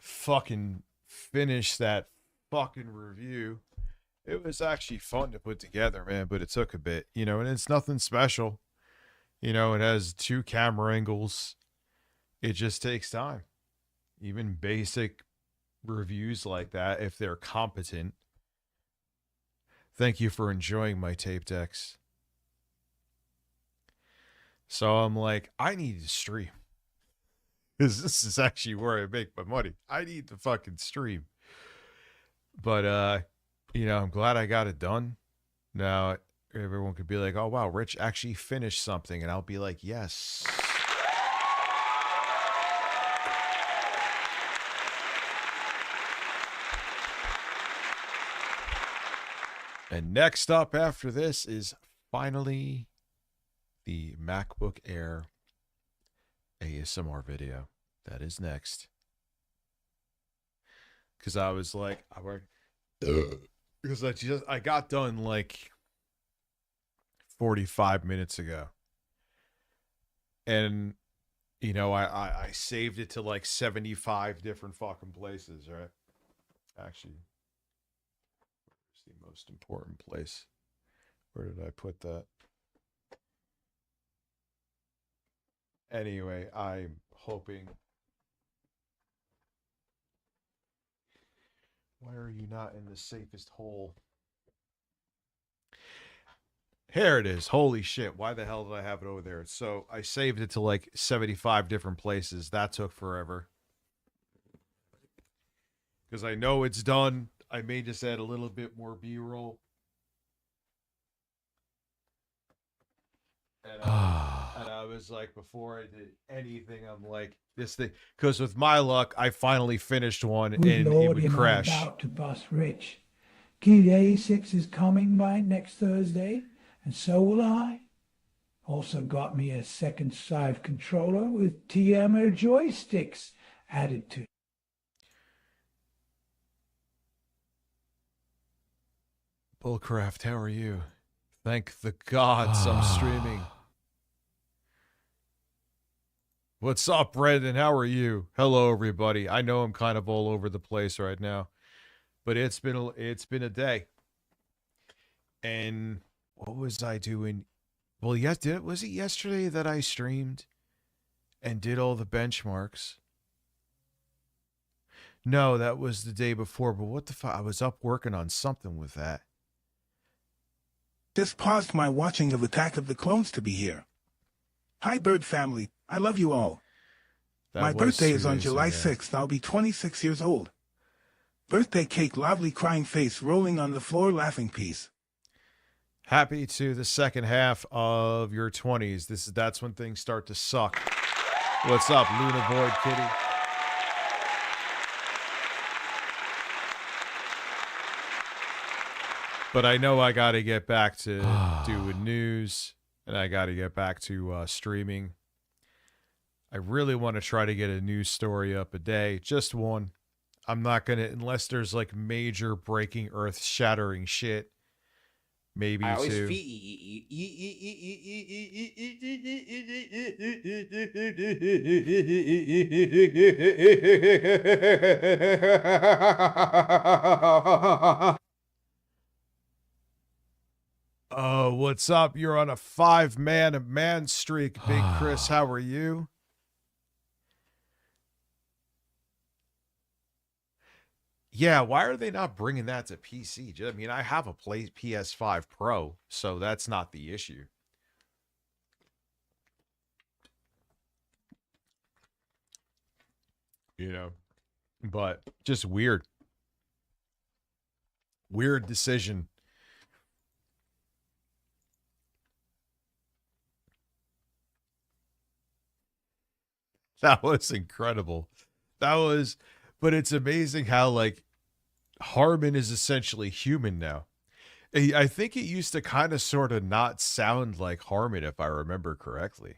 Fucking finish that fucking review. It was actually fun to put together, man, but it took a bit, and it's nothing special. It has two camera angles. It just takes time. Even basic reviews like that, if they're competent. Thank you for enjoying my tape decks. So I'm like, I need to stream. Because this is actually where I make my money. I need to fucking stream. But I'm glad I got it done. Now everyone could be like, oh wow, Rich actually finished something, and I'll be like, yes. And next up after this is finally the MacBook Air ASMR video. That is next. because I was like, because I got done like 45 minutes ago, and I saved it to like 75 different fucking places, right? Actually, where's the most important place? Where did I put that? Anyway, I'm hoping. Why are you not in the safest hole? Here it is. Holy shit. Why the hell did I have it over there? So I saved it to like 75 different places. That took forever. Because I know it's done. I may just add a little bit more B-roll. And I was like, before I did anything, I'm like, this thing. Because with my luck, I finally finished one Good and it Lord, would am I crash. about to bust rich. Kid A6 is coming by next Thursday, and so will I. Also got me a second side controller with TMR joysticks added to it. Bullcraft, how are you? Thank the gods I'm streaming. What's up, Brendan? How are you? Hello, everybody. I know I'm kind of all over the place right now, but it's been a day. And what was I doing? Well, yes, was it yesterday that I streamed and did all the benchmarks? No, that was the day before. But what the fuck? I was up working on something with that. Just paused my watching of Attack of the Clones to be here. Hi, Bird family. I love you all. My birthday is on July 6th. I'll be 26 years old. Birthday cake, lovely crying face, rolling on the floor, laughing piece. Happy to the second half of your 20s. That's when things start to suck. What's up, Luna Void Kitty? But I know I got to get back to doing news, and I got to get back to streaming. I really want to try to get a news story up a day, just one. I'm not going to, unless there's like major breaking earth shattering shit, maybe two. Oh, what's up? You're on a 5-man streak, Big Chris. How are you? Yeah, why are they not bringing that to PC? I mean, I have a PS5 Pro, so that's not the issue. But just weird. Weird decision. That was incredible. But it's amazing how like Harmon is essentially human now. I think it used to kind of sort of not sound like Harmon, if I remember correctly.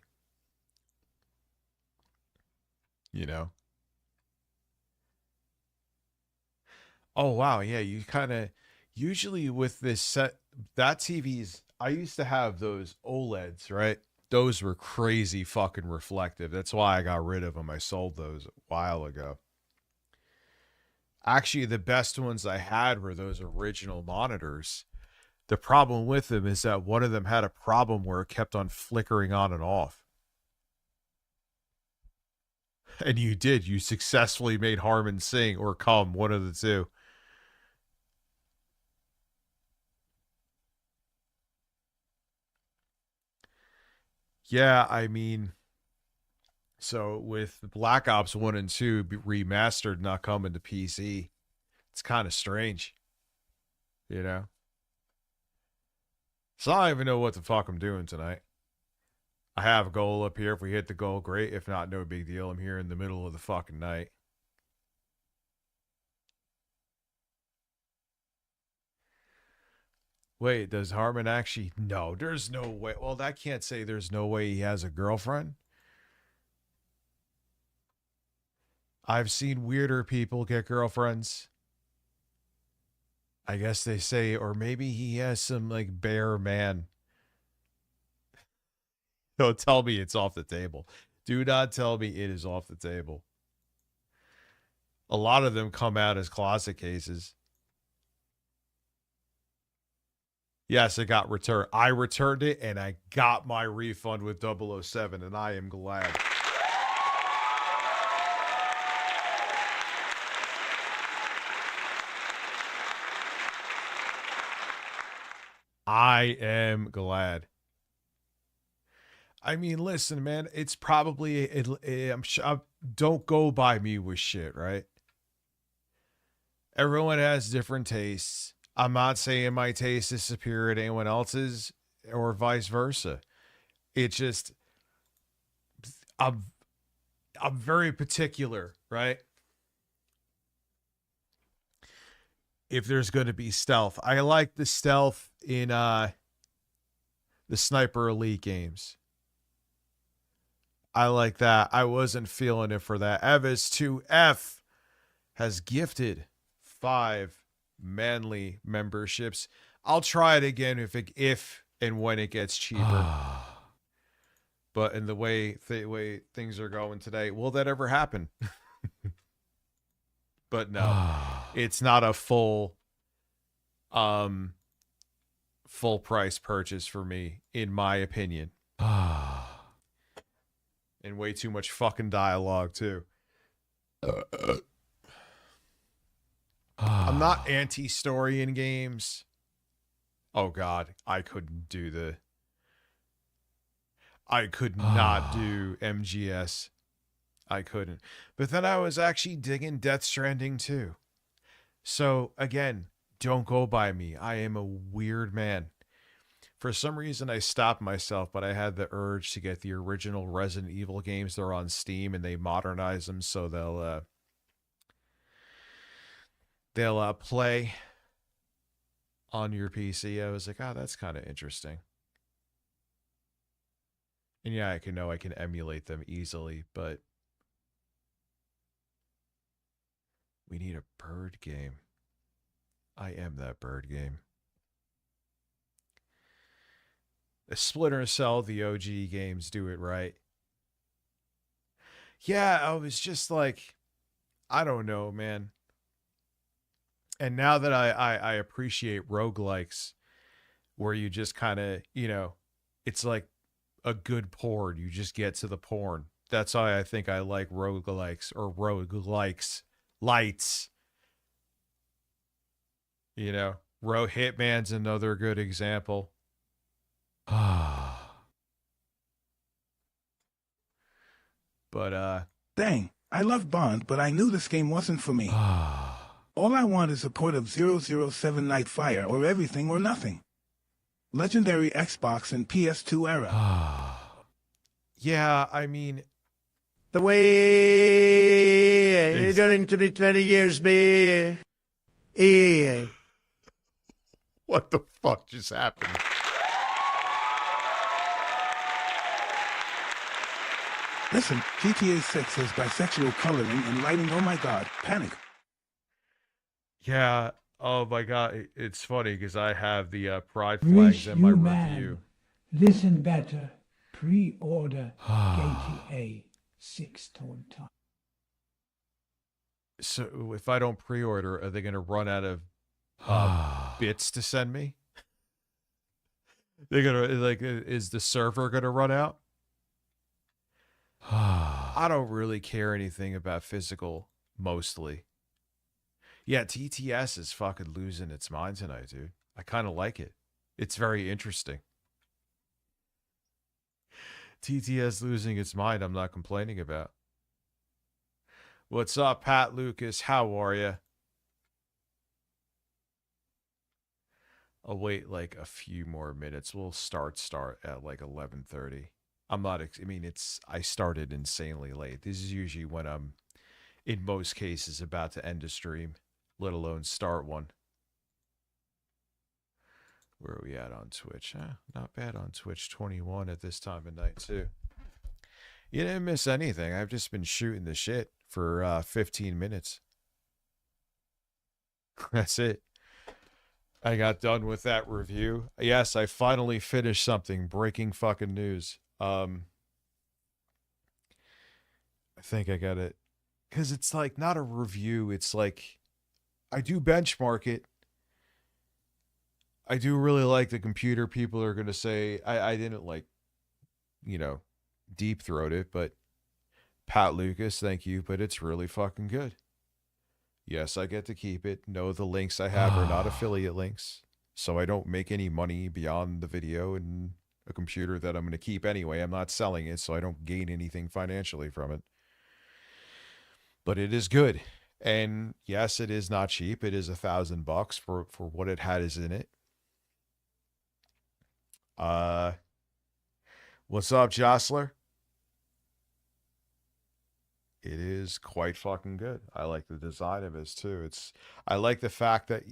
Oh, wow. Yeah, you kind of usually with this set, that TV's, I used to have those OLEDs, right? Those were crazy fucking reflective. That's why I got rid of them. I sold those a while ago. Actually, the best ones I had were those original monitors. The problem with them is that one of them had a problem where it kept on flickering on and off. And you did. You successfully made Harmon sing or come, one of the two. Yeah, I mean, so with Black Ops 1 and 2 remastered not coming to PC, it's kind of strange. So I don't even know what the fuck I'm doing tonight. I have a goal up here. If we hit the goal, great. If not, no big deal. I'm here in the middle of the fucking night. Wait, does Harmon actually? No, there's no way. Well, that can't say there's no way he has a girlfriend. I've seen weirder people get girlfriends. I guess they say, or maybe he has some like bear man. Don't tell me it's off the table. Do not tell me it is off the table. A lot of them come out as closet cases. Yes, it got returned. I returned it and I got my refund with 007, and I am glad. I am glad. I mean, listen, man, it's probably, I'm sure, don't go by me with shit, right? Everyone has different tastes. I'm not saying my taste is superior to anyone else's or vice versa. It just, I'm very particular, right? If there's going to be stealth, I like the stealth in the Sniper Elite games. I like that. I wasn't feeling it for that. Evis2F has gifted 5 manly memberships. I'll try it again if and when it gets cheaper. But in the way things are going today, will that ever happen? But no, it's not a full price purchase for me, in my opinion. And way too much fucking dialogue too. I'm not anti-story in games. Oh God, I could not do MGS. I couldn't. But then I was actually digging Death Stranding too. So again, don't go by me. I am a weird man. For some reason, I stopped myself, but I had the urge to get the original Resident Evil games. They're on Steam, and they modernize them so they'll play on your PC. I was like, oh, that's kind of interesting. And yeah, I can emulate them easily, but we need a bird game. I am that bird game. Splinter Cell, the OG games do it right. Yeah, I was just like, I don't know, man. And now that I appreciate roguelikes, where you just kind of, it's like a good porn. You just get to the porn. That's why I think I like roguelikes or roguelikes. Lights. Hitman's another good example. But dang, I love Bond, but I knew this game wasn't for me. All I want is a port of 007 Nightfire or everything or nothing. Legendary Xbox and PS2 era. Yeah, I mean, the way during 20 years, be what the fuck just happened? Listen, GTA 6 has bisexual coloring and lighting. Oh my God, panic. Yeah. Oh my God. It's funny because I have the pride flags in my review. Listen better. Pre-order GTA 6 Tone Time. So if I don't pre-order, are they going to run out of bits to send me? They're going to, is the server going to run out? I don't really care anything about physical, mostly. Yeah, TTS is fucking losing its mind tonight, dude. I kind of like it. It's very interesting. TTS losing its mind, I'm not complaining about. What's up, Pat Lucas? How are you? I'll wait like a few more minutes. We'll start at like 11:30. I started insanely late. This is usually when I'm, in most cases, about to end a stream, let alone start one. Where are we at on Twitch? Not bad on Twitch, 21 at this time of night, too. You didn't miss anything. I've just been shooting the shit for 15 minutes. That's it. I got done with that review. Yes, I finally finished something. Breaking fucking news. I think I got it. Because it's like not a review. It's like I do benchmark it. I do really like the computer. People are going to say, I didn't like, deep throat it, but Pat Lucas, thank you. But it's really fucking good. Yes, I get to keep it. No, the links I have are not affiliate links. So I don't make any money beyond the video and a computer that I'm going to keep anyway. I'm not selling it, so I don't gain anything financially from it. But it is good. And yes, it is not cheap. It is $1,000 for what it has in it. What's up, Jostler? It is quite fucking good. I like the design of it too. I like the fact that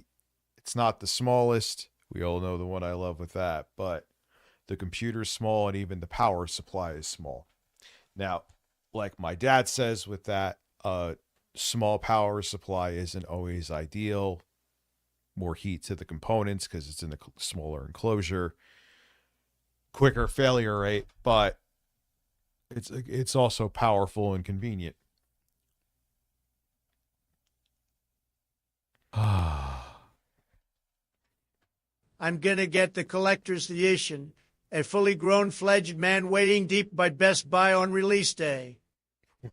it's not the smallest. We all know the one I love with that, but the computer's small and even the power supply is small. Now, like my dad says with that, small power supply isn't always ideal. More heat to the components because it's in a smaller enclosure. Quicker failure rate, but it's also powerful and convenient. I'm gonna get the collector's edition, a fully grown fledged man waiting deep by Best Buy on release day.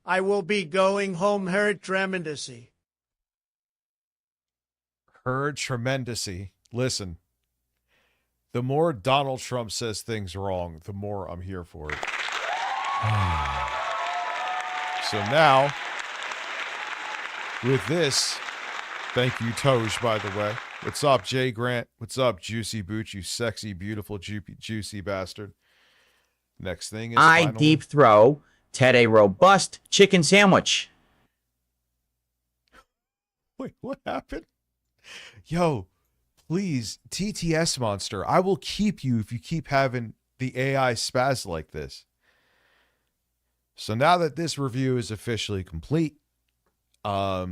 I will be going home her tremendously. Her tremendousy. Listen, the more Donald Trump says things wrong, the more I'm here for it. So now, with this, thank you, Toj, by the way. What's up, Jay Grant? What's up, Juicy Booch, you sexy, beautiful, juicy bastard? Next thing is I finally... deep throw Ted a robust chicken sandwich. Wait, what happened? Yo, please, TTS Monster, I will keep you if you keep having the AI spaz like this. So now that this review is officially complete, I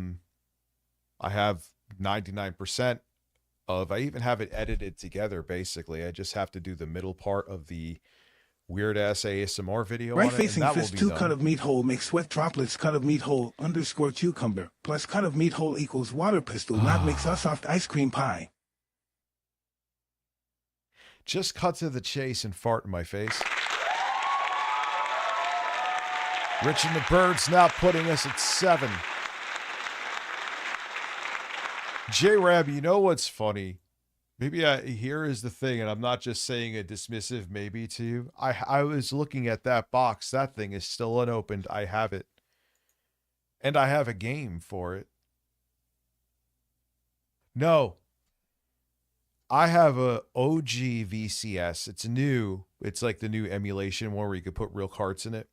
have 99% I even have it edited together, basically. I just have to do the middle part of the weird-ass ASMR video Right on it, facing and that fist will be 2 done. cut of meat hole makes sweat droplets cut of meat hole _ cucumber plus cut of meat hole equals water pistol not makes us soft ice cream pie. Just cut to the chase and fart in my face. Rich and the Birds now putting us at 7. J-Rab, you know what's funny? Maybe here is the thing, and I'm not just saying a dismissive maybe to you. I was looking at that box. That thing is still unopened. I have it. And I have a game for it. No. I have a OG VCS. It's new. It's like the new emulation one where you could put real carts in it.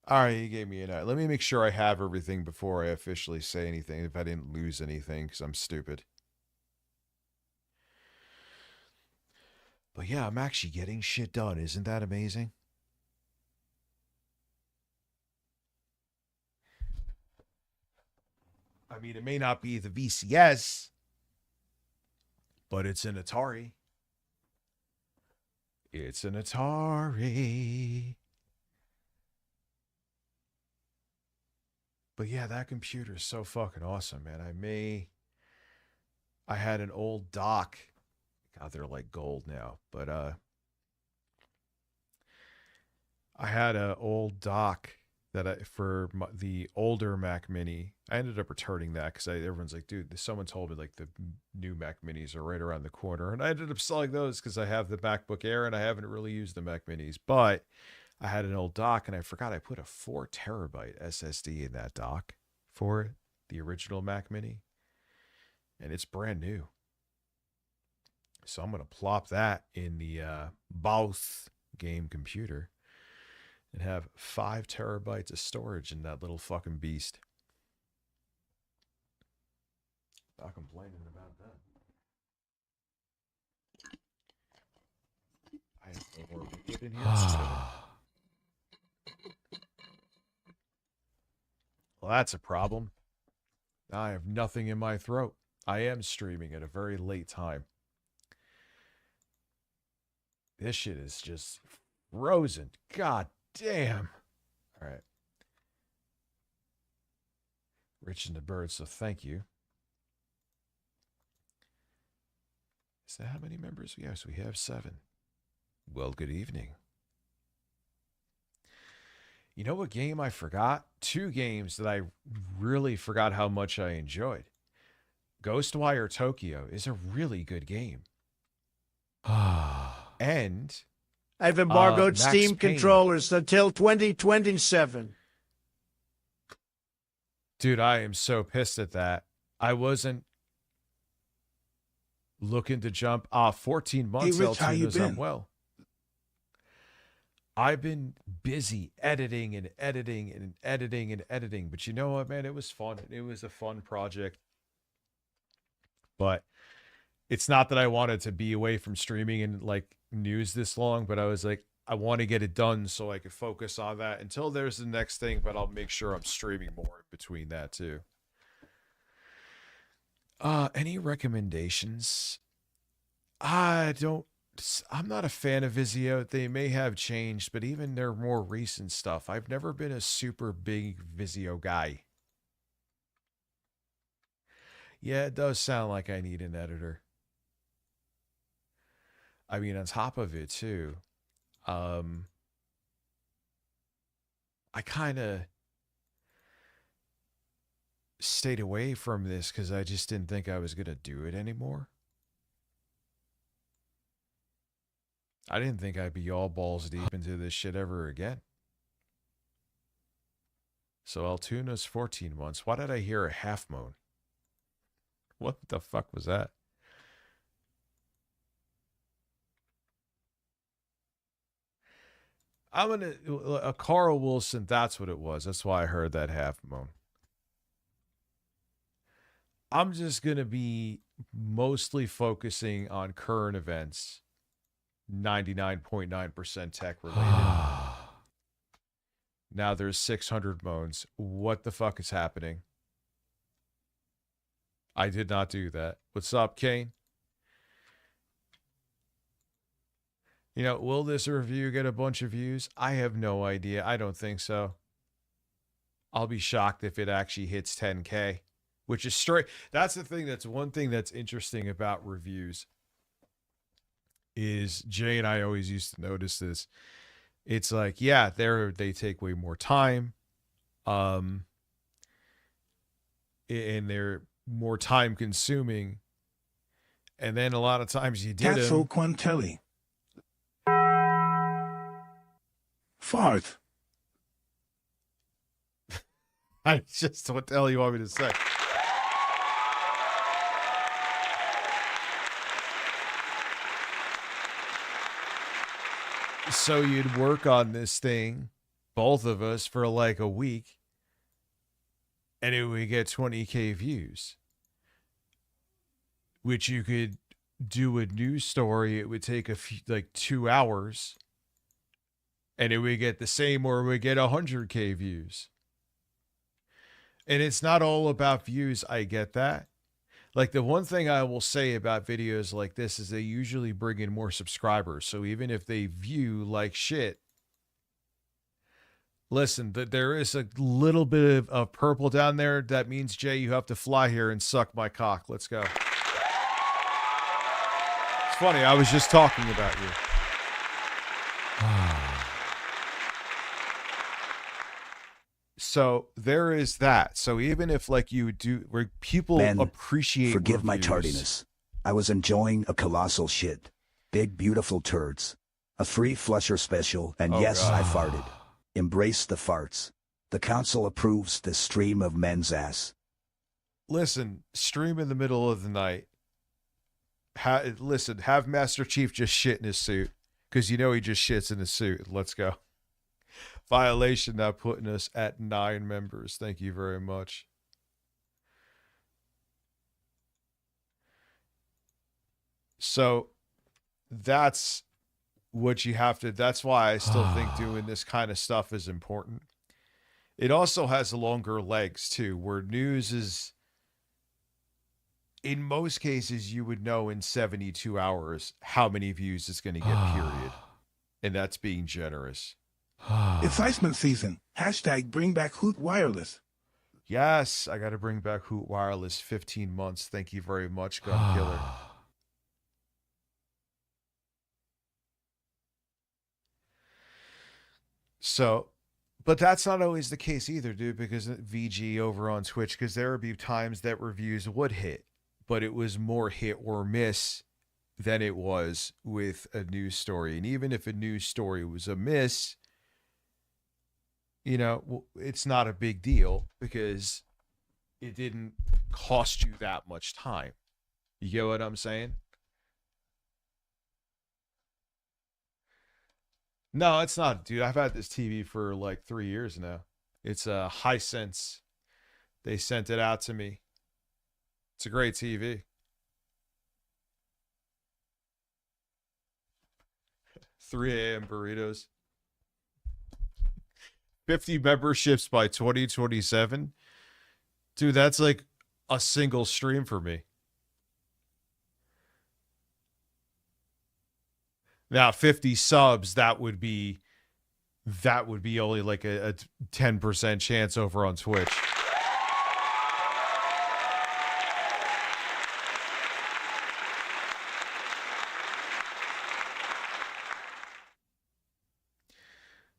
All right, you gave me a night. Let me make sure I have everything before I officially say anything, if I didn't lose anything, because I'm stupid. But yeah, I'm actually getting shit done. Isn't that amazing? I mean, it may not be the VCS, but it's an Atari. It's an Atari. But yeah, that computer is so fucking awesome, man. I had an old dock. God, they're like gold now. But I had an old dock that for the older Mac Mini. I ended up returning that because everyone's like, dude, someone told me like the new Mac Minis are right around the corner. And I ended up selling those because I have the MacBook Air and I haven't really used the Mac Minis. But I had an old dock and I forgot I put a 4 terabyte SSD in that dock for the original Mac Mini. And it's brand new. So I'm going to plop that in the Both game computer and have 5 terabytes of storage in that little fucking beast. Not complaining about that. I have no more liquid in here. Well, that's a problem. Now I have nothing in my throat. I am streaming at a very late time. This shit is just frozen. God damn. All right. Rich and the Bird, so thank you. Is that how many members we have? So we have 7. Well, good evening. You know what game I forgot? 2 games that I really forgot how much I enjoyed. Ghostwire Tokyo is a really good game. And I've embargoed Max Steam Payne. controllers until 2027. Dude, I am so pissed at that. I wasn't looking to jump 14 months. Hey, Rich, how you L2 knows I'm been? well. I've been busy editing and editing and editing and editing, but you know what, man? It was fun. It was a fun project. But it's not that I wanted to be away from streaming and like news this long, but I was like, I want to get it done so I could focus on that until there's the next thing, but I'll make sure I'm streaming more in between that too. Any recommendations? I'm not a fan of Vizio. They may have changed, but even their more recent stuff, I've never been a super big Vizio guy. Yeah, it does sound like I need an editor. I mean, on top of it too, I kind of stayed away from this because I just didn't think I was going to do it anymore. I didn't think I'd be all balls deep into this shit ever again. So Altuna's 14 months. Why did I hear a half moan? What the fuck was that? I'm gonna Carl Wilson. That's what it was. That's why I heard that half moan. I'm just gonna be mostly focusing on current events. 99.9% tech related. Now there's 600 moans. What the fuck is happening? I did not do that. What's up, Kane? You know, will this review get a bunch of views? I have no idea. I don't think so. I'll be shocked if it actually hits 10K, which is straight. That's the thing. That's one thing that's interesting about reviews is Jay and I always used to notice this. It's like, yeah, they take way more time. And they're more time consuming. And then a lot of times you did Tasso them. Quintelli. Fart. I just, what the hell you want me to say? So you'd work on this thing, both of us, for like a week, and it would get 20K views, which you could do a news story. It would take like 2 hours, and it would get the same, or it would get 100K views. And it's not all about views. I get that. Like, the one thing I will say about videos like this is they usually bring in more subscribers. So even if they view like shit, listen, there is a little bit of purple down there. That means, Jay, you have to fly here and suck my cock. Let's go. It's funny. I was just talking about you. So there is that. So even if like you do, where people Ben, appreciate Forgive my reviews, tardiness. I was enjoying a colossal shit. Big beautiful turds. A free flusher special, and Oh, yes, God. I farted. Embrace the farts. The council approves the stream of men's ass. Listen, stream in the middle of the night. Listen, have Master Chief just shit in his suit, because you know he just shits in his suit. Let's go. Violation now putting us at 9 members. Thank you very much. So that's what you have to, that's why I still think doing this kind of stuff is important. It also has longer legs too, where news is, in most cases, you would know in 72 hours how many views it's going to get, period. And that's being generous. It's Iceman season. Hashtag bring back Hoot Wireless. Yes, I got to bring back Hoot Wireless. 15 months. Thank you very much, Gun Killer. So, but that's not always the case either, dude, because VG over on Twitch, because there would be times that reviews would hit, but it was more hit or miss than it was with a news story. And even if a news story was a miss, you know, it's not a big deal because it didn't cost you that much time. You get what I'm saying? No, it's not, dude. I've had this TV for like 3 years now. It's a Hisense. They sent it out to me. It's a great TV. 3 a.m. burritos. 50 memberships by 2027. Dude, that's like a single stream for me. Now, 50 subs, that would be only like a 10% chance over on Twitch.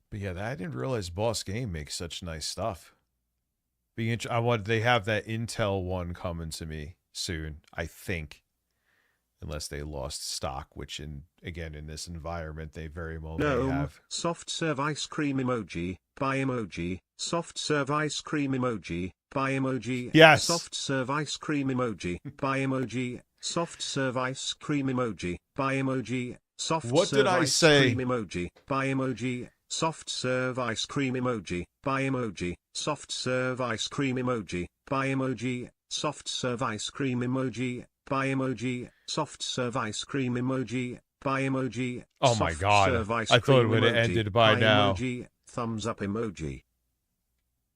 But yeah, I didn't realize Boss Game makes such nice stuff. They have that Intel one coming to me soon, I think. Unless they lost stock, which again in this environment they very well may have. Soft serve ice cream emoji, buy emoji, soft serve ice cream emoji, buy emoji. Yes. Soft serve ice cream emoji, buy emoji, soft serve ice cream emoji, buy emoji, soft What serve did I ice say? cream emoji, buy emoji, soft serve ice cream emoji, buy emoji, soft serve ice cream emoji, buy emoji, soft serve ice cream emoji, buy emoji, soft serve ice cream emoji, buy emoji. Oh my God. I thought it would have ended by now. Emoji, thumbs up emoji.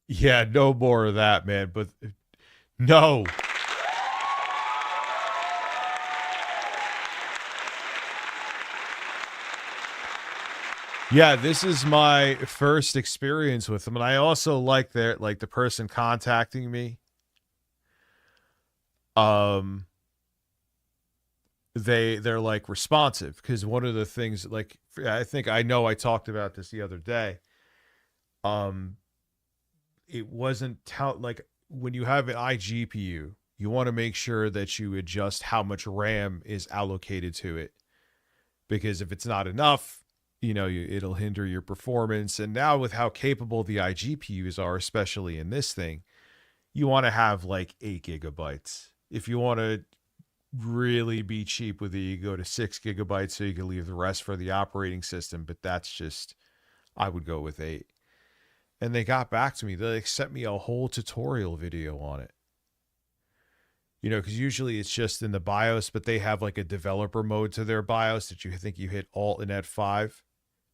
Yeah, no more of that, man. But no. Yeah, this is my first experience with them, and I also like the person contacting me. They're like responsive, because one of the things, like, I talked about this the other day. It wasn't like when you have an iGPU, you want to make sure that you adjust how much RAM is allocated to it, because if it's not enough, you know, it'll hinder your performance. And now with how capable the iGPUs are, especially in this thing, you want to have like 8 gigabytes. If you want to really be cheap with it, you go to 6 gigabytes so you can leave the rest for the operating system. But that's just, I would go with 8. And they got back to me. They sent me a whole tutorial video on it. You know, because usually it's just in the BIOS, but they have like a developer mode to their BIOS that you think you hit Alt and F5,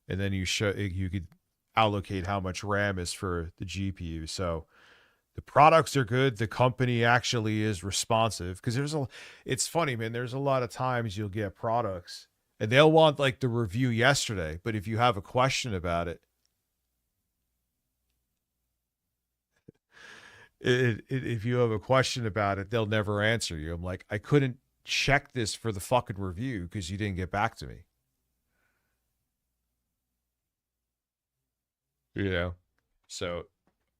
and then you could allocate how much RAM is for the GPU. So the products are good. The company actually is responsive, because it's funny, man. There's a lot of times you'll get products and they'll want like the review yesterday, but if you have a question about it, if you have a question about it, they'll never answer you. I'm like, I couldn't check this for the fucking review because you didn't get back to me. You know, so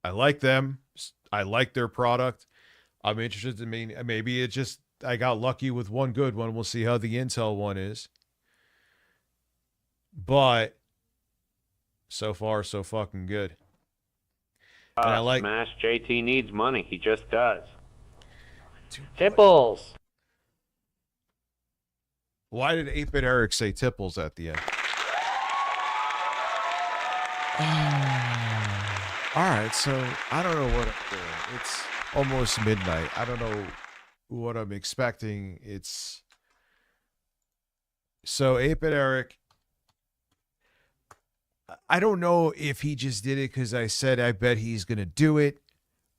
I like them. I like their product. I'm interested. Maybe it just, I got lucky with one good one. We'll see how the Intel one is. But so far, so fucking good. And I like Smash JT needs money. He just does. Tipples. Why did 8-Bit Eric say Tipples at the end? All right, so I don't know what I'm doing. It's almost midnight. I don't know what I'm expecting. So 8-Bit Eric, I don't know if he just did it because I said I bet he's going to do it,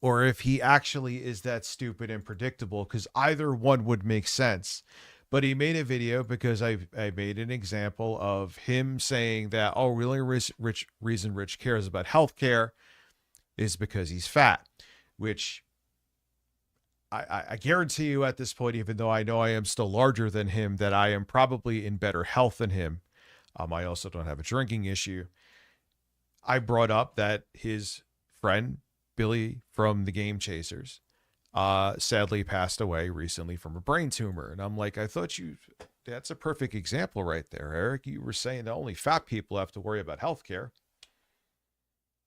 or if he actually is that stupid and predictable, because either one would make sense. But he made a video because I made an example of him saying that, oh, really reason Rich cares about healthcare is because he's fat, which I guarantee you at this point, even though I know I am still larger than him, that I am probably in better health than him. I also don't have a drinking issue. I brought up that his friend, Billy from the Game Chasers, sadly passed away recently from a brain tumor. And I'm like, I thought that's a perfect example right there, Eric. You were saying that only fat people have to worry about healthcare.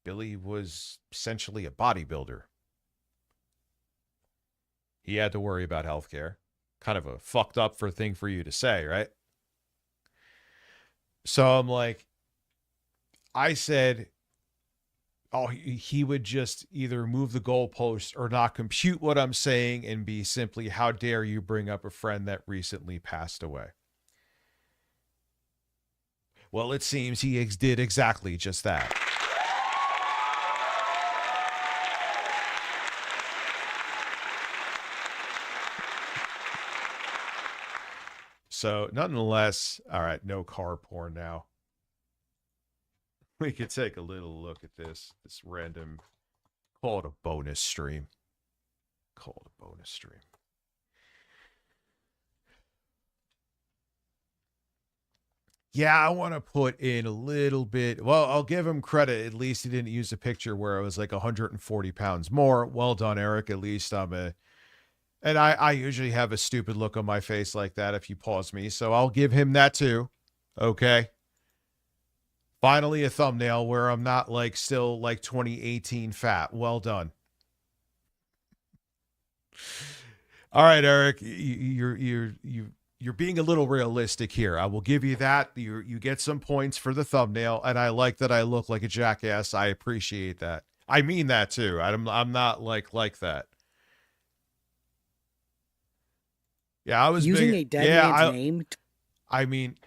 Billy was essentially a bodybuilder. He had to worry about healthcare. Kind of a fucked up thing for you to say, right? So I'm like, I said, oh, he would just either move the goalpost or not compute what I'm saying and be simply, how dare you bring up a friend that recently passed away? Well, it seems he did exactly just that. So nonetheless, all right, no car porn now. We could take a little look at this random, call it a bonus stream. Call it a bonus stream. Yeah, I want to put in a little bit. Well, I'll give him credit. At least he didn't use a picture where I was like 140 pounds more. Well done, Eric. At least and I usually have a stupid look on my face like that if you pause me. So I'll give him that too. Okay. Finally, a thumbnail where I'm not like still like 2018 fat. Well done. All right, Eric, you're being a little realistic here. I will give you that. You get some points for the thumbnail, and I like that I look like a jackass. I appreciate that. I mean that too. I'm not like that. Yeah, I was using a dead man's name. I mean,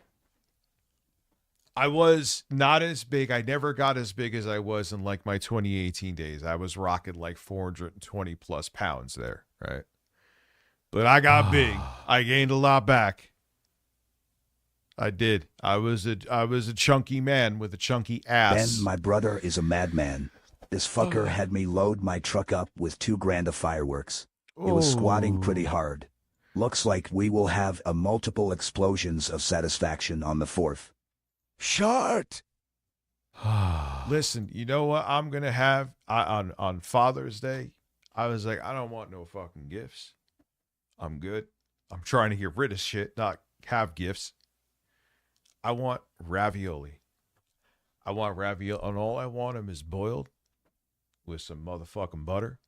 I was not as big. I never got as big as I was in like my 2018 days. I was rocking like 420 plus pounds there, right? But I got big. I gained a lot back. I did. I was a chunky man with a chunky ass. Ben, my brother, is a madman. This fucker had me load my truck up with $2,000 of fireworks. It was squatting pretty hard. Looks like we will have a multiple explosions of satisfaction on the 4th. Short. Listen, you know what I'm gonna have on Father's Day? I was like, I don't want no fucking gifts. I'm good. I'm trying to get rid of shit, not have gifts. I want ravioli. And all I want them is boiled with some motherfucking butter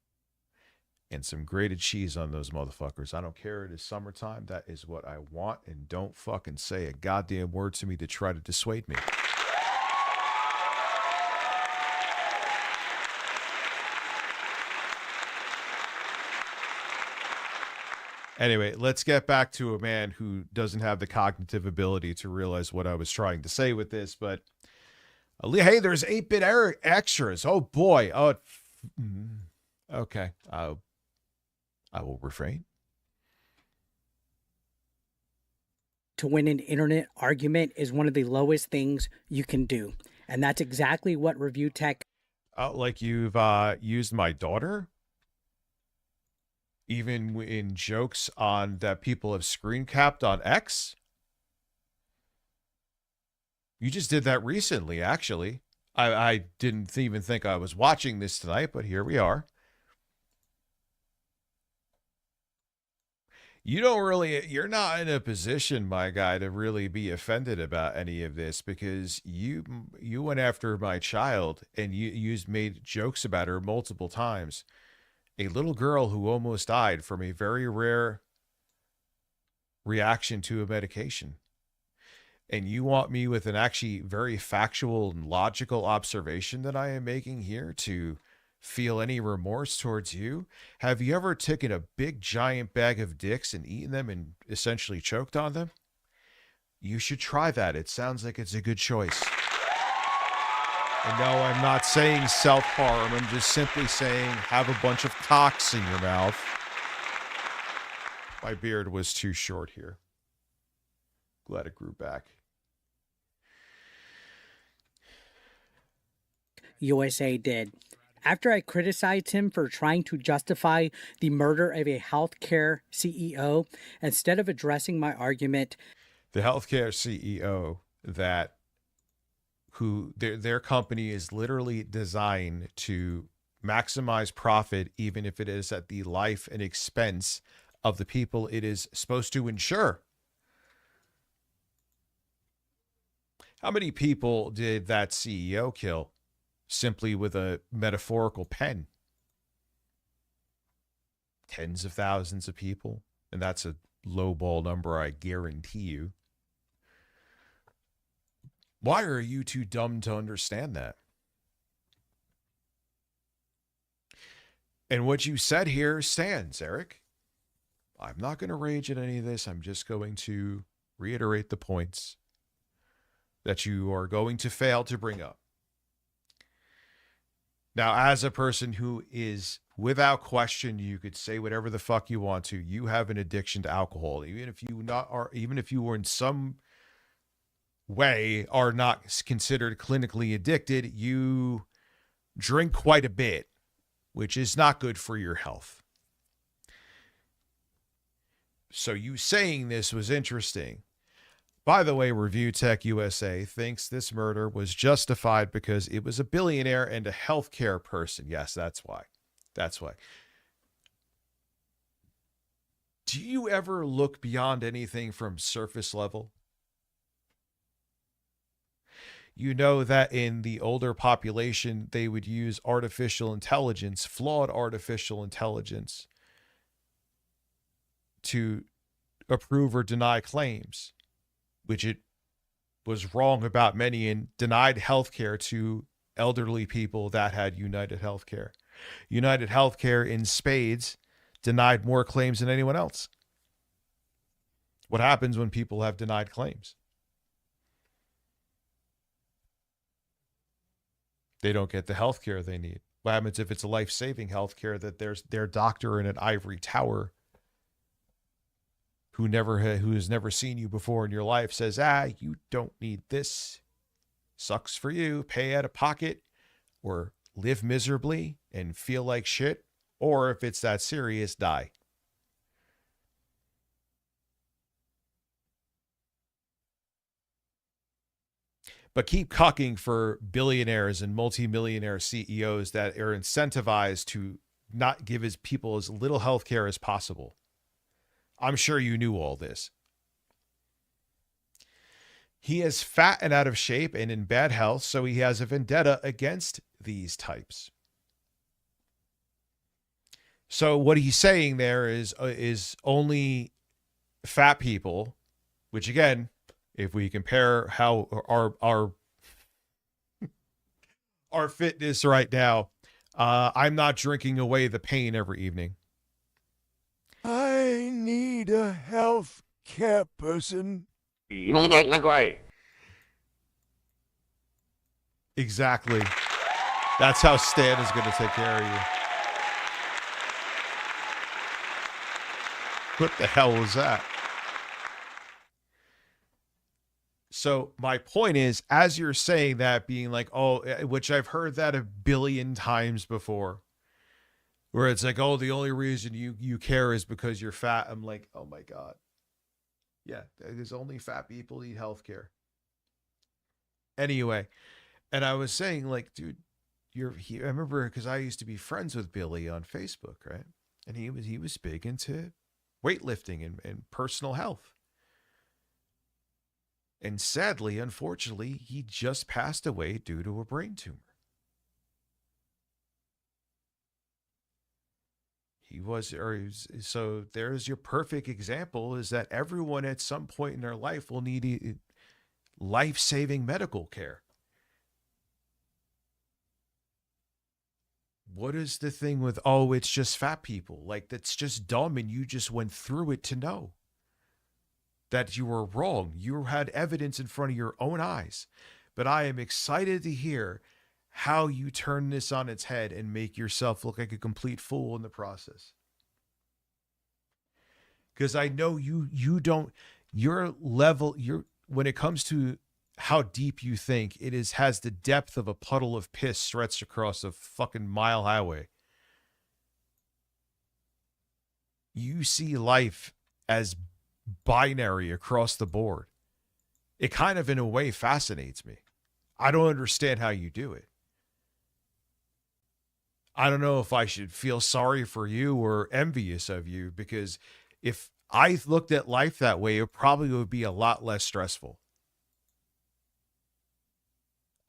and some grated cheese on those motherfuckers. I don't care. It is summertime. That is what I want. And don't fucking say a goddamn word to me to try to dissuade me. Anyway, let's get back to a man who doesn't have the cognitive ability to realize what I was trying to say with this. But hey, there's 8-bit extras. Oh boy. Oh, okay. I will refrain. To win an internet argument is one of the lowest things you can do. And that's exactly what Review Tech. Like you've used my daughter? Even in jokes on that people have screen capped on X? You just did that recently, actually. I didn't even think I was watching this tonight, but here we are. You're not in a position, my guy, to really be offended about any of this, because you went after my child and you made jokes about her multiple times. A little girl who almost died from a very rare reaction to a medication. And you want me with an actually very factual and logical observation that I am making here to feel any remorse towards you? Have you ever taken a big giant bag of dicks and eaten them and essentially choked on them? You should try that. It sounds like it's a good choice. And no, I'm not saying self-harm. I'm just simply saying have a bunch of cocks in your mouth. My beard was too short here. Glad it grew back. USA did. After I criticized him for trying to justify the murder of a healthcare CEO, instead of addressing my argument, the healthcare CEO who their company is literally designed to maximize profit, even if it is at the life and expense of the people it is supposed to insure. How many people did that CEO kill simply with a metaphorical pen? Tens of thousands of people. And that's a lowball number, I guarantee you. Why are you too dumb to understand that? And what you said here stands, Eric. I'm not going to rage at any of this. I'm just going to reiterate the points that you are going to fail to bring up. Now, as a person who is, without question, you could say whatever the fuck you want to. You have an addiction to alcohol, even if you were in some way are not considered clinically addicted. You drink quite a bit, which is not good for your health. So you saying this was interesting. By the way, Review Tech USA thinks this murder was justified because it was a billionaire and a healthcare person. Yes, that's why. That's why. Do you ever look beyond anything from surface level? You know that in the older population, they would use artificial intelligence, flawed artificial intelligence, to approve or deny claims, which it was wrong about many, and denied healthcare to elderly people that had United Healthcare. United Healthcare in spades denied more claims than anyone else. What happens when people have denied claims? They don't get the healthcare they need. What happens if it's a life-saving healthcare that there's their doctor in an ivory tower who has never seen you before in your life says, you don't need this. Sucks for you. Pay out of pocket or live miserably and feel like shit. Or if it's that serious, die. But keep cucking for billionaires and multimillionaire CEOs that are incentivized to not give his people as little health care as possible. I'm sure you knew all this. He is fat and out of shape and in bad health, so he has a vendetta against these types. So what he's saying there is only fat people, which again, if we compare how our fitness right now, I'm not drinking away the pain every evening. I need a health care person. Exactly. That's how Stan is going to take care of you. What the hell was that? So my point is, as you're saying that, being like, which I've heard that 1 billion times before, where it's like, the only reason you care is because you're fat. I'm like, oh my God. Yeah, there's only fat people need healthcare. Anyway, and I was saying, like, dude, I remember because I used to be friends with Billy on Facebook, right? And he was big into weightlifting and personal health. And sadly, unfortunately, he just passed away due to a brain tumor. So there's your perfect example, is that everyone at some point in their life will need life-saving medical care. What is the thing with, it's just fat people? Like, that's just dumb, and you just went through it to know that you were wrong. You had evidence in front of your own eyes. But I am excited to hear how you turn this on its head and make yourself look like a complete fool in the process. Because I know you don't, your level, when it comes to how deep you think, it has the depth of a puddle of piss stretched across a fucking mile highway. You see life as binary across the board. It kind of, in a way, fascinates me. I don't understand how you do it. I don't know if I should feel sorry for you or envious of you, because if I looked at life that way, it probably would be a lot less stressful.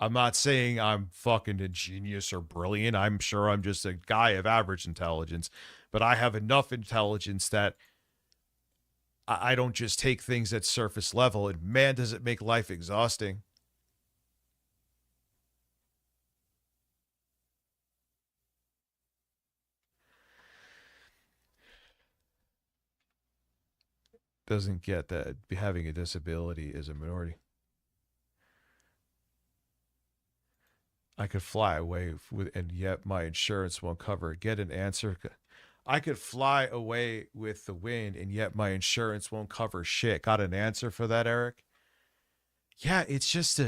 I'm not saying I'm fucking a genius or brilliant. I'm sure I'm just a guy of average intelligence, but I have enough intelligence that I don't just take things at surface level. And man, does it make life exhausting. Doesn't get that having a disability is a minority. I could fly away with, and yet my insurance won't cover it. Get an answer. I could fly away with the wind, and yet my insurance won't cover shit. Got an answer for that, Eric? Yeah, it's just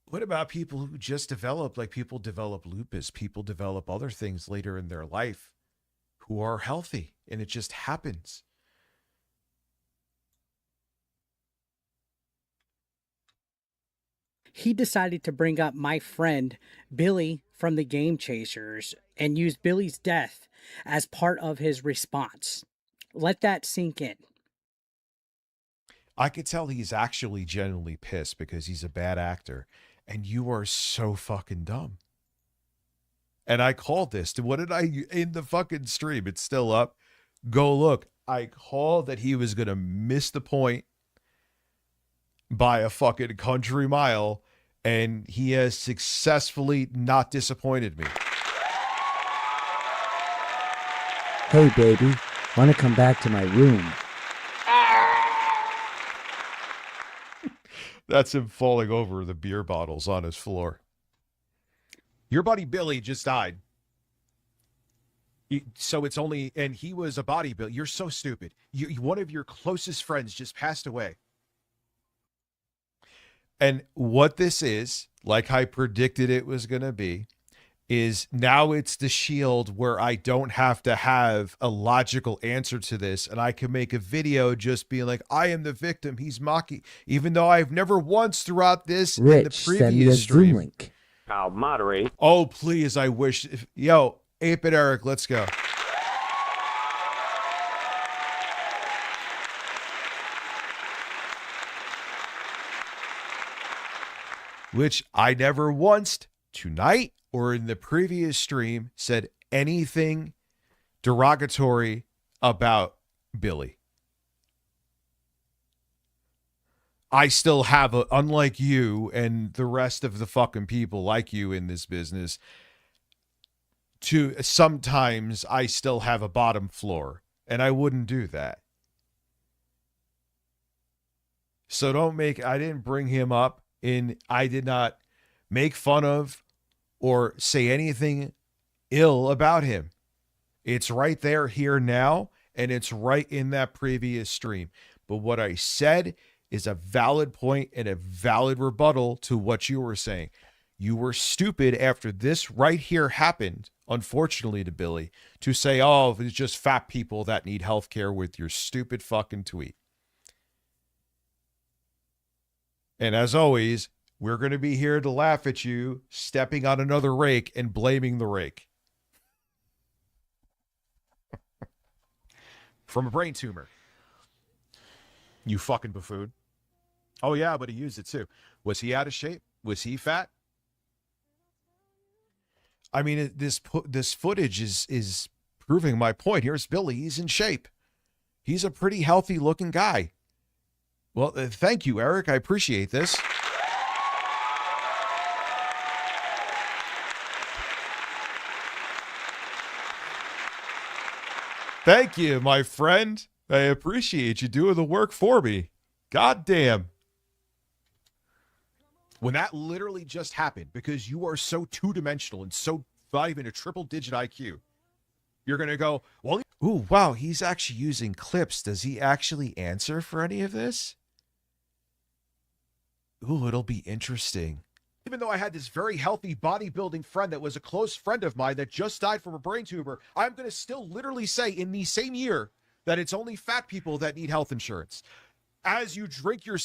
what about people who just develop, like people develop lupus, people develop other things later in their life who are healthy, and it just happens. He decided to bring up my friend Billy from the Game Chasers and use Billy's death as part of his response. Let that sink in. I could tell he's actually genuinely pissed because he's a bad actor, and you are so fucking dumb. And I called this. What did I, in the fucking stream, it's still up. Go look. I called that he was going to miss the point by a fucking country mile, and he has successfully not disappointed me. Hey, baby, want to come back to my room? That's him falling over the beer bottles on his floor. Your buddy Billy just died. So it's only, and he was a bodybuilder. You're so stupid. One of your closest friends just passed away. And what this is, like I predicted it was going to be, is now it's the shield where I don't have to have a logical answer to this. And I can make a video just being like, I am the victim. He's mocking, even though I've never once throughout this Rich, in the previous send me a stream. Zoom link. I'll moderate. Oh, please. I wish. Yo, Ape and Eric, let's go. Which I never once tonight or in the previous stream said anything derogatory about Billy. I still have unlike you and the rest of the fucking people like you in this business, sometimes I still have a bottom floor, and I wouldn't do that. So I didn't bring him up. I did not make fun of or say anything ill about him. It's right there, here now, and it's right in that previous stream. But what I said is a valid point and a valid rebuttal to what you were saying. You were stupid after this right here happened, unfortunately to Billy, to say, oh, it's just fat people that need health care with your stupid fucking tweet. And as always, we're going to be here to laugh at you stepping on another rake and blaming the rake. From a brain tumor. You fucking buffoon. Oh, yeah, but he used it too. Was he out of shape? Was he fat? I mean, this footage is proving my point. Here's Billy. He's in shape. He's a pretty healthy looking guy. Well, thank you, Eric. I appreciate this. Thank you, my friend. I appreciate you doing the work for me. God damn. When that literally just happened, because you are so two-dimensional and so not even a triple-digit IQ, you're going to go, well, ooh, wow, he's actually using clips. Does he actually answer for any of this? Ooh, it'll be interesting. Even though I had this very healthy bodybuilding friend that was a close friend of mine that just died from a brain tumor, I'm going to still literally say in the same year that it's only fat people that need health insurance. As you drink your...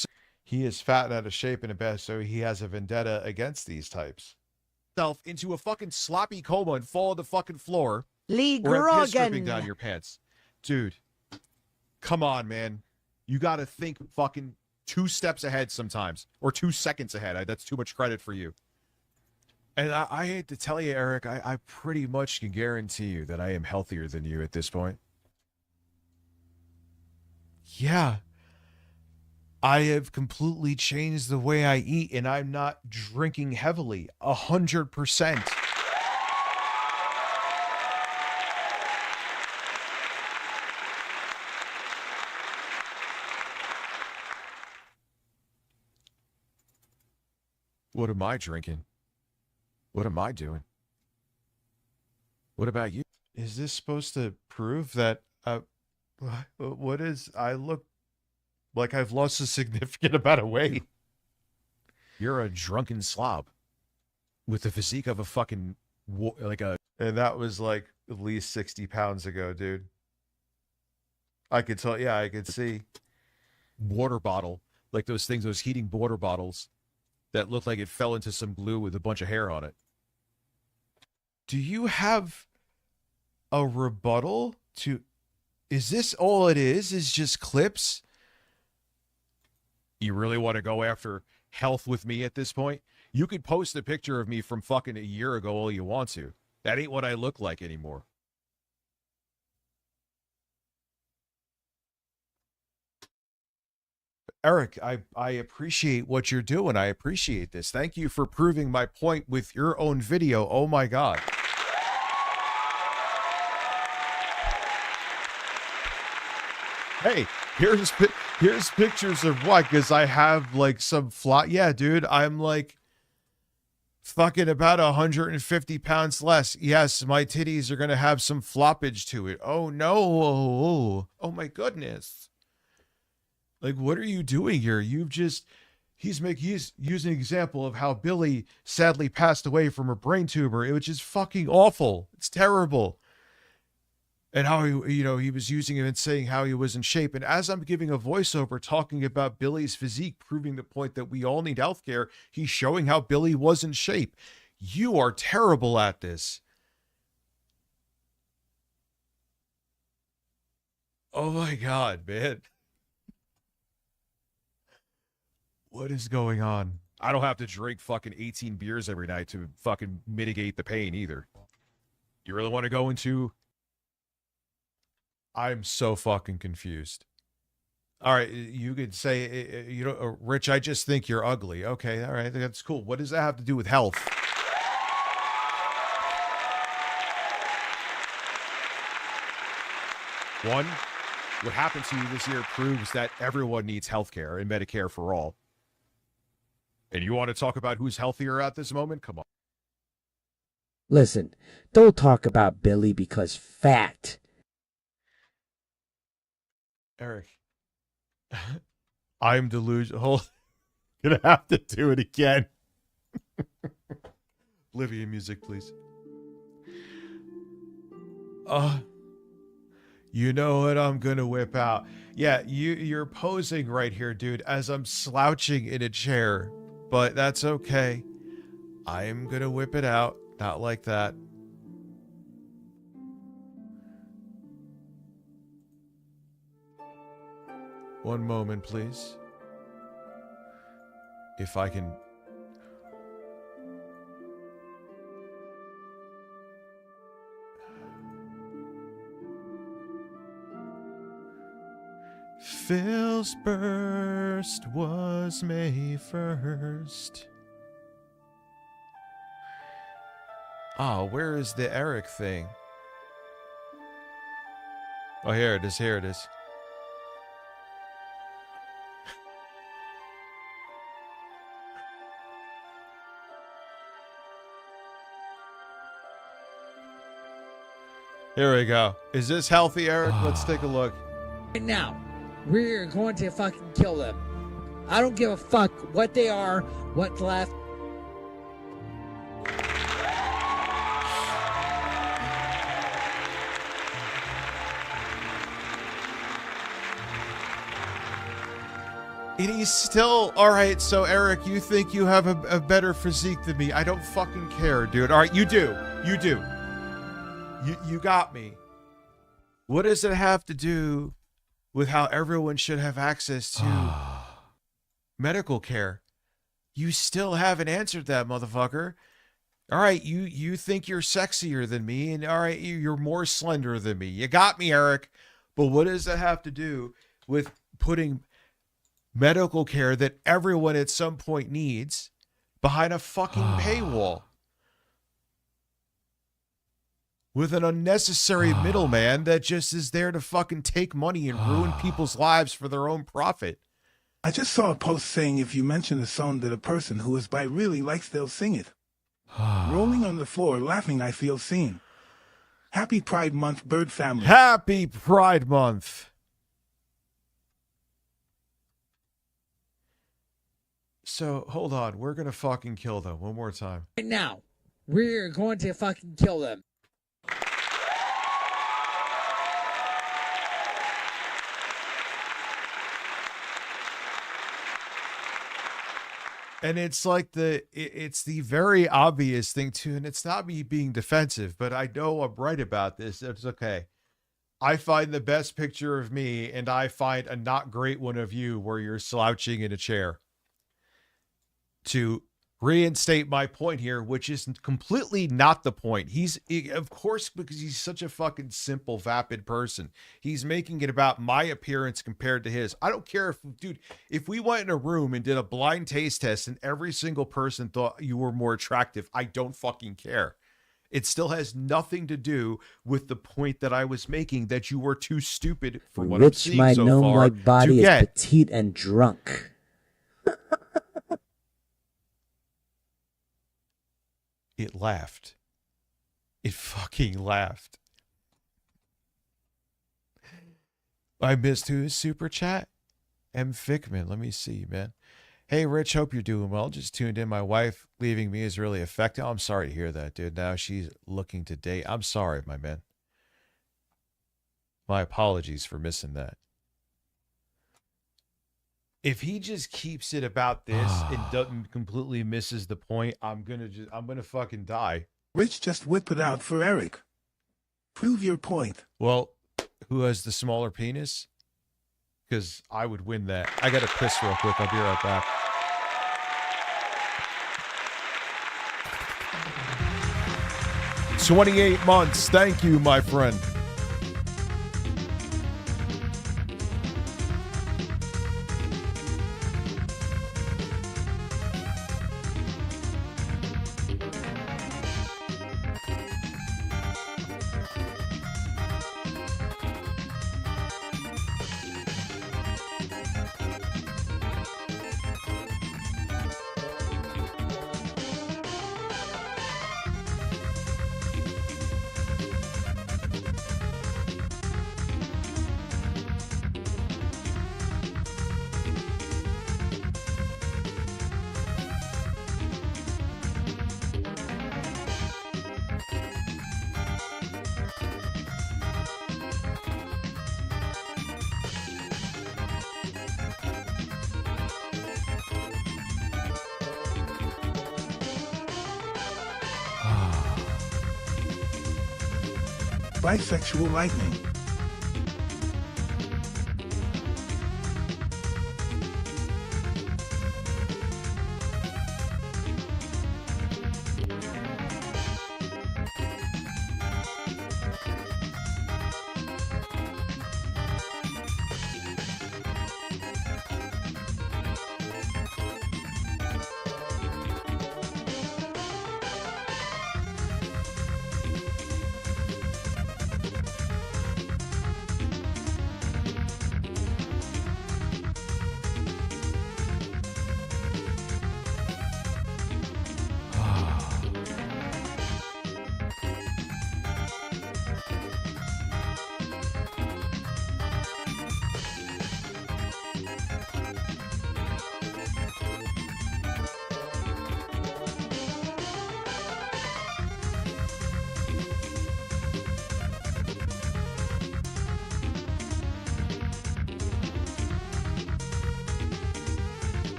He is fat and out of shape and a best, so he has a vendetta against these types. Into a fucking sloppy coma and fall on the fucking floor. Lee or have piss dripping Grogan. down your pants. Dude, come on, man. You got to think fucking 2 steps ahead sometimes, or 2 seconds ahead. That's too much credit for you. And I hate to tell you, Eric, I pretty much can guarantee you that I am healthier than you at this point. Yeah. I have completely changed the way I eat, and I'm not drinking heavily. 100%. What am I drinking? What am I doing? What about you? Is this supposed to prove that what is I look like I've lost a significant amount of weight? You're a drunken slob with the physique of a fucking and that was like at least 60 pounds ago, dude. I could tell, yeah, I could see. Water bottle, like those things, those heating water bottles that looked like it fell into some glue with a bunch of hair on it. Do you have a rebuttal to... Is this all it is just clips? You really want to go after health with me at this point? You could post a picture of me from fucking a year ago all you want to. That ain't what I look like anymore. Eric, I appreciate what you're doing. I appreciate this. Thank you for proving my point with your own video. Oh my God. Hey, here's pictures of what? Because I have like some fly. Yeah, dude, I'm like fucking about 150 pounds less. Yes, my titties are going to have some floppage to it. Oh no. Oh my goodness. Like, what are you doing here? You've just, he's using an example of how Billy sadly passed away from a brain tumor, which is fucking awful. It's terrible. And how he was using it and saying how he was in shape. And as I'm giving a voiceover talking about Billy's physique, proving the point that we all need healthcare, he's showing how Billy was in shape. You are terrible at this. Oh my God, man. What is going on? I don't have to drink fucking 18 beers every night to fucking mitigate the pain either. You really want to go into... I'm so fucking confused. All right, you could say, Rich, I just think you're ugly. Okay, all right, that's cool. What does that have to do with health? One, what happened to you this year proves that everyone needs healthcare and Medicare for all. And you want to talk about who's healthier at this moment? Come on. Listen, don't talk about Billy because fat. Eric, I'm delusional. Gonna have to do it again. Olivia music, please. You know what I'm gonna whip out? Yeah, you're posing right here, dude, as I'm slouching in a chair, but that's okay. I'm gonna whip it out, not like that. One moment, please. If I can... Phil's burst was May 1st. Oh, where is the Eric thing? Oh, here it is, here it is. Here we go. Is this healthy, Eric? Let's take a look. Right now, we're going to fucking kill them. I don't give a fuck what they are, what's left. And he's still, all right, so Eric, you think you have a better physique than me. I don't fucking care, dude. All right, you do. You do. You got me. What does it have to do with how everyone should have access to medical care? You still haven't answered that, motherfucker. All right, you think you're sexier than me, and all right, you're more slender than me. You got me, Eric. But what does that have to do with putting medical care that everyone at some point needs behind a fucking paywall with an unnecessary middleman that just is there to fucking take money and ruin people's lives for their own profit? I just saw a post saying if you mention a song that a person who is bi really likes, they'll sing it. Rolling on the floor, laughing, I feel seen. Happy Pride Month, Bird family. Happy Pride Month. So, hold on. We're going to fucking kill them one more time. Right now, we're going to fucking kill them. And it's like it's the very obvious thing too. And it's not me being defensive, but I know I'm right about this. It's okay. I find the best picture of me and I find a not great one of you where you're slouching in a chair. To reinstate my point here, which is completely not the point. Of course, because he's such a fucking simple, vapid person. He's making it about my appearance compared to his. I don't care if we went in a room and did a blind taste test and every single person thought you were more attractive, I don't fucking care. It still has nothing to do with the point that I was making, that you were too stupid for what I'm seeing might so know far my body to is get. petite and drunk. It laughed. It fucking laughed. I missed who's super chat? M. Fickman. Let me see, man. Hey, Rich, hope you're doing well. Just tuned in. My wife leaving me is really affecting. Oh, I'm sorry to hear that, dude. Now she's looking to date. I'm sorry, my man. My apologies for missing that. If he just keeps it about this and doesn't completely misses the point, I'm gonna fucking die. Rich, just whip it out for Eric. Prove your point. Well, who has the smaller penis? Because I would win that. I gotta piss real quick. I'll be right back. $28 months. Thank you, my friend. Bisexual lightning.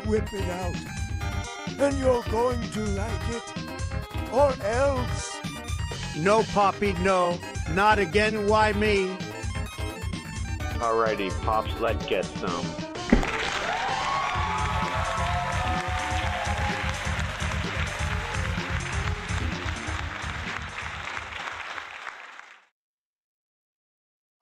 whip it out. And you're going to like it. Or else. No, Poppy, no. Not again, why me? Alrighty, Pops, let's get some.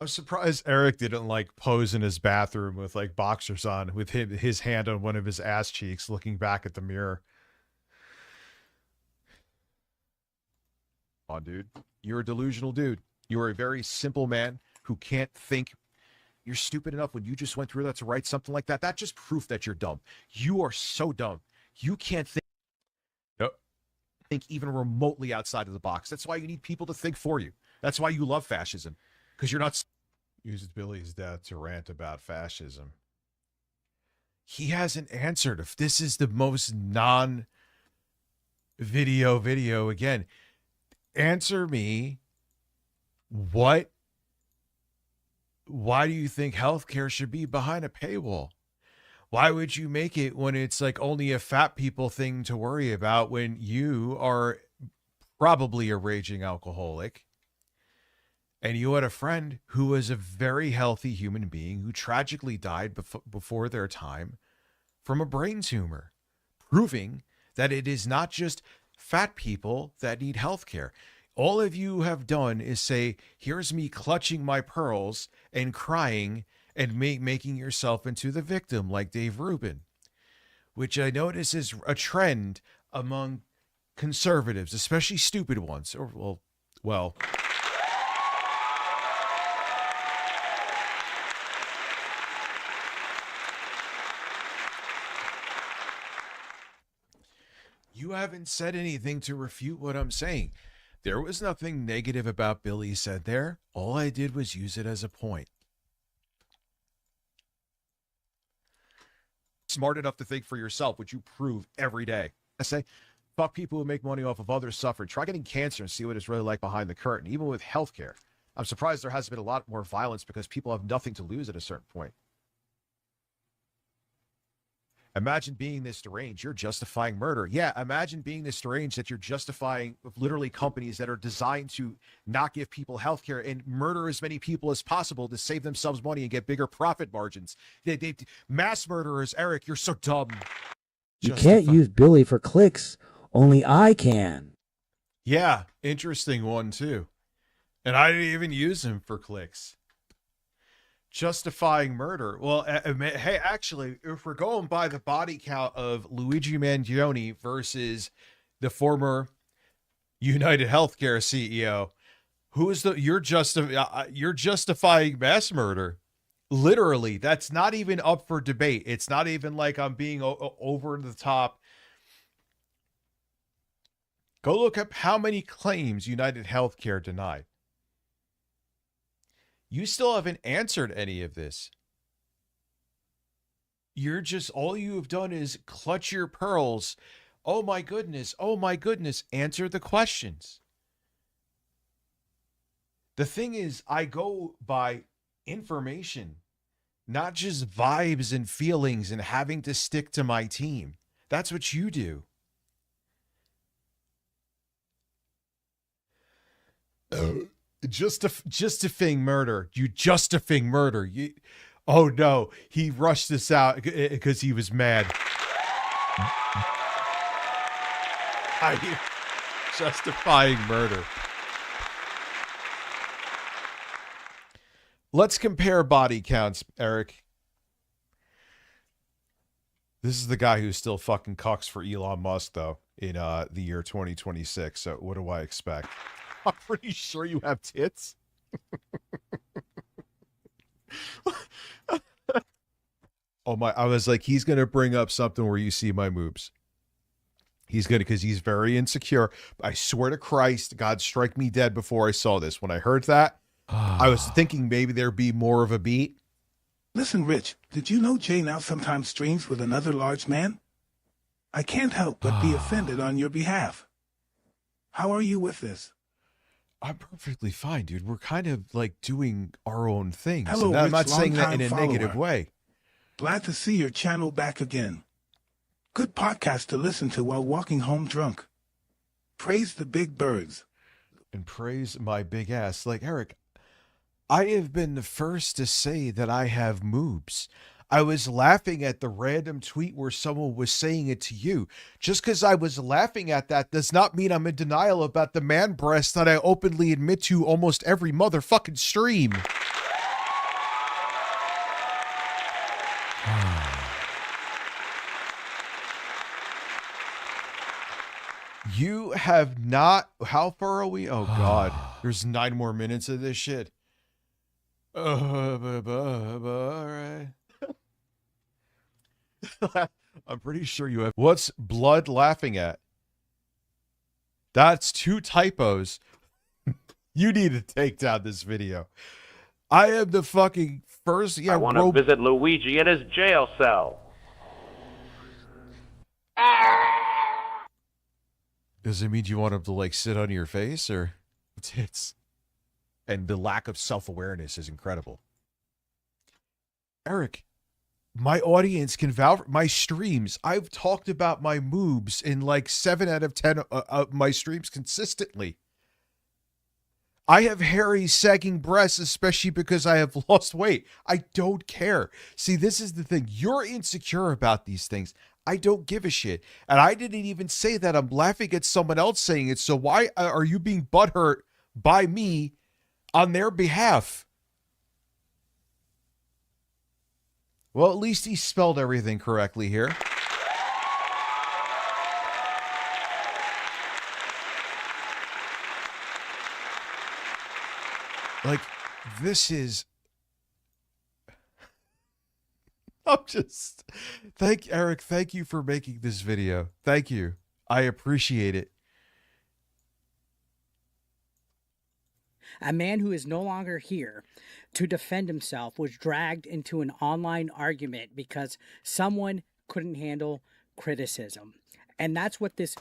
I'm surprised Eric didn't like pose in his bathroom with like boxers on, with his hand on one of his ass cheeks, looking back at the mirror. Come on, dude. You're a delusional dude. You're a very simple man who can't think. You're stupid enough when you just went through that to write something like that. That's just proof that you're dumb. You are so dumb. You can't think. Nope. Think even remotely outside of the box. That's why you need people to think for you. That's why you love fascism. Because you're not. Used Billy's death to rant about fascism. He hasn't answered. If this is the most non-video again, answer me. Why do you think healthcare should be behind a paywall? Why would you make it when it's like only a fat people thing to worry about when you are probably a raging alcoholic? And you had a friend who was a very healthy human being who tragically died before their time from a brain tumor, proving that it is not just fat people that need health care. All of you have done is say, here's me clutching my pearls and crying and making yourself into the victim like Dave Rubin, which I notice is a trend among conservatives, especially stupid ones. Or, well. You haven't said anything to refute what I'm saying. There was nothing negative about Billy said there. All I did was use it as a point. Smart enough to think for yourself, which you prove every day. I say, fuck people who make money off of others' suffering. Try getting cancer and see what it's really like behind the curtain, even with healthcare. I'm surprised there hasn't been a lot more violence because people have nothing to lose at a certain point. Imagine being this deranged, you're justifying murder. Yeah, imagine being this deranged that you're justifying literally companies that are designed to not give people health care and murder as many people as possible to save themselves money and get bigger profit margins. Mass murderers, Eric, you're so dumb. You can't use Billy for clicks. Only I can. Yeah, interesting one too. And I didn't even use him for clicks. Justifying murder. Well, hey, actually, if we're going by the body count of Luigi Mangione versus the former United Healthcare CEO, who is you're justifying mass murder. Literally, that's not even up for debate. It's not even like I'm being over the top. Go look up how many claims United Healthcare denied. You still haven't answered any of this. You're just, all you have done is clutch your pearls. Oh my goodness. Oh my goodness. Answer the questions. The thing is, I go by information, not just vibes and feelings and having to stick to my team. That's what you do. Justifying murder. You justifying murder. Oh no, he rushed this out because he was mad. Justifying murder. Let's compare body counts, Eric. This is the guy who still fucking cucks for Elon Musk, though, in the year 2026. So what do I expect? I'm pretty sure you have tits. Oh my, I was like, he's going to bring up something where you see my moobs. He's going to, because he's very insecure. I swear to Christ, God strike me dead before I saw this. When I heard that, I was thinking maybe there'd be more of a beat. Listen, Rich, did you know Jay now sometimes streams with another large man? I can't help but be offended on your behalf. How are you with this? I'm perfectly fine, dude. We're kind of like doing our own things. Hello, and I'm Rich, not saying that in a long-time negative follower. way. Glad to see your channel back again. Good podcast to listen to while walking home drunk. Praise the big birds. And praise my big ass. Like, Eric, I have been the first to say that I have moobs. I was laughing at the random tweet where someone was saying it to you. Just because I was laughing at that does not mean I'm in denial about the man breast that I openly admit to almost every motherfucking stream. You have not. How far are we? Oh, God. There's 9 more minutes of this shit. All right. I'm pretty sure you have. What's Blood laughing at? That's 2 typos. You need to take down this video. I am the fucking first. Yeah, I want to visit Luigi in his jail cell. Does it mean you want him to like sit on your face or tits? And the lack of self-awareness is incredible. Eric, my audience can vouch for my streams. I've talked about my moobs in like 7 out of 10 of my streams consistently. I have hairy, sagging breasts, especially because I have lost weight. I don't care. See, this is the thing. You're insecure about these things. I don't give a shit. And I didn't even say that. I'm laughing at someone else saying it. So why are you being butthurt by me on their behalf? Well, at least he spelled everything correctly here. Like, this is... I'm just... Eric, thank you for making this video. Thank you. I appreciate it. A man who is no longer here to defend himself was dragged into an online argument because someone couldn't handle criticism. And that's what this...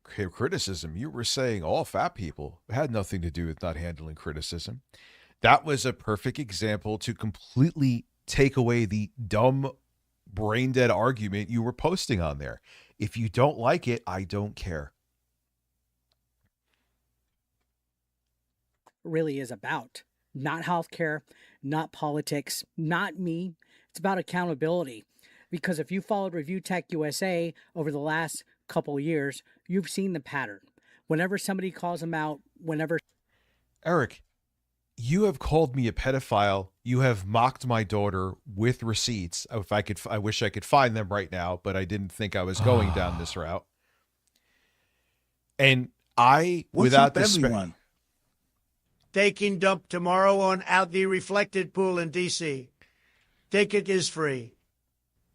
Criticism? You were saying all fat people. It had nothing to do with not handling criticism. That was a perfect example to completely take away the dumb, brain-dead argument you were posting on there. If you don't like it, I don't care. Really is about. Not healthcare, not politics, not me. It's about accountability. Because if you followed Review Tech USA over the last couple years, you've seen the pattern. Whenever somebody calls them out, whenever... Eric, you have called me a pedophile. You have mocked my daughter with receipts. If I could, I wish I could find them right now, but I didn't think I was going down this route. And I, What's without up, this... everyone? Taking dump tomorrow on Out the Reflected Pool in D.C. Ticket is free.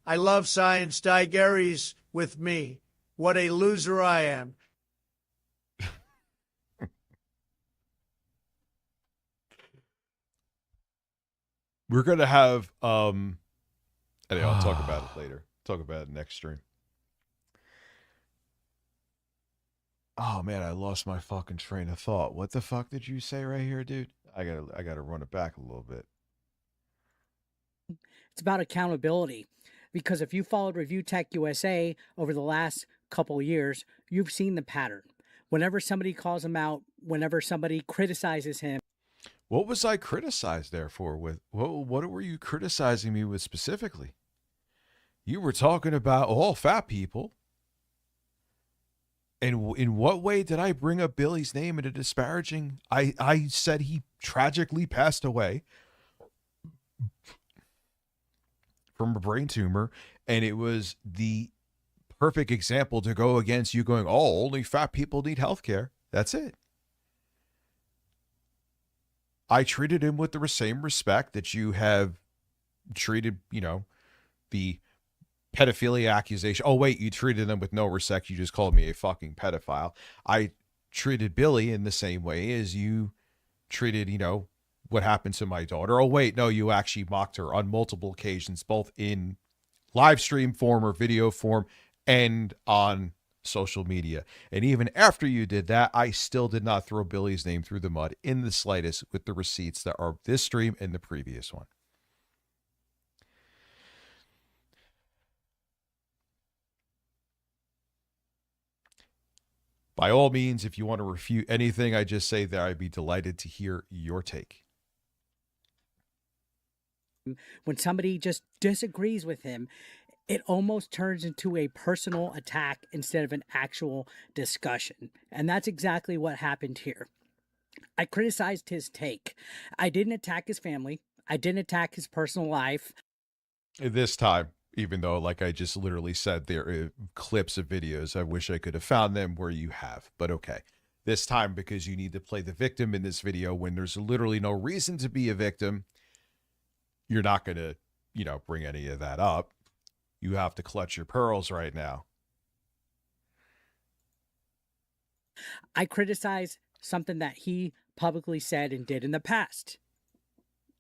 I love science. Gary's with me. What a loser I am. We're going to have, anyway, I'll talk about it later. Talk about it next stream. Oh man, I lost my fucking train of thought. What the fuck did you say right here, dude? I gotta run it back a little bit. It's about accountability. Because if you followed Review Tech USA over the last couple years, you've seen the pattern. Whenever somebody calls him out, whenever somebody criticizes him. What was I criticized there for? With what were you criticizing me with specifically? You were talking about all fat people. And in what way did I bring up Billy's name in a disparaging? I said he tragically passed away from a brain tumor, and it was the perfect example to go against you going, oh, only fat people need health care. That's it. I treated him with the same respect that you have treated, you know, the pedophilia accusation. Oh, wait, you treated them with no respect. You just called me a fucking pedophile. I treated Billy in the same way as you treated, you know, what happened to my daughter. Oh, wait, no, you actually mocked her on multiple occasions, both in live stream form or video form and on social media. And even after you did that, I still did not throw Billy's name through the mud in the slightest with the receipts that are this stream and the previous one. By all means, if you want to refute anything I just say there, I'd be delighted to hear your take. When somebody just disagrees with him, it almost turns into a personal attack instead of an actual discussion. And that's exactly what happened here. I criticized his take. I didn't attack his family. I didn't attack his personal life. This time, even though, like I just literally said, there are clips of videos. I wish I could have found them where you have, but okay. This time, because you need to play the victim in this video when there's literally no reason to be a victim, you're not going to, bring any of that up. You have to clutch your pearls right now. I criticize something that he publicly said and did in the past.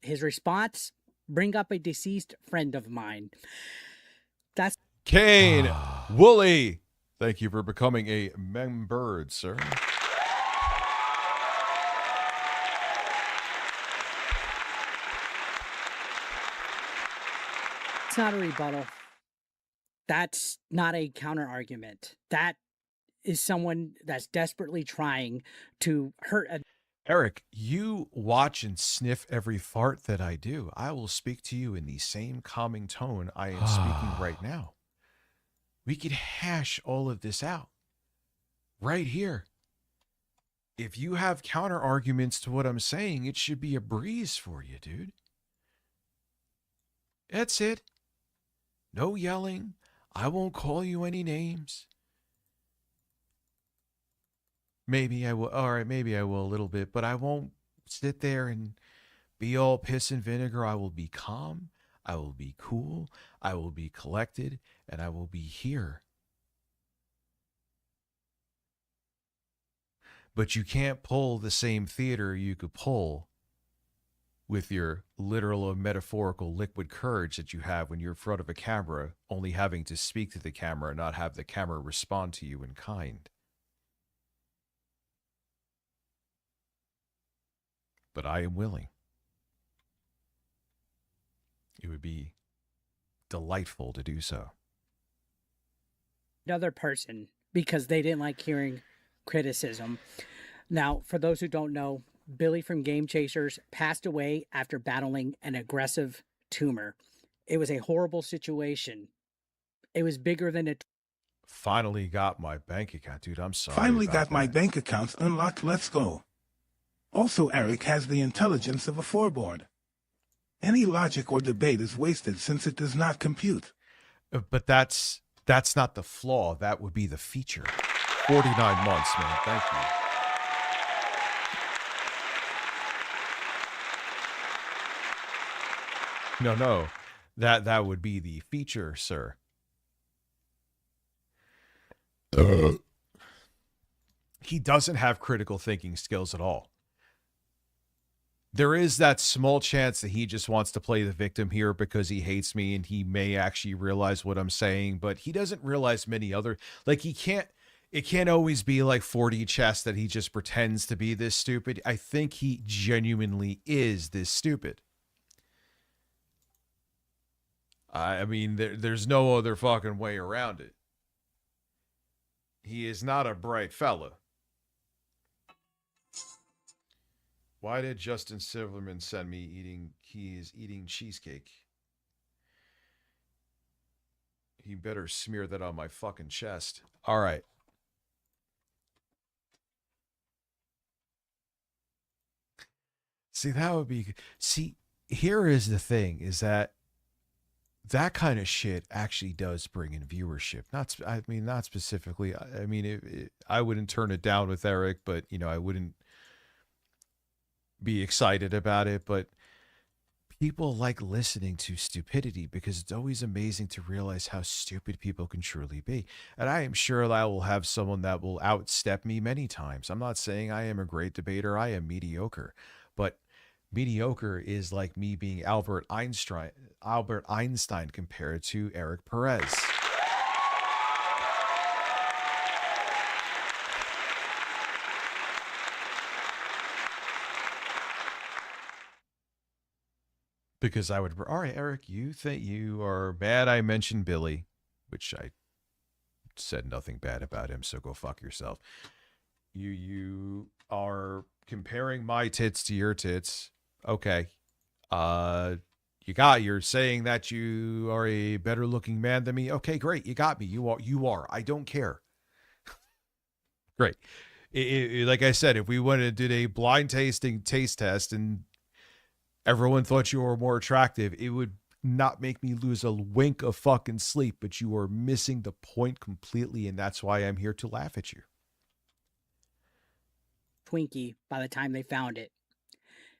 His response, bring up a deceased friend of mine. That's Kane Woolley. Thank you for becoming a member, sir. It's not a rebuttal. That's not a counter argument. That is someone that's desperately trying to hurt a Eric, you watch and sniff every fart that I do. I will speak to you in the same calming tone I am speaking right now. We could hash all of this out right here. If you have counter arguments to what I'm saying, it should be a breeze for you, dude. That's it. No yelling. I won't call you any names. Maybe I will. All right, maybe I will a little bit, but I won't sit there and be all piss and vinegar. I will be calm. I will be cool. I will be collected, and I will be here. But you can't pull the same theater you could pull with your literal or metaphorical liquid courage that you have when you're in front of a camera, only having to speak to the camera, not have the camera respond to you in kind. But I am willing. It would be delightful to do so. Another person because they didn't like hearing criticism. Now, for those who don't know, Billy from Game Chasers passed away after battling an aggressive tumor. It was a horrible situation. It was bigger than it. Finally got my bank account, dude. I'm sorry. Finally got my bank accounts unlocked. Let's go. Also, Eric has the intelligence of a floorboard. Any logic or debate is wasted since it does not compute. But that's not the flaw. That would be the feature. 49 months, man. Thank you. No. That would be the feature, sir. He doesn't have critical thinking skills at all. There is that small chance that he just wants to play the victim here because he hates me and he may actually realize what I'm saying, but he doesn't realize many other, like it can't always be like 4D chess that he just pretends to be this stupid. I think he genuinely is this stupid. I mean, there's no other fucking way around it. He is not a bright fella. Why did Justin Silverman send me eating cheesecake? He better smear that on my fucking chest. All right. See, that would be... See, here is the thing, is that kind of shit actually does bring in viewership. Not specifically. I mean, I wouldn't turn it down with Eric, but, I wouldn't be excited about it. But people like listening to stupidity because it's always amazing to realize how stupid people can truly be. And I am sure I will have someone that will outstep me many times. I'm not saying I am a great debater. I am mediocre. But mediocre is like me being Albert Einstein compared to Eric Perez. Because I would, all right, Eric, you think you are mad I mentioned Billy, which I said nothing bad about him, so go fuck yourself. You are comparing my tits to your tits. Okay. You're saying that you are a better looking man than me. Okay, great. You got me. You are. I don't care. Great. Like I said, if we went and did a blind taste test and everyone thought you were more attractive, it would not make me lose a wink of fucking sleep, but you are missing the point completely, and that's why I'm here to laugh at you. Twinkie by the time they found it.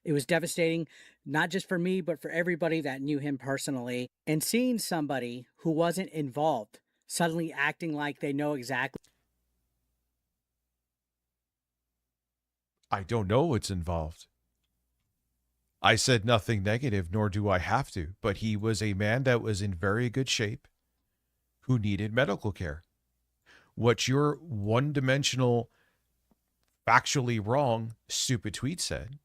It was devastating, not just for me, but for everybody that knew him personally. And seeing somebody who wasn't involved suddenly acting like they know exactly. I don't know what's involved. I said nothing negative, nor do I have to, but he was a man that was in very good shape who needed medical care. What your one-dimensional, factually wrong, stupid tweet said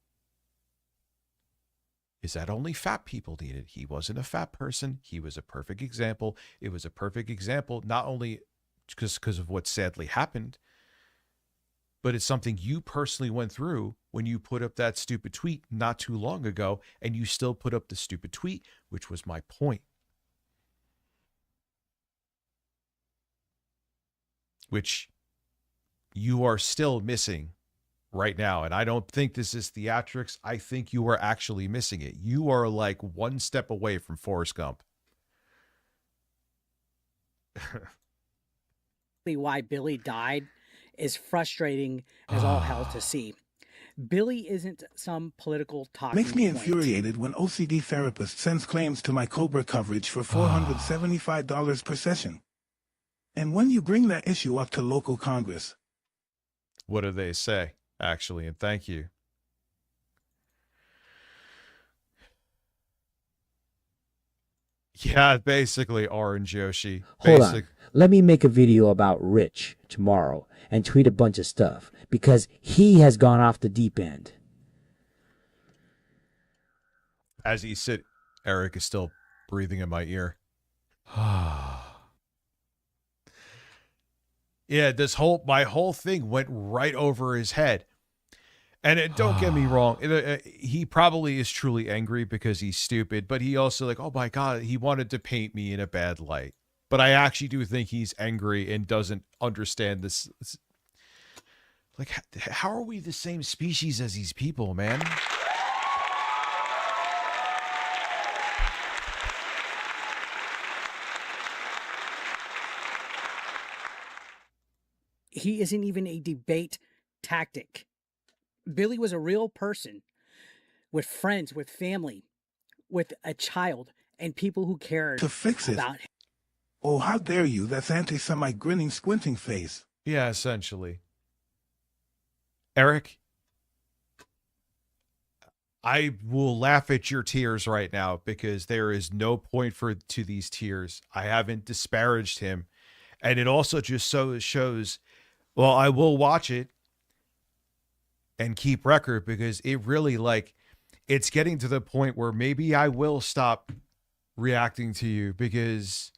is that only fat people need it. He wasn't a fat person. He was a perfect example. It was a perfect example, not only because of what sadly happened, but it's something you personally went through when you put up that stupid tweet not too long ago, and you still put up the stupid tweet, which was my point. Which you are still missing right now. And I don't think this is theatrics. I think you are actually missing it. You are like one step away from Forrest Gump. Why Billy died is frustrating as all hell to see. Billy isn't some political talking Makes me point. infuriated when OCD therapist sends claims to my Cobra coverage for $475 per session. And when you bring that issue up to local Congress. What do they say, actually? And thank you. Yeah, basically Orange Yoshi. Hold on. Let me make a video about Rich tomorrow and tweet a bunch of stuff because he has gone off the deep end. As he sit, Eric is still breathing in my ear. Yeah, my whole thing went right over his head. And don't get me wrong, he probably is truly angry because he's stupid, but he also like, oh my God, he wanted to paint me in a bad light. But I actually do think he's angry and doesn't understand this. Like, how are we the same species as these people, man? He isn't even a debate tactic. Billy was a real person with friends, with family, with a child, and people who cared to fix it. About him. Oh, how dare you? That's anti-Semite grinning, squinting face. Yeah, essentially. Eric, I will laugh at your tears right now because there is no point to these tears. I haven't disparaged him. And it also just shows, well, I will watch it and keep record because it really it's getting to the point where maybe I will stop reacting to you because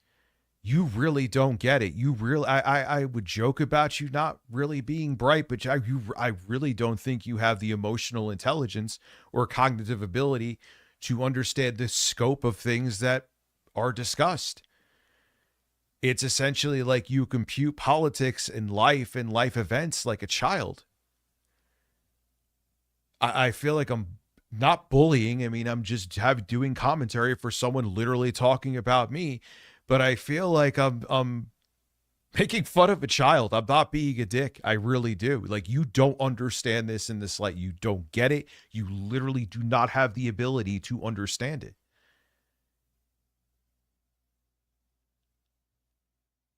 you really don't get it. I would joke about you not really being bright, but I really don't think you have the emotional intelligence or cognitive ability to understand the scope of things that are discussed. It's essentially like you compute politics and life events like a child. I feel like I'm not bullying. I mean, I'm just doing commentary for someone literally talking about me, but I feel like I'm making fun of a child. I'm not being a dick. I really do. Like, you don't understand this in this light. You don't get it. You literally do not have the ability to understand it.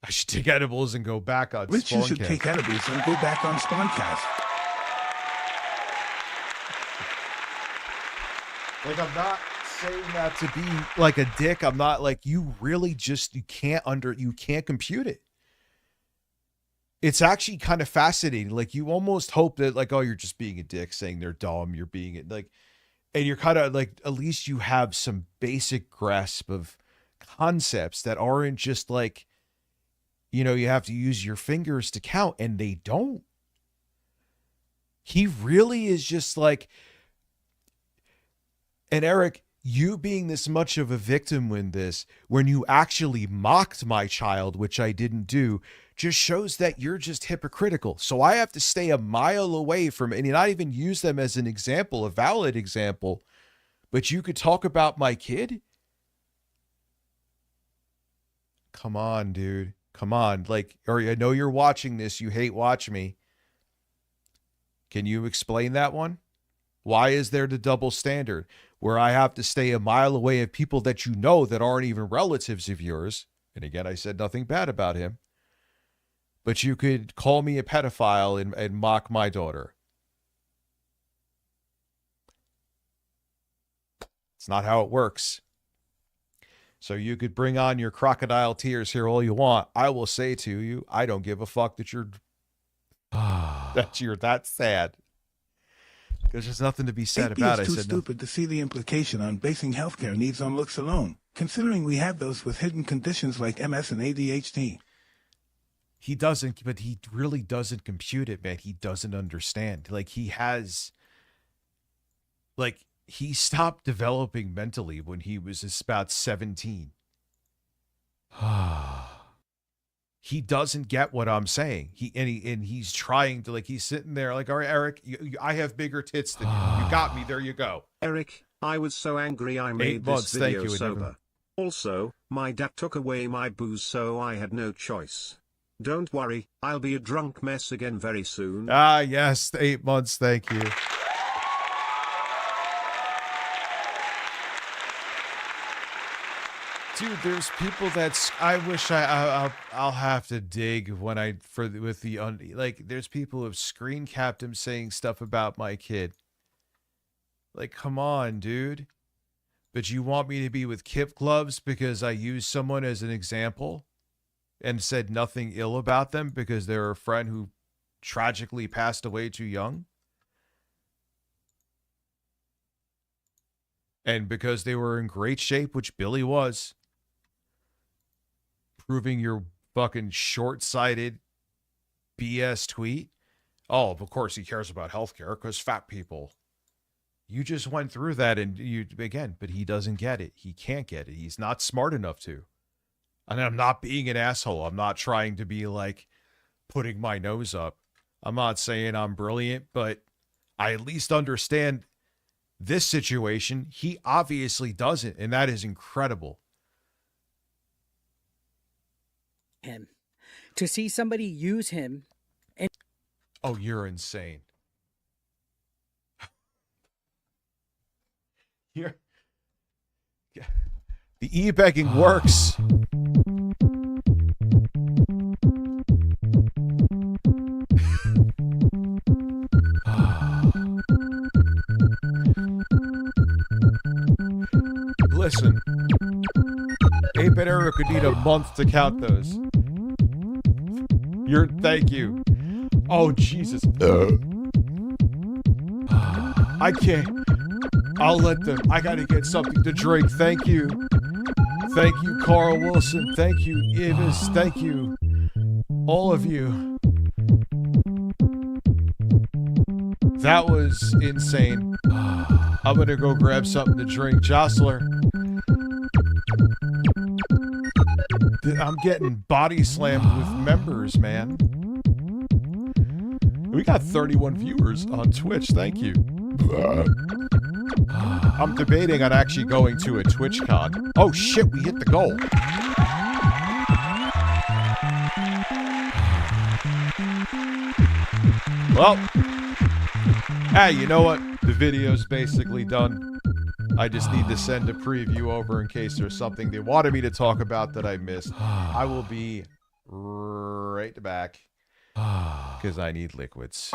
I should take edibles and go back on Rich, you should Spawncast. take edibles and go back on Spawncast. Like, I'm not saying that to be like a dick. I'm not like, you really just, you can't compute it. It's actually kind of fascinating. Like, you almost hope that like, oh, you're just being a dick saying they're dumb. You're being like, and you're kind of like, at least you have some basic grasp of concepts that aren't just like, you know, you have to use your fingers to count, and they don't. He really is just like, and Eric, you being this much of a victim in this, when you actually mocked my child, which I didn't do, just shows that you're just hypocritical. So I have to stay a mile away from, and not even use them as an example, a valid example, but you could talk about my kid? Come on, dude. Come on. Like, or I know you're watching this. You hate Watch Me. Can you explain that one? Why is there the double standard where I have to stay a mile away of people that you know that aren't even relatives of yours? And again, I said nothing bad about him. But you could call me a pedophile and mock my daughter. It's not how it works. So you could bring on your crocodile tears here all you want. I will say to you, I don't give a fuck that you're that sad. Because there's nothing to be said about it. It's too stupid to see the implication on basing healthcare needs on looks alone, considering we have those with hidden conditions like MS and ADHD. He doesn't, but he really doesn't compute it, man. He doesn't understand. Like, he stopped developing mentally when he was just about 17. He doesn't get what I'm saying. He's trying to, like, he's sitting there like, all right, Eric, I have bigger tits than you. You got me. There you go. Eric, I was so angry I made this video sober. Also, my dad took away my booze, so I had no choice. Don't worry, I'll be a drunk mess again very soon. Ah, yes, 8 months. Thank you. Dude, there's people that's, I wish I'll have to dig when there's people who've screen capped him saying stuff about my kid. Like, come on, dude. But you want me to be with kip gloves because I used someone as an example and said nothing ill about them because they're a friend who tragically passed away too young? And because they were in great shape, which Billy was. Proving your fucking short-sighted BS tweet. Oh, of course he cares about healthcare because fat people. You just went through that but he doesn't get it. He can't get it. He's not smart enough to. And I'm not being an asshole. I'm not trying to be like putting my nose up. I'm not saying I'm brilliant, but I at least understand this situation. He obviously doesn't, and that is incredible. Him to see somebody use him and oh, you're insane. Here, the e-begging works. Listen, Ape and Eric would need a month to count those. Thank you. Oh, Jesus. I can't. I'll let them. I gotta get something to drink. Thank you. Thank you, Carl Wilson. Thank you, Evis. Thank you. All of you. That was insane. I'm gonna go grab something to drink. Jostler. I'm getting body slammed with members, man. We got 31 viewers on Twitch. Thank you. I'm debating on actually going to a TwitchCon. Oh shit, we hit the goal. Well, hey, you know what? The video's basically done. I just need to send a preview over in case there's something they wanted me to talk about that I missed. I will be right back because I need liquids.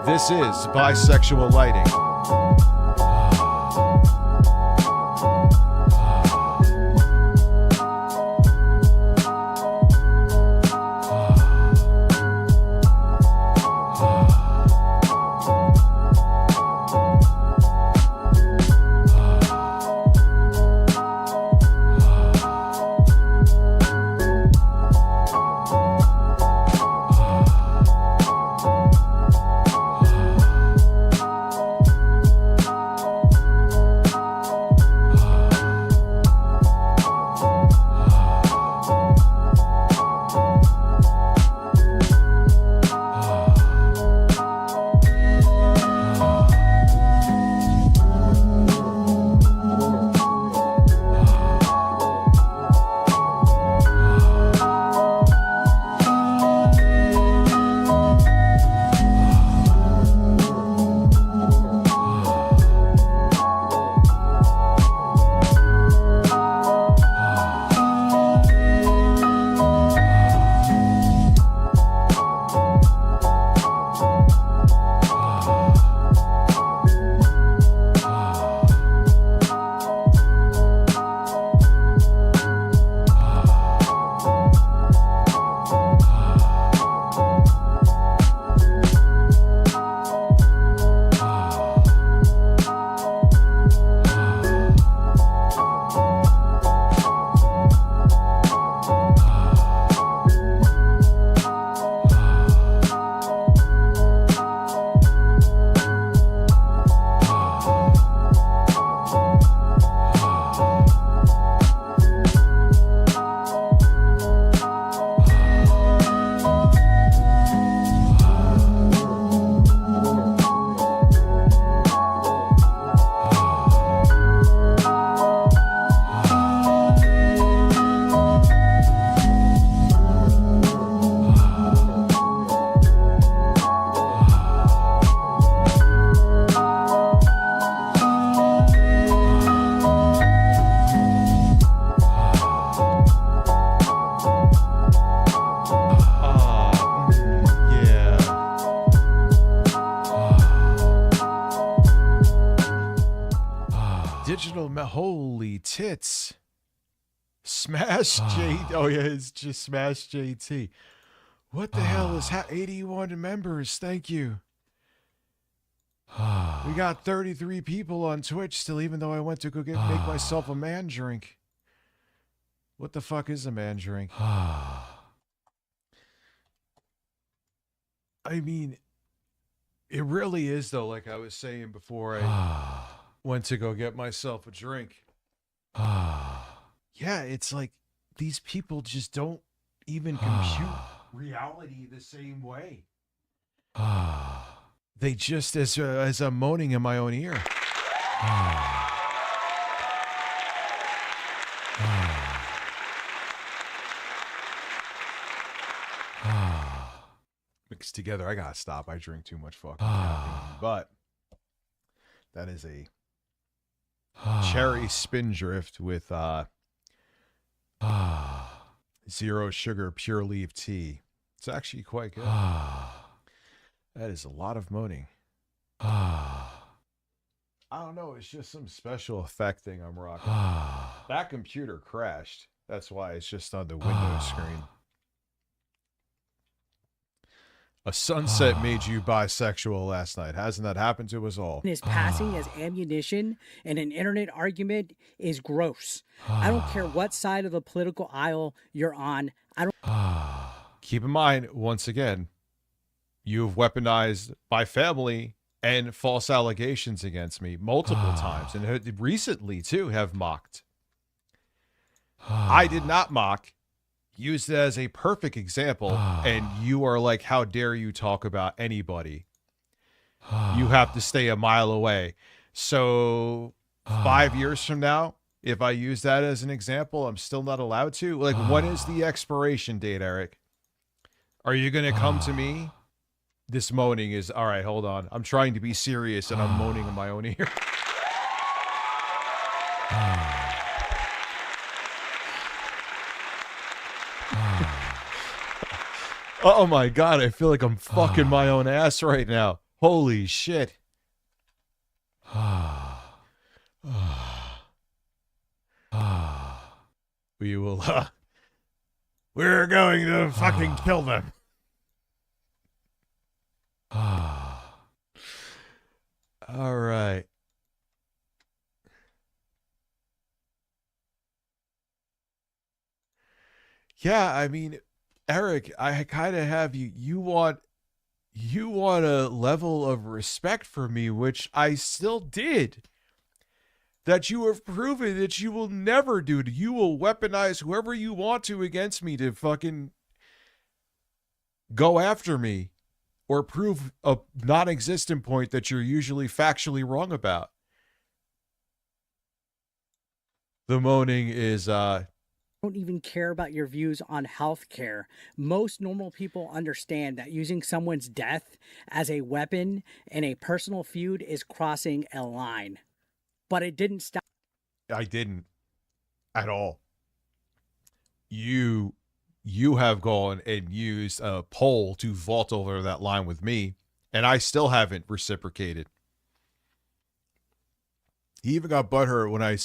This is Bisexual Lighting. holy tits. Smash JT. Oh, yeah, it's just Smash JT. What the hell is 81 members? Thank you. We got 33 people on Twitch still, even though I went to go make myself a man drink. What the fuck is a man drink? I mean, it really is, though, like I was saying before I went to go get myself a drink. Yeah, it's like these people just don't even compute reality the same way. They just, as I'm moaning in my own ear. Mixed together, I gotta stop. I drink too much fucking caffeine. But that is a cherry spindrift with zero sugar pure leaf tea. It's actually quite good. That is a lot of moaning. I don't know. It's just some special effect thing I'm rocking. That computer crashed. That's why it's just on the Windows screen. A sunset made you bisexual last night. Hasn't that happened to us all? His passing as ammunition in an internet argument is gross. I don't care what side of the political aisle you're on. I don't. Keep in mind, once again, you've weaponized my family and false allegations against me multiple times, and recently too have mocked. I did not mock. Used it as a perfect example, and you are like, how dare you talk about anybody? You have to stay a mile away. So 5 years from now, if I use that as an example, I'm still not allowed to? Like, when is the expiration date, Eric? Are you going to come to me? This moaning is, all right, hold on. I'm trying to be serious, and I'm moaning in my own ear. Oh my God, I feel like I'm fucking my own ass right now. Holy shit. We will, we're going to fucking kill them. All right. Yeah, I mean, Eric, I kind of have you. You want a level of respect for me, which I still did. That you have proven that you will never do. You will weaponize whoever you want to against me to fucking go after me or prove a non-existent point that you're usually factually wrong about. The moaning is don't even care about your views on healthcare. Most normal people understand that using someone's death as a weapon in a personal feud is crossing a line. But it didn't stop. I didn't at all. You have gone and used a pole to vault over that line with me, and I still haven't reciprocated. He even got butthurt when I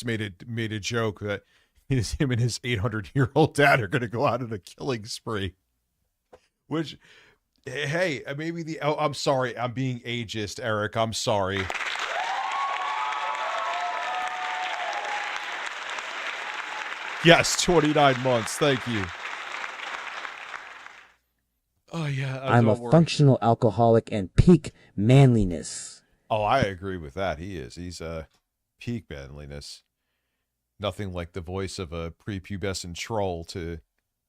made a joke that him and his 800-year-old dad are going to go out on a killing spree. Which, hey, maybe I'm sorry. I'm being ageist, Eric. I'm sorry. Yes, 29 months. Thank you. Oh, yeah. I'm a functional alcoholic and peak manliness. Oh, I agree with that. He's peak manliness. Nothing like the voice of a prepubescent troll to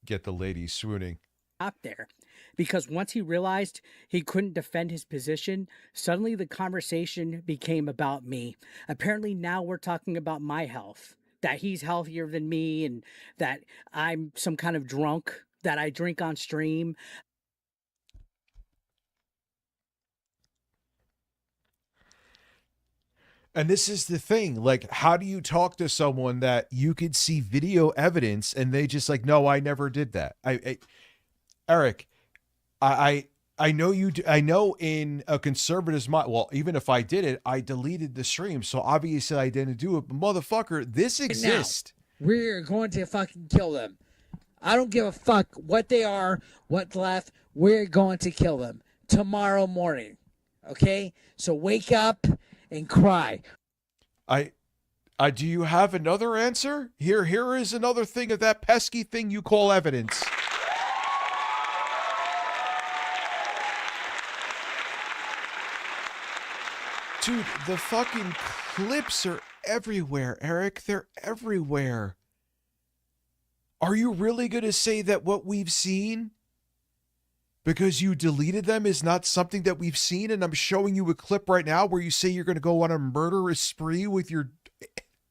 get the lady swooning. Up there, because once he realized he couldn't defend his position, suddenly the conversation became about me. Apparently now we're talking about my health, that he's healthier than me, and that I'm some kind of drunk, that I drink on stream. And this is the thing, like, how do you talk to someone that you could see video evidence and they just like, no, I never did that. Eric, I I know you. I know in a conservative's mind. Well, even if I did it, I deleted the stream, so obviously I didn't do it. But motherfucker, this exists. Now, we're going to fucking kill them. I don't give a fuck what they are, what's left. We're going to kill them tomorrow morning. Okay? So wake up and cry. Do you have another answer? Here is another thing of that pesky thing you call evidence. Dude, the fucking clips are everywhere, Eric. They're everywhere. Are you really going to say that what we've seen, because you deleted them, is not something that we've seen? And I'm showing you a clip right now where you say you're going to go on a murderous spree with your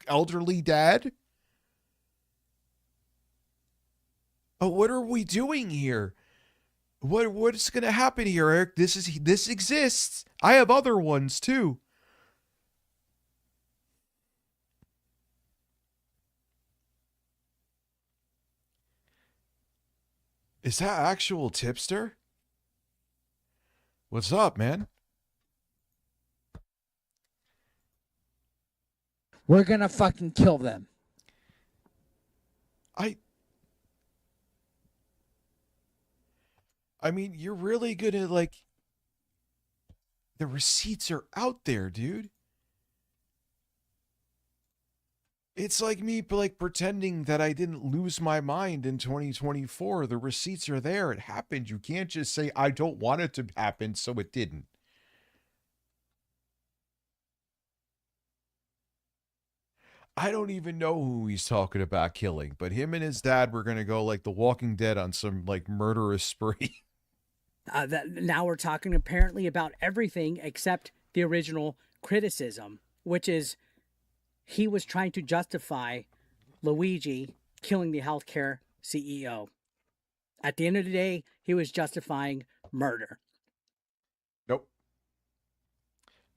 elderly dad? Oh, what are we doing here? What's going to happen here, Eric? This exists. I have other ones too. Is that actual Tipster? What's up, man? We're gonna fucking kill them. I mean, you're really gonna, like, the receipts are out there, dude. It's like me, like, pretending that I didn't lose my mind in 2024. The receipts are there. It happened. You can't just say, I don't want it to happen, so it didn't. I don't even know who he's talking about killing, but him and his dad were going to go like The Walking Dead on some, like, murderous spree. Now we're talking apparently about everything except the original criticism, which is he was trying to justify Luigi killing the healthcare CEO. At the end of the day, he was justifying murder. Nope.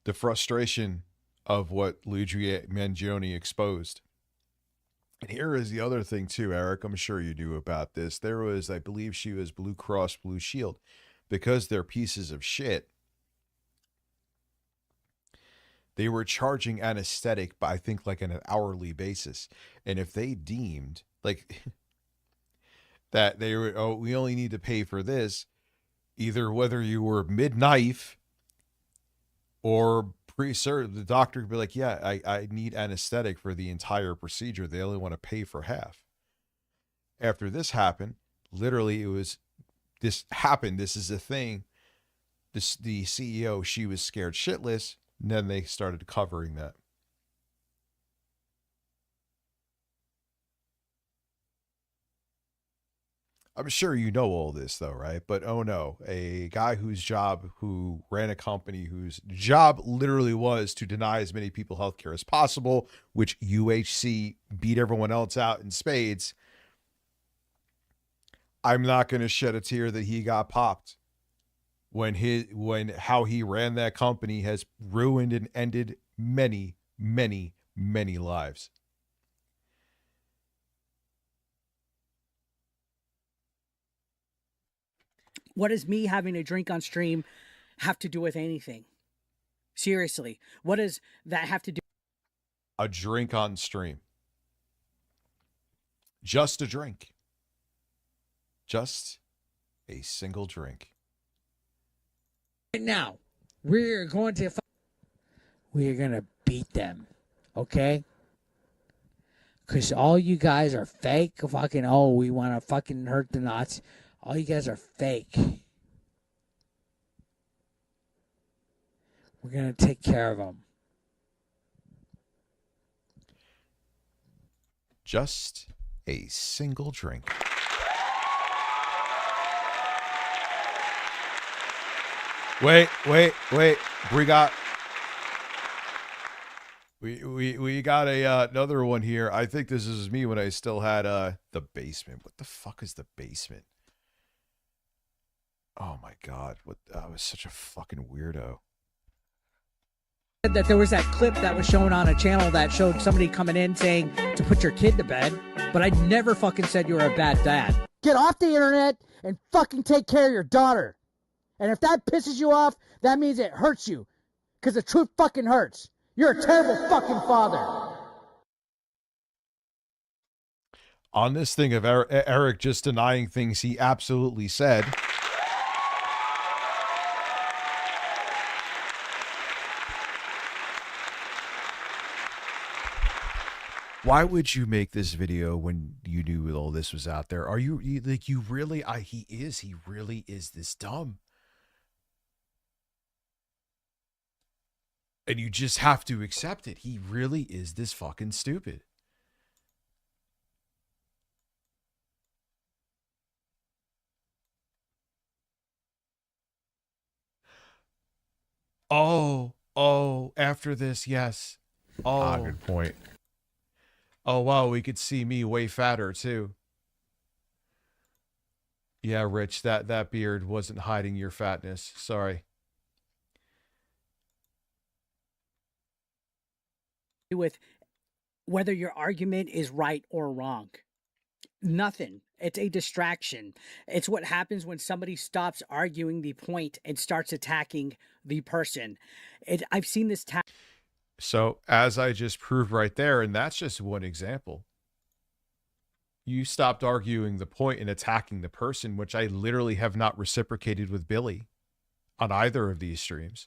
The frustration of what Luigi Mangione exposed. And here is the other thing too, Eric, I'm sure you knew about this. There was, I believe she was Blue Cross Blue Shield. Because they're pieces of shit, they were charging anesthetic by, I think, like on an hourly basis. And if they deemed like that they were, oh, we only need to pay for this, either whether you were mid-knife or pre-surgery, the doctor would be like, yeah, I need anesthetic for the entire procedure. They only want to pay for half. After this happened, literally it was, this happened. This is a thing. The CEO, she was scared shitless. And then they started covering that. I'm sure you know all this though, right? But oh no, a guy who ran a company whose job literally was to deny as many people healthcare as possible, which UHC beat everyone else out in spades. I'm not going to shed a tear that he got popped when how he ran that company has ruined and ended many, many, many lives. What does me having a drink on stream have to do with anything? Seriously, what does that have to do? A drink on stream. Just a drink. Just a single drink. Right now, we're going to beat them, okay? Because all you guys are fake. Fucking, oh, we want to fucking hurt the Nazis. All you guys are fake. We're going to take care of them. Just a single drink. Wait. We got another one here. I think this is me when I still had the basement. What the fuck is the basement? Oh my god, I was such a fucking weirdo. That there was that clip that was shown on a channel that showed somebody coming in saying to put your kid to bed, but I never fucking said you were a bad dad. Get off the internet and fucking take care of your daughter. And if that pisses you off, that means it hurts you. Because the truth fucking hurts. You're a terrible fucking father. On this thing of Eric just denying things he absolutely said. Why would you make this video when you knew all this was out there? Are you like, you really, he really is this dumb. And you just have to accept it. He really is this fucking stupid. Oh, after this, yes. Oh, good point. Oh, wow, we could see me way fatter, too. Yeah, Rich, that beard wasn't hiding your fatness. Sorry. With whether your argument is right or wrong. Nothing. It's a distraction. It's what happens when somebody stops arguing the point and starts attacking the person. I've seen this. So, as I just proved right there, and that's just one example, you stopped arguing the point and attacking the person, which I literally have not reciprocated with Billy on either of these streams.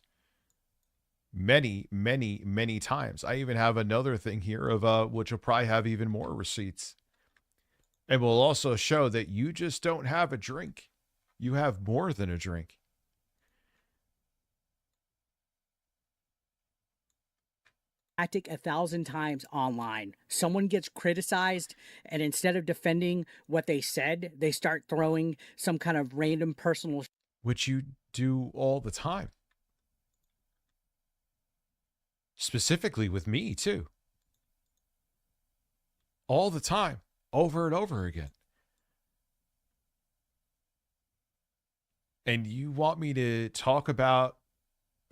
Many, many, many times. I even have another thing here of which will probably have even more receipts. And will also show that you just don't have a drink. You have more than a drink. Tactic 1,000 times online. Someone gets criticized, and instead of defending what they said, they start throwing some kind of random personal, which you do all the time. Specifically with me, too. All the time. Over and over again. And you want me to talk about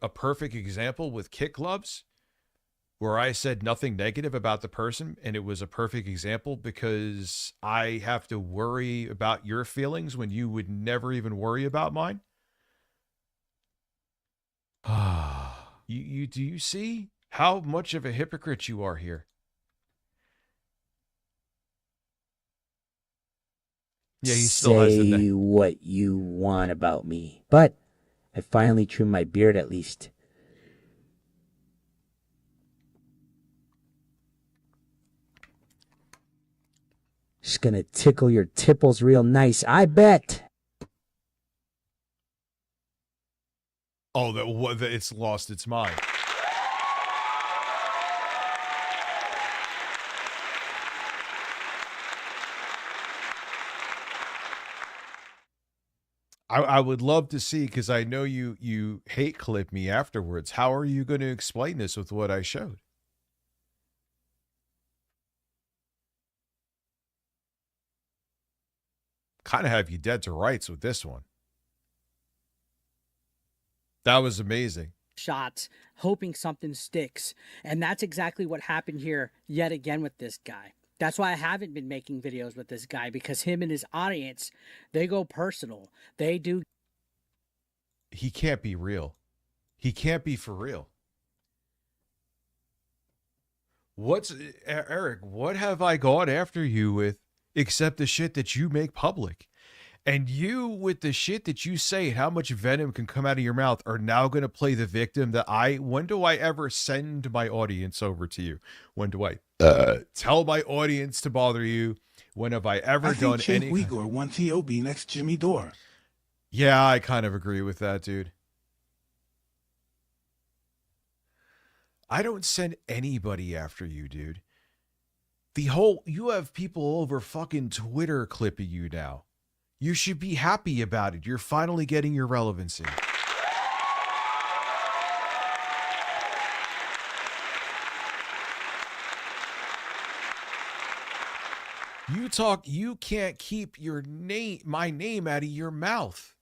a perfect example with kick gloves where I said nothing negative about the person and it was a perfect example because I have to worry about your feelings when you would never even worry about mine? Do you see how much of a hypocrite you are here? Yeah, he still has the Say what you want about me. But I finally trimmed my beard at least. Just gonna tickle your tipples real nice, I bet. Oh, it's lost its mind. I would love to see, because I know you hate clip me afterwards. How are you going to explain this with what I showed? Kind of have you dead to rights with this one. That was amazing. shots, hoping something sticks. And that's exactly what happened here yet again with this guy. That's why I haven't been making videos with this guy, because him and his audience, they go personal. They do. He can't be real. He can't be for real. Eric, what have I gone after you with except the shit that you make public? And you, with the shit that you say, how much venom can come out of your mouth, are now going to play the victim that when do I ever send my audience over to you? When do I tell my audience to bother you? When have I ever done Chief any? Uyghur wants EOB next Jimmy Dore. Yeah, I kind of agree with that, dude. I don't send anybody after you, dude. You have people over fucking Twitter clipping you now. You should be happy about it. You're finally getting your relevancy. You can't keep my name out of your mouth.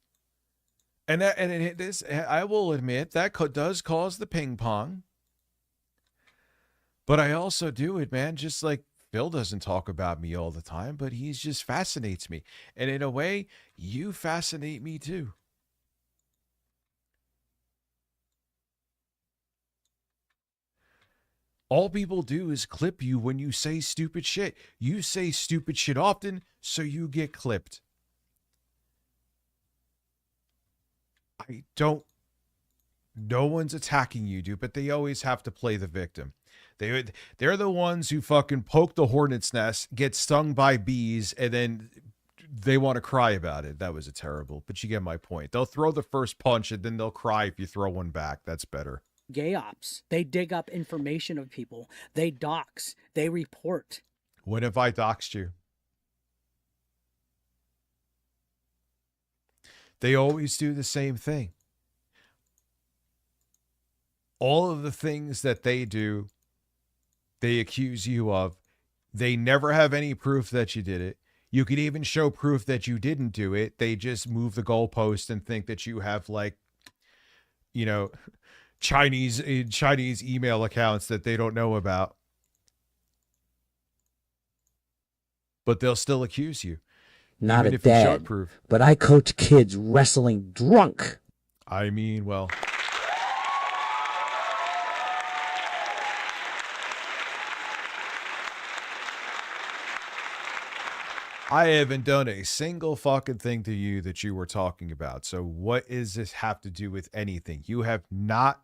And I will admit that does cause the ping pong. But I also do it, man, just like Phil doesn't talk about me all the time, but he just fascinates me. And in a way, you fascinate me too. All people do is clip you when you say stupid shit. You say stupid shit often, so you get clipped. No one's attacking you, dude, but they always have to play the victim. They're the ones who fucking poke the hornet's nest, get stung by bees, and then they want to cry about it. That was terrible, but you get my point. They'll throw the first punch and then they'll cry if you throw one back. That's better. Gay ops. They dig up information of people. They dox. They report. When have I doxed you? They always do the same thing. All of the things that they do, they accuse you of. They never have any proof that you did it. You could even show proof that you didn't do it. They just move the goalpost and think that you have, like, you know, Chinese email accounts that they don't know about. But they'll still accuse you. Not a dad, but I coach kids wrestling drunk. I mean, well, I haven't done a single fucking thing to you that you were talking about. So what does this have to do with anything? You have not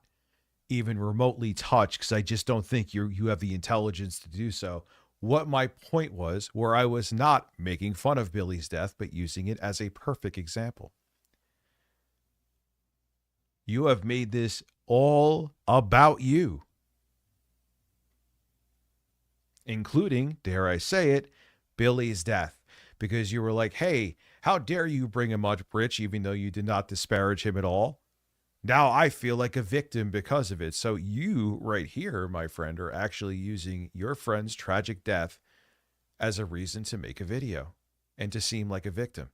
even remotely touched, because I just don't think you have the intelligence to do so. What my point was, where I was not making fun of Billy's death, but using it as a perfect example. You have made this all about you, including, dare I say it, Billy's death, because you were like, hey, how dare you bring him up, Rich, even though you did not disparage him at all. Now I feel like a victim because of it. So you right here, my friend, are actually using your friend's tragic death as a reason to make a video and to seem like a victim.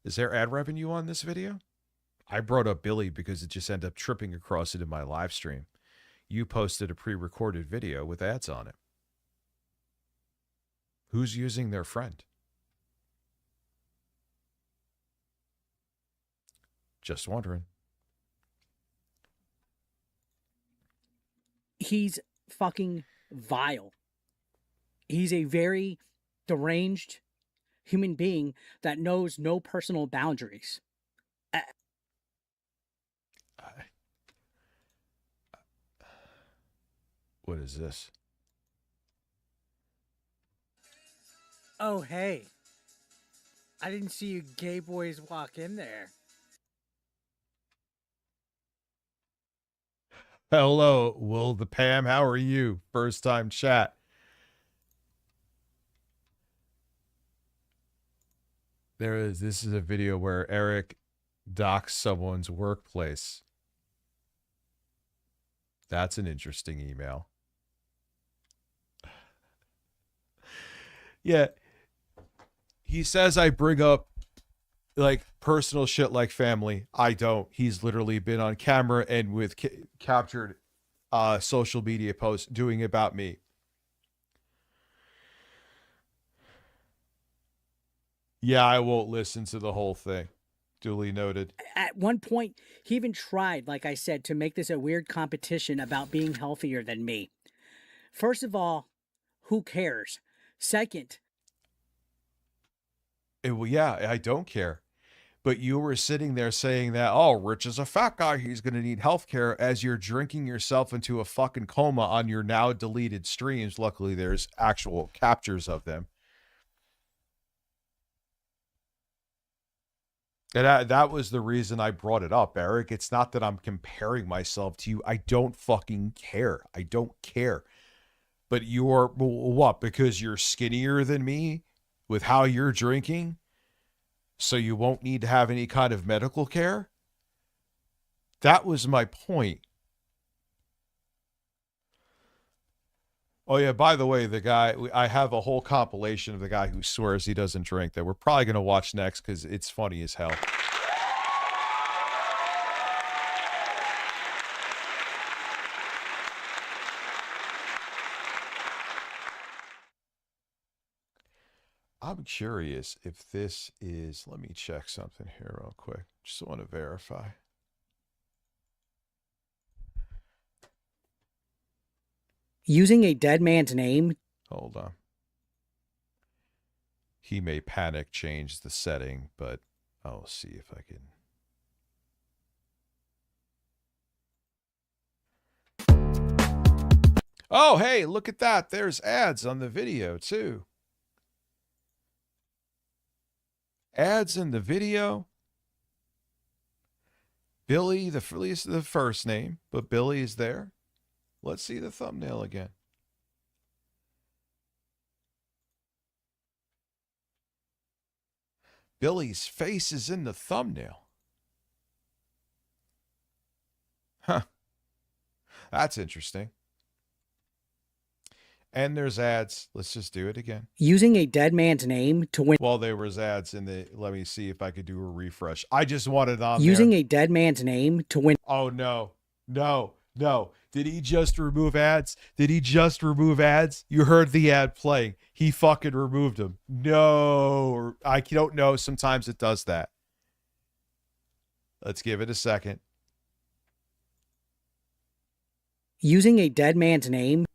Is there ad revenue on this video? I brought up Billy because it just ended up tripping across it in my live stream. You posted a pre-recorded video with ads on it. Who's using their friend? Just wondering. He's fucking vile. He's a very deranged human being that knows no personal boundaries. What is this? Oh, hey. I didn't see you gay boys walk in there. Hello, Will the Pam. How are you? First time chat. This is a video where Eric docks someone's workplace. That's an interesting email. Yeah. He says I bring up like personal shit like family. I don't. He's literally been on camera and with captured social media posts doing about me. Yeah, I won't listen to the whole thing. Duly noted. At one point, he even tried, like I said, to make this a weird competition about being healthier than me. First of all, who cares? Second, well, yeah, I don't care. But you were sitting there saying that, oh, Rich is a fat guy. He's going to need health care as you're drinking yourself into a fucking coma on your now deleted streams. Luckily, there's actual captures of them. And that was the reason I brought it up, Eric. It's not that I'm comparing myself to you. I don't fucking care. I don't care. But you're, what, because you're skinnier than me with how you're drinking? So you won't need to have any kind of medical care? That was my point. Oh, yeah, by the way, the guy, I have a whole compilation of the guy who swears he doesn't drink that we're probably going to watch next because it's funny as hell. I'm curious if this is, let me check something here real quick. Just want to verify. Using a dead man's name. Hold on. He may panic change the setting, but I'll see if I can. Oh, hey, look at that. There's ads on the video, too. Ads in the video. Billy, the first name, but Billy is there. Let's see the thumbnail again. Billy's face is in the thumbnail. Huh. That's interesting. And there's ads. Let's just do it again. Using a dead man's name to win. Well, there was ads in the. Let me see if I could do a refresh. I just wanted on Using there. a dead man's name to win. Oh, no. No. No. Did he just remove ads? Did he just remove ads? You heard the ad playing. He fucking removed them. No. I don't know. Sometimes it does that. Let's give it a second. Using a dead man's name.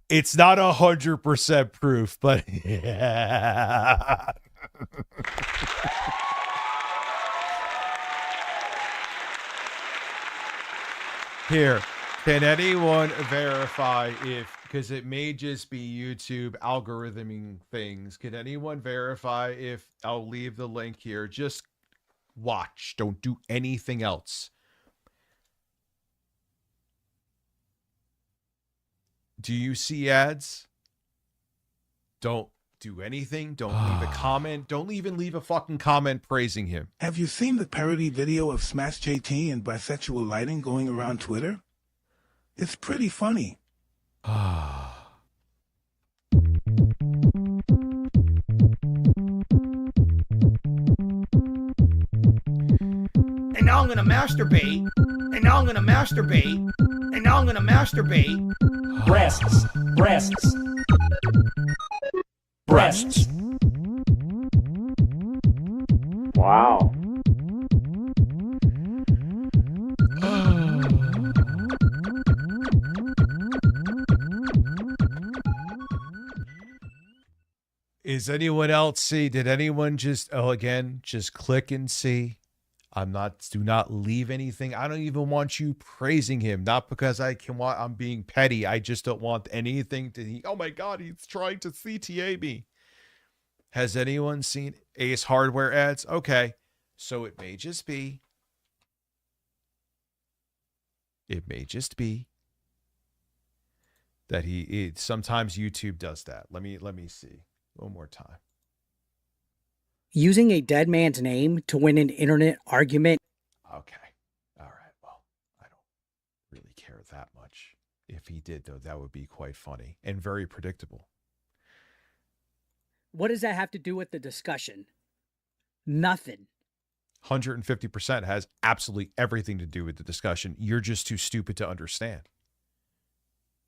It's not 100% proof, but yeah. Here, can anyone verify if, because it may just be YouTube algorithming things, can anyone verify if, I'll leave the link here, just watch, don't do anything else. Do you see ads? Don't do anything. Don't leave a comment. Don't even leave a fucking comment praising him. Have you seen the parody video of Smash JT and bisexual lighting going around Twitter? It's pretty funny. And now I'm gonna masturbate. And now I'm gonna masturbate. And now I'm gonna masturbate. Breasts. Breasts. Breasts. Wow. Is anyone else see? Did anyone just, again, just click and see? Do not leave anything. I don't even want you praising him. Not because I'm being petty. I just don't want anything to, oh my God, he's trying to CTA me. Has anyone seen Ace Hardware ads? Okay. So it may just be that sometimes YouTube does that. Let me see one more time. Using a dead man's name to win an internet argument. Okay. All right. Well, I don't really care that much. If he did, though, that would be quite funny and very predictable. What does that have to do with the discussion? Nothing. 150% has absolutely everything to do with the discussion. You're just too stupid to understand.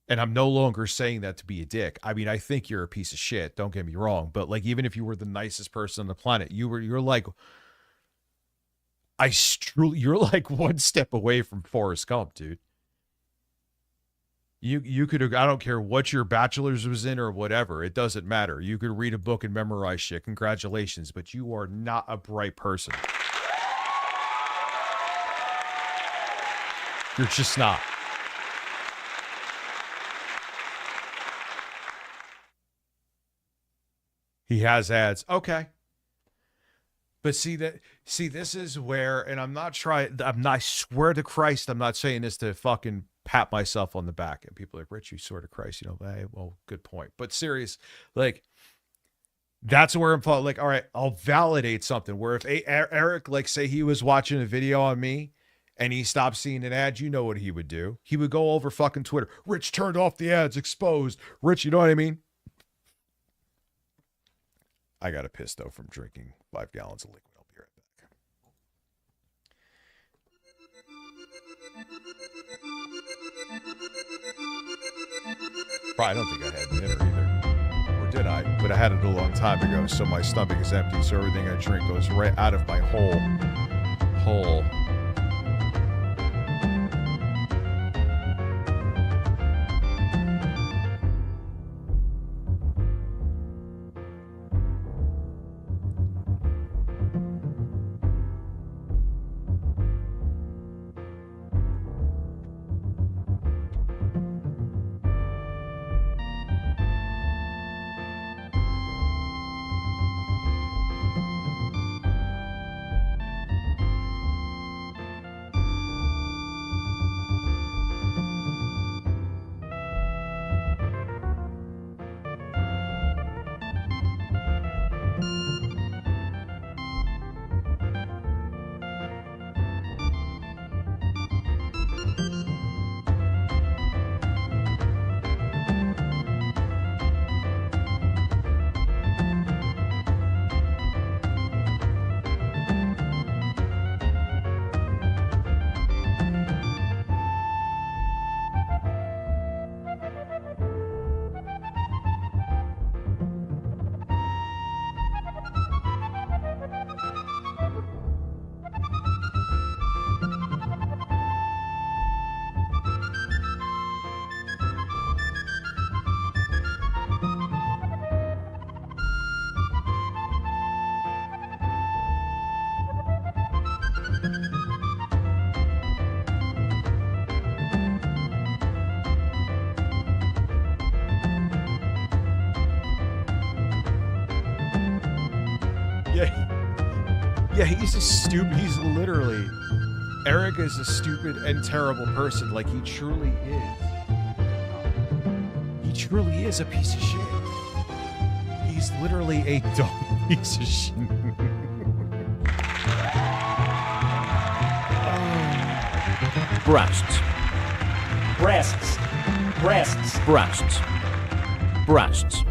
And I'm no longer saying that to be a dick. I mean, I think you're a piece of shit. Don't get me wrong. But like, even if you were the nicest person on the planet, you're like, you're like one step away from Forrest Gump, dude. You could, I don't care what your bachelor's was in or whatever. It doesn't matter. You could read a book and memorize shit. Congratulations. But you are not a bright person. You're just not. He has ads. Okay. But see, this is where, and I swear to Christ, I'm not saying this to fucking pat myself on the back. And people are like, Rich, you swear to Christ, hey, well, good point. But serious, like, that's where I'm like, all right, I'll validate something. Where if Eric, like, say he was watching a video on me and he stopped seeing an ad, you know what he would do? He would go over fucking Twitter. Rich turned off the ads, exposed. Rich, you know what I mean? I got a piss, though, from drinking 5 gallons of liquid. I'll be right back. I don't think I had dinner either. Or did I? But I had it a long time ago, so my stomach is empty, so everything I drink goes right out of my hole. Yeah, he's a stupid. He's literally. Eric is a stupid and terrible person. Like, he truly is. He truly is a piece of shit. He's literally a dumb piece of shit. Breasts. Breasts. Breasts. Breasts. Breasts.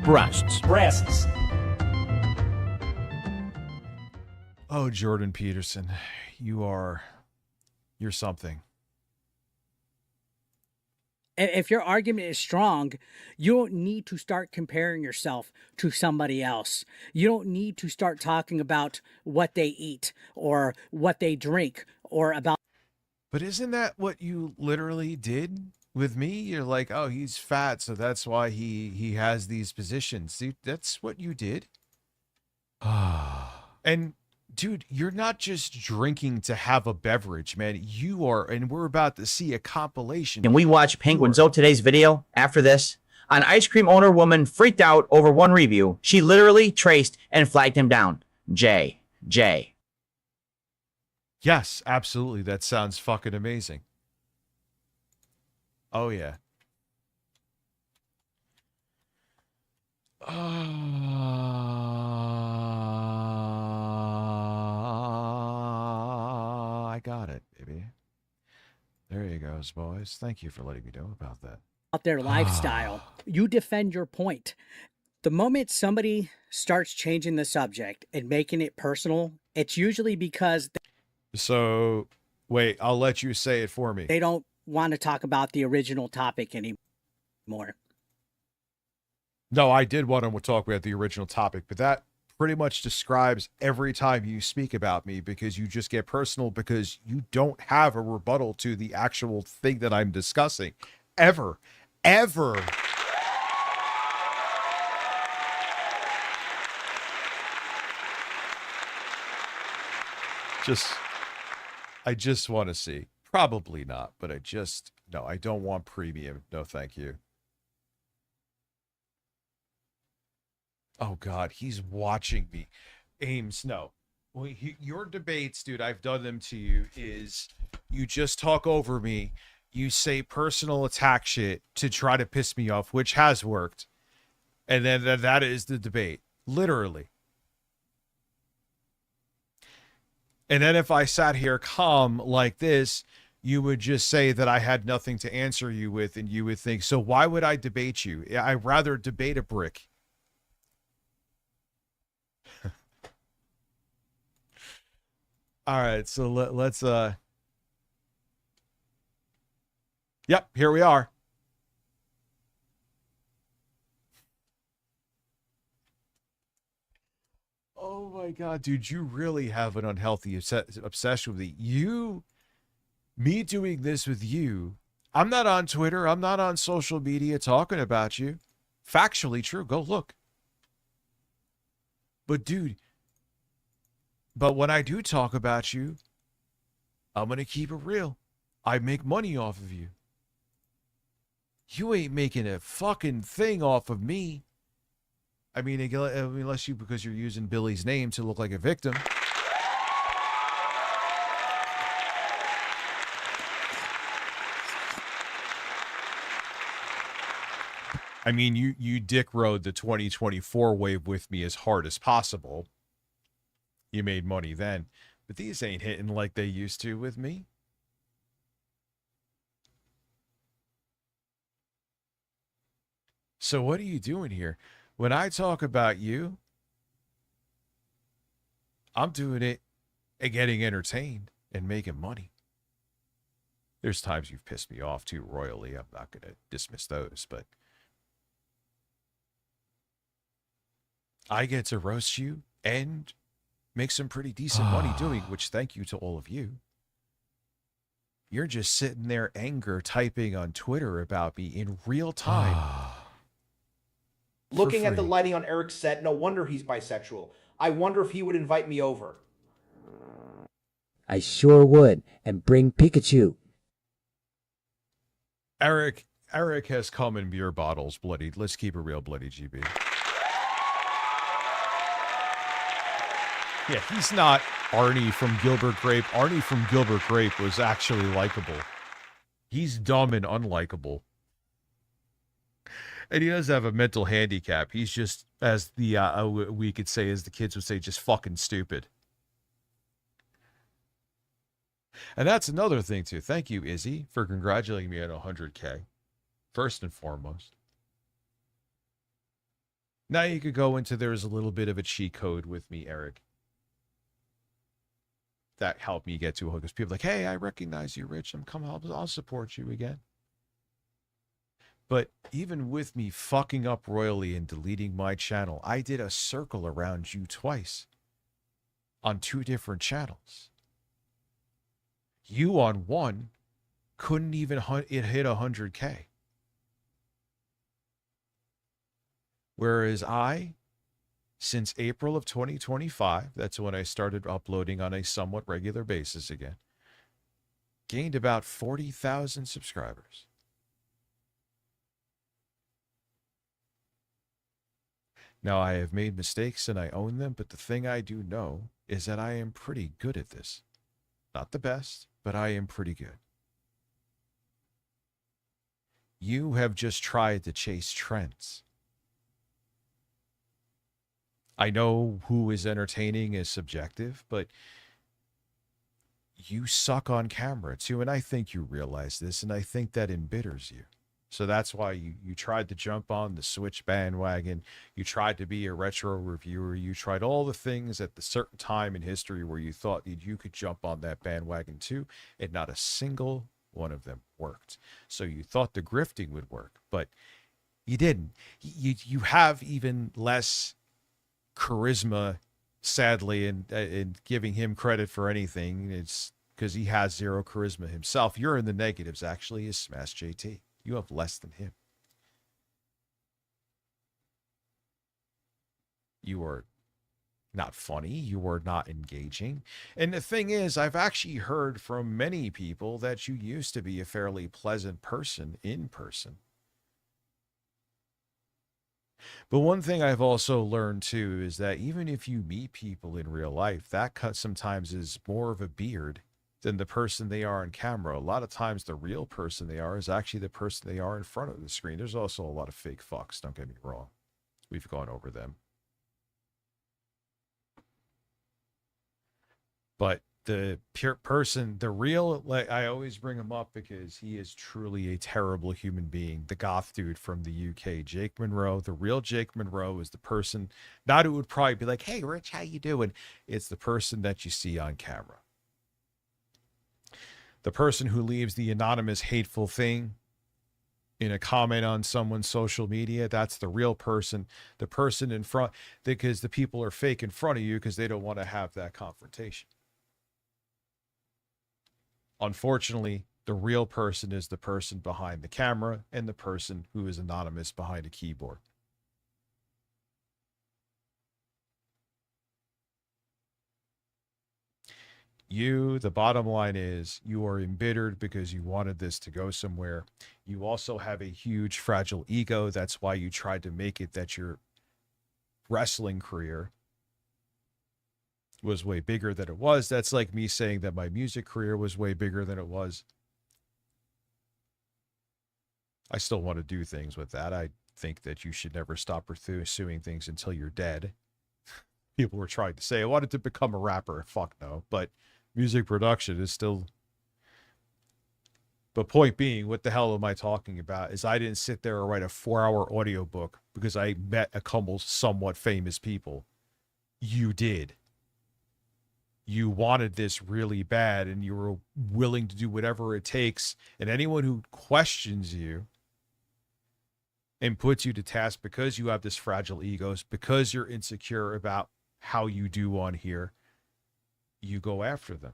Breasts. Breasts. Oh, Jordan Peterson, you're something. If your argument is strong, you don't need to start comparing yourself to somebody else. You don't need to start talking about what they eat or what they drink or about. But isn't that what you literally did with me? You're like, oh, he's fat, so that's why he has these positions. See, that's what you did. And dude, you're not just drinking to have a beverage, man. You are, and we're about to see a compilation. Can we watch Penguin Zoe today's video after this? An ice cream owner woman freaked out over one review. She literally traced and flagged him down. J. Yes, absolutely. That sounds fucking amazing. Oh, yeah. I got it, baby. There you goes, boys. Thank you for letting me know about that. Their lifestyle. You defend your point. The moment somebody starts changing the subject and making it personal, it's usually because So, wait, I'll let you say it for me. they don't want to talk about the original topic anymore. No, I did want to talk about the original topic, but that pretty much describes every time you speak about me, because you just get personal because you don't have a rebuttal to the actual thing that I'm discussing. Ever. I just want to see. Probably not, but no, I don't want premium. No, thank you. Oh, God, he's watching me. Ames, no. Well, your debates, dude, I've done them to you, is you just talk over me. You say personal attack shit to try to piss me off, which has worked. And then that is the debate. Literally. And then if I sat here calm like this, you would just say that I had nothing to answer you with, and you would think, so why would I debate you? I'd rather debate a brick. All right, so let's yep, here we are. Oh my God, dude, you really have an unhealthy obsession with me doing this with you. I'm not on Twitter. I'm not on social media talking about you. Factually true. Go look. But dude, when I do talk about you, I'm going to keep it real. I make money off of you. You ain't making a fucking thing off of me. I mean, unless because you're using Billy's name to look like a victim. I mean, you dick rode the 2024 wave with me as hard as possible. You made money then, but these ain't hitting like they used to with me. So what are you doing here? When I talk about you, I'm doing it and getting entertained and making money. There's times you've pissed me off too royally. I'm not going to dismiss those, but I get to roast you and make some pretty decent money doing, which thank you to all of you. You're just sitting there anger typing on Twitter about me in real time. Looking at the lighting on Eric's set, no wonder he's bisexual. I wonder if he would invite me over. I sure would, and bring Pikachu. Eric has come in beer bottles, bloody. Let's keep it real, bloody GB. Yeah, he's not Arnie from Gilbert Grape. Arnie from Gilbert Grape was actually likable. He's dumb and unlikable. And he does have a mental handicap. He's just, as the we could say, as the kids would say, just fucking stupid. And that's another thing, too. Thank you, Izzy, for congratulating me on 100K. First and foremost. Now you could go into there's a little bit of a cheat code with me, Eric. That helped me get to a hook. Because people are like, hey, I recognize you, Rich. I'll support you again. But even with me fucking up royally and deleting my channel, I did a circle around you twice on 2 different channels. You on one couldn't even hit 100K. Whereas I, since April of 2025, that's when I started uploading on a somewhat regular basis again, gained about 40,000 subscribers. Now, I have made mistakes and I own them, but the thing I do know is that I am pretty good at this. Not the best, but I am pretty good. You have just tried to chase trends. I know who is entertaining is subjective, but you suck on camera too, and I think you realize this, and I think that embitters you. So that's why you tried to jump on the Switch bandwagon. You tried to be a retro reviewer. You tried all the things at the certain time in history where you thought that you could jump on that bandwagon too, and not a single one of them worked. So you thought the grifting would work, but you didn't. You have even less charisma, sadly, and giving him credit for anything. It's because he has zero charisma himself. You're in the negatives, actually, is Smash JT. You have less than him. You are not funny. You are not engaging. And the thing is, I've actually heard from many people that you used to be a fairly pleasant person in person. But one thing I've also learned too is that even if you meet people in real life, that cut sometimes is more of a beard than the person they are on camera. A lot of times the real person they are is actually the person they are in front of the screen. There's also a lot of fake fucks, don't get me wrong. We've gone over them. But the pure person, the real, like, I always bring him up because he is truly a terrible human being. The goth dude from the UK, Jake Monroe. The real Jake Monroe is the person, not who would probably be like, hey, Rich, how you doing? It's the person that you see on camera. The person who leaves the anonymous hateful thing in a comment on someone's social media, that's the real person. The person in front, because the people are fake in front of you because they don't want to have that confrontation. Unfortunately, the real person is the person behind the camera and the person who is anonymous behind a keyboard. You, the bottom line is, you are embittered because you wanted this to go somewhere. You also have a huge fragile ego. That's why you tried to make it that your wrestling career was way bigger than it was. That's like me saying that my music career was way bigger than it was. I still want to do things with that. I think that you should never stop pursuing things until you're dead. People were trying to say, I wanted to become a rapper. Fuck no. But music production is still... But point being, what the hell am I talking about? Is I didn't sit there and write a 4-hour audiobook because I met a couple somewhat famous people. You did. You wanted this really bad and you were willing to do whatever it takes. And anyone who questions you and puts you to task because you have this fragile egos, because you're insecure about how you do on here, you go after them.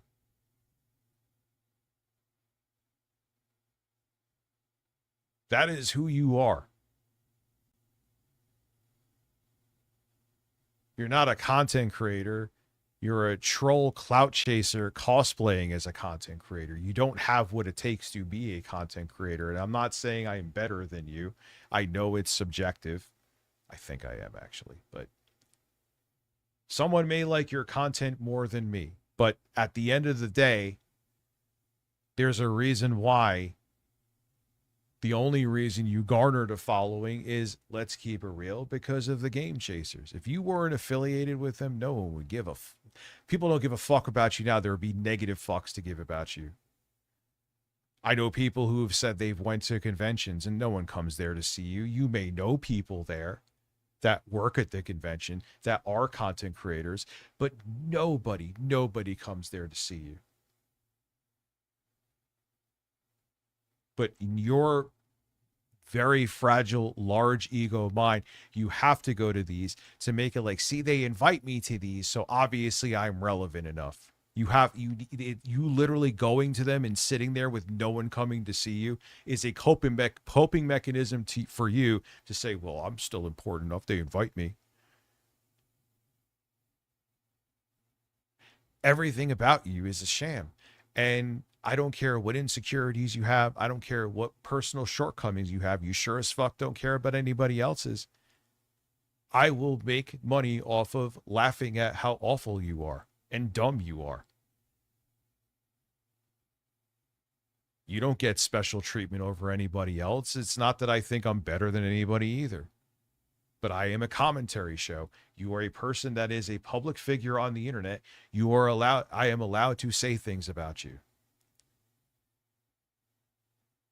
That is who you are. You're not a content creator. You're a troll clout chaser cosplaying as a content creator. You don't have what it takes to be a content creator. And I'm not saying I am better than you. I know it's subjective. I think I am, actually. But Someone may like your content more than me, but at the end of the day, there's a reason why. The only reason you garnered a following is, let's keep it real, because of the Game Chasers. If you weren't affiliated with them, no one would give a people don't give a fuck about you now. There would be negative fucks to give about you. I know people who have said they've went to conventions and no one comes there to see you. You may know people there that work at the convention that are content creators, but nobody comes there to see you. But in your very fragile, large ego mind, you have to go to these to make it like, see, they invite me to these, so obviously I'm relevant enough. You literally going to them and sitting there with no one coming to see you is a coping mechanism for you to say, well, I'm still important enough. They invite me. Everything about you is a sham. And I don't care what insecurities you have. I don't care what personal shortcomings you have. You sure as fuck don't care about anybody else's. I will make money off of laughing at how awful you are and dumb you are. You don't get special treatment over anybody else. It's not that I think I'm better than anybody either. But I am a commentary show. You are a person that is a public figure on the internet. I am allowed to say things about you.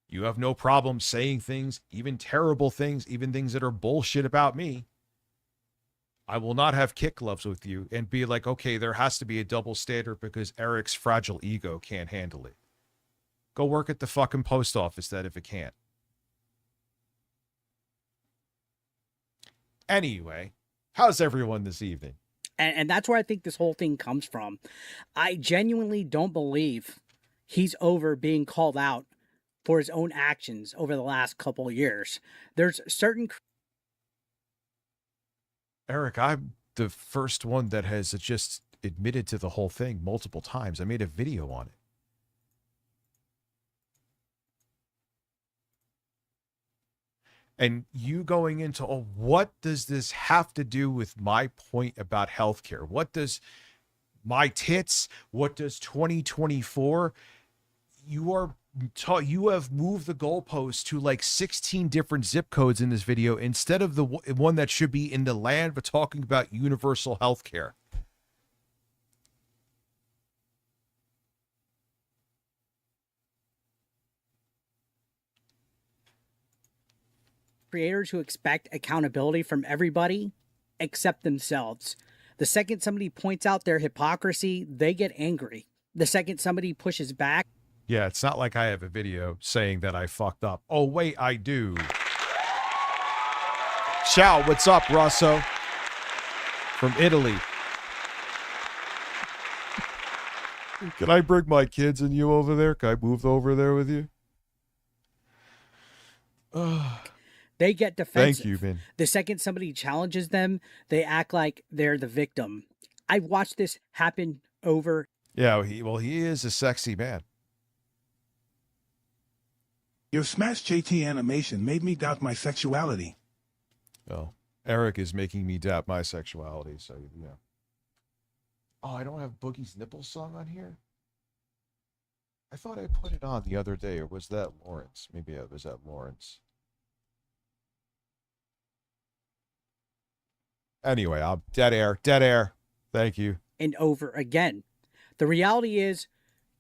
You have no problem saying things, even terrible things, even things that are bullshit about me. I will not have kick gloves with you and be like, okay, there has to be a double standard because Eric's fragile ego can't handle it. Go work at the fucking post office then if it can't. Anyway, how's everyone this evening? And that's where I think this whole thing comes from. I genuinely don't believe he's over being called out for his own actions over the last couple of years. There's certain... Eric, I'm the first one that has just admitted to the whole thing multiple times. I made a video on it. And you going into, oh, what does this have to do with my point about healthcare? What does my tits? What does 2024? You have moved the goalposts to like 16 different zip codes in this video instead of the one that should be in the land for talking about universal healthcare. Creators who expect accountability from everybody except themselves. The second somebody points out their hypocrisy, they get angry. The second somebody pushes back. Yeah, it's not like I have a video saying that I fucked up. Oh, wait, I do. Ciao, what's up, Rosso? From Italy. Can I bring my kids and you over there? Can I move over there with you? They get defensive. Thank you, man. The second somebody challenges them, they act like they're the victim. I've watched this happen over. Yeah, he is a sexy man. Your Smash JT animation made me doubt my sexuality. Oh, Eric is making me doubt my sexuality, so, yeah. Oh, I don't have Boogie's Nipple song on here? I thought I put it on the other day, or was that Lawrence? Maybe it was at Lawrence. Anyway, I'm dead air. Thank you. And over again. The reality is,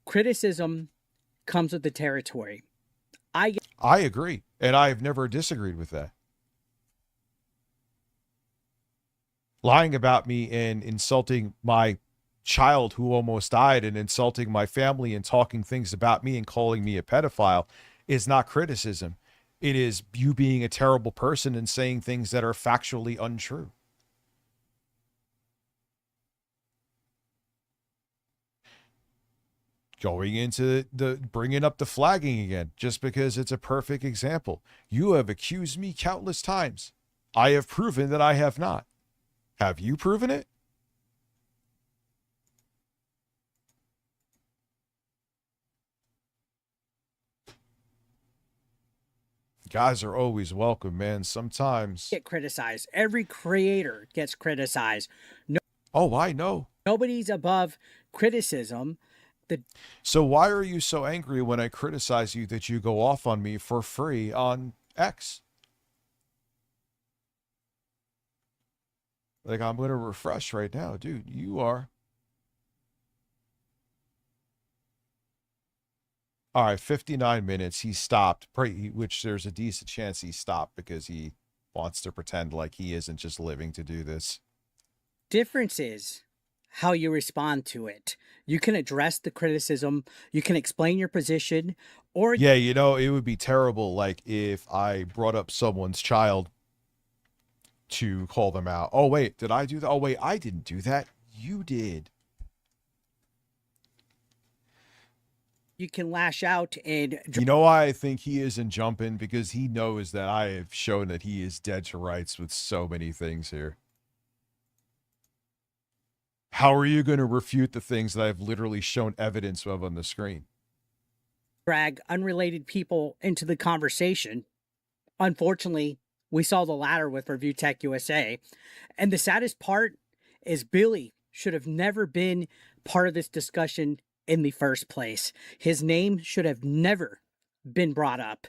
criticism comes with the territory. I agree, and I've never disagreed with that. Lying about me and insulting my child who almost died and insulting my family and talking things about me and calling me a pedophile is not criticism. It is you being a terrible person and saying things that are factually untrue. Going into bringing up the flagging again, just because it's a perfect example. You have accused me countless times. I have proven that I have not. Have you proven it? Guys are always welcome, man. Sometimes get criticized. Every creator gets criticized. No. Oh, I know. Nobody's above criticism. So why are you so angry when I criticize you that you go off on me for free on X? Like, I'm going to refresh right now. Dude, you are. All right, 59 minutes. He stopped, which there's a decent chance he stopped because he wants to pretend like he isn't just living to do this. Difference is how you respond to it. You can address the criticism, you can explain your position, or yeah, you know, it would be terrible like if I brought up someone's child to call them out. Oh wait, did I do that? Oh wait, I didn't do that. You did. you can lash out and... You know why I think he isn't jumping? Because he knows that I have shown that he is dead to rights with so many things here. How are you going to refute the things that I've literally shown evidence of on the screen? Drag unrelated people into the conversation. Unfortunately, we saw the latter with Review Tech USA. And the saddest part is Billy should have never been part of this discussion in the first place. His name should have never been brought up.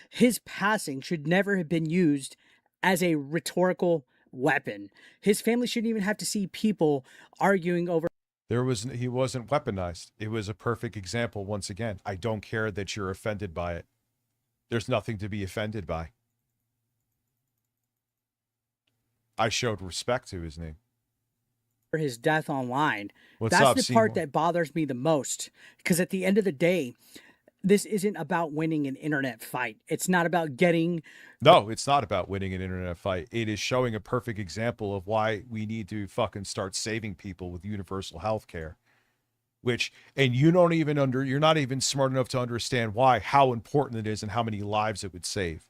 His passing should never have been used as a rhetorical weapon. His family shouldn't even have to see people arguing over... He wasn't weaponized. It was a perfect example once again. I don't care that you're offended by it. There's nothing to be offended by. I showed respect to his name. For his death online. What's up, That's the part Seymour? that bothers me the most. Because at the end of the day, this isn't about winning an internet fight. It's not about getting... No, it's not about winning an internet fight. It is showing a perfect example of why we need to fucking start saving people with universal health care. Which, and you don't even you're not even smart enough to understand why, how important it is and how many lives it would save.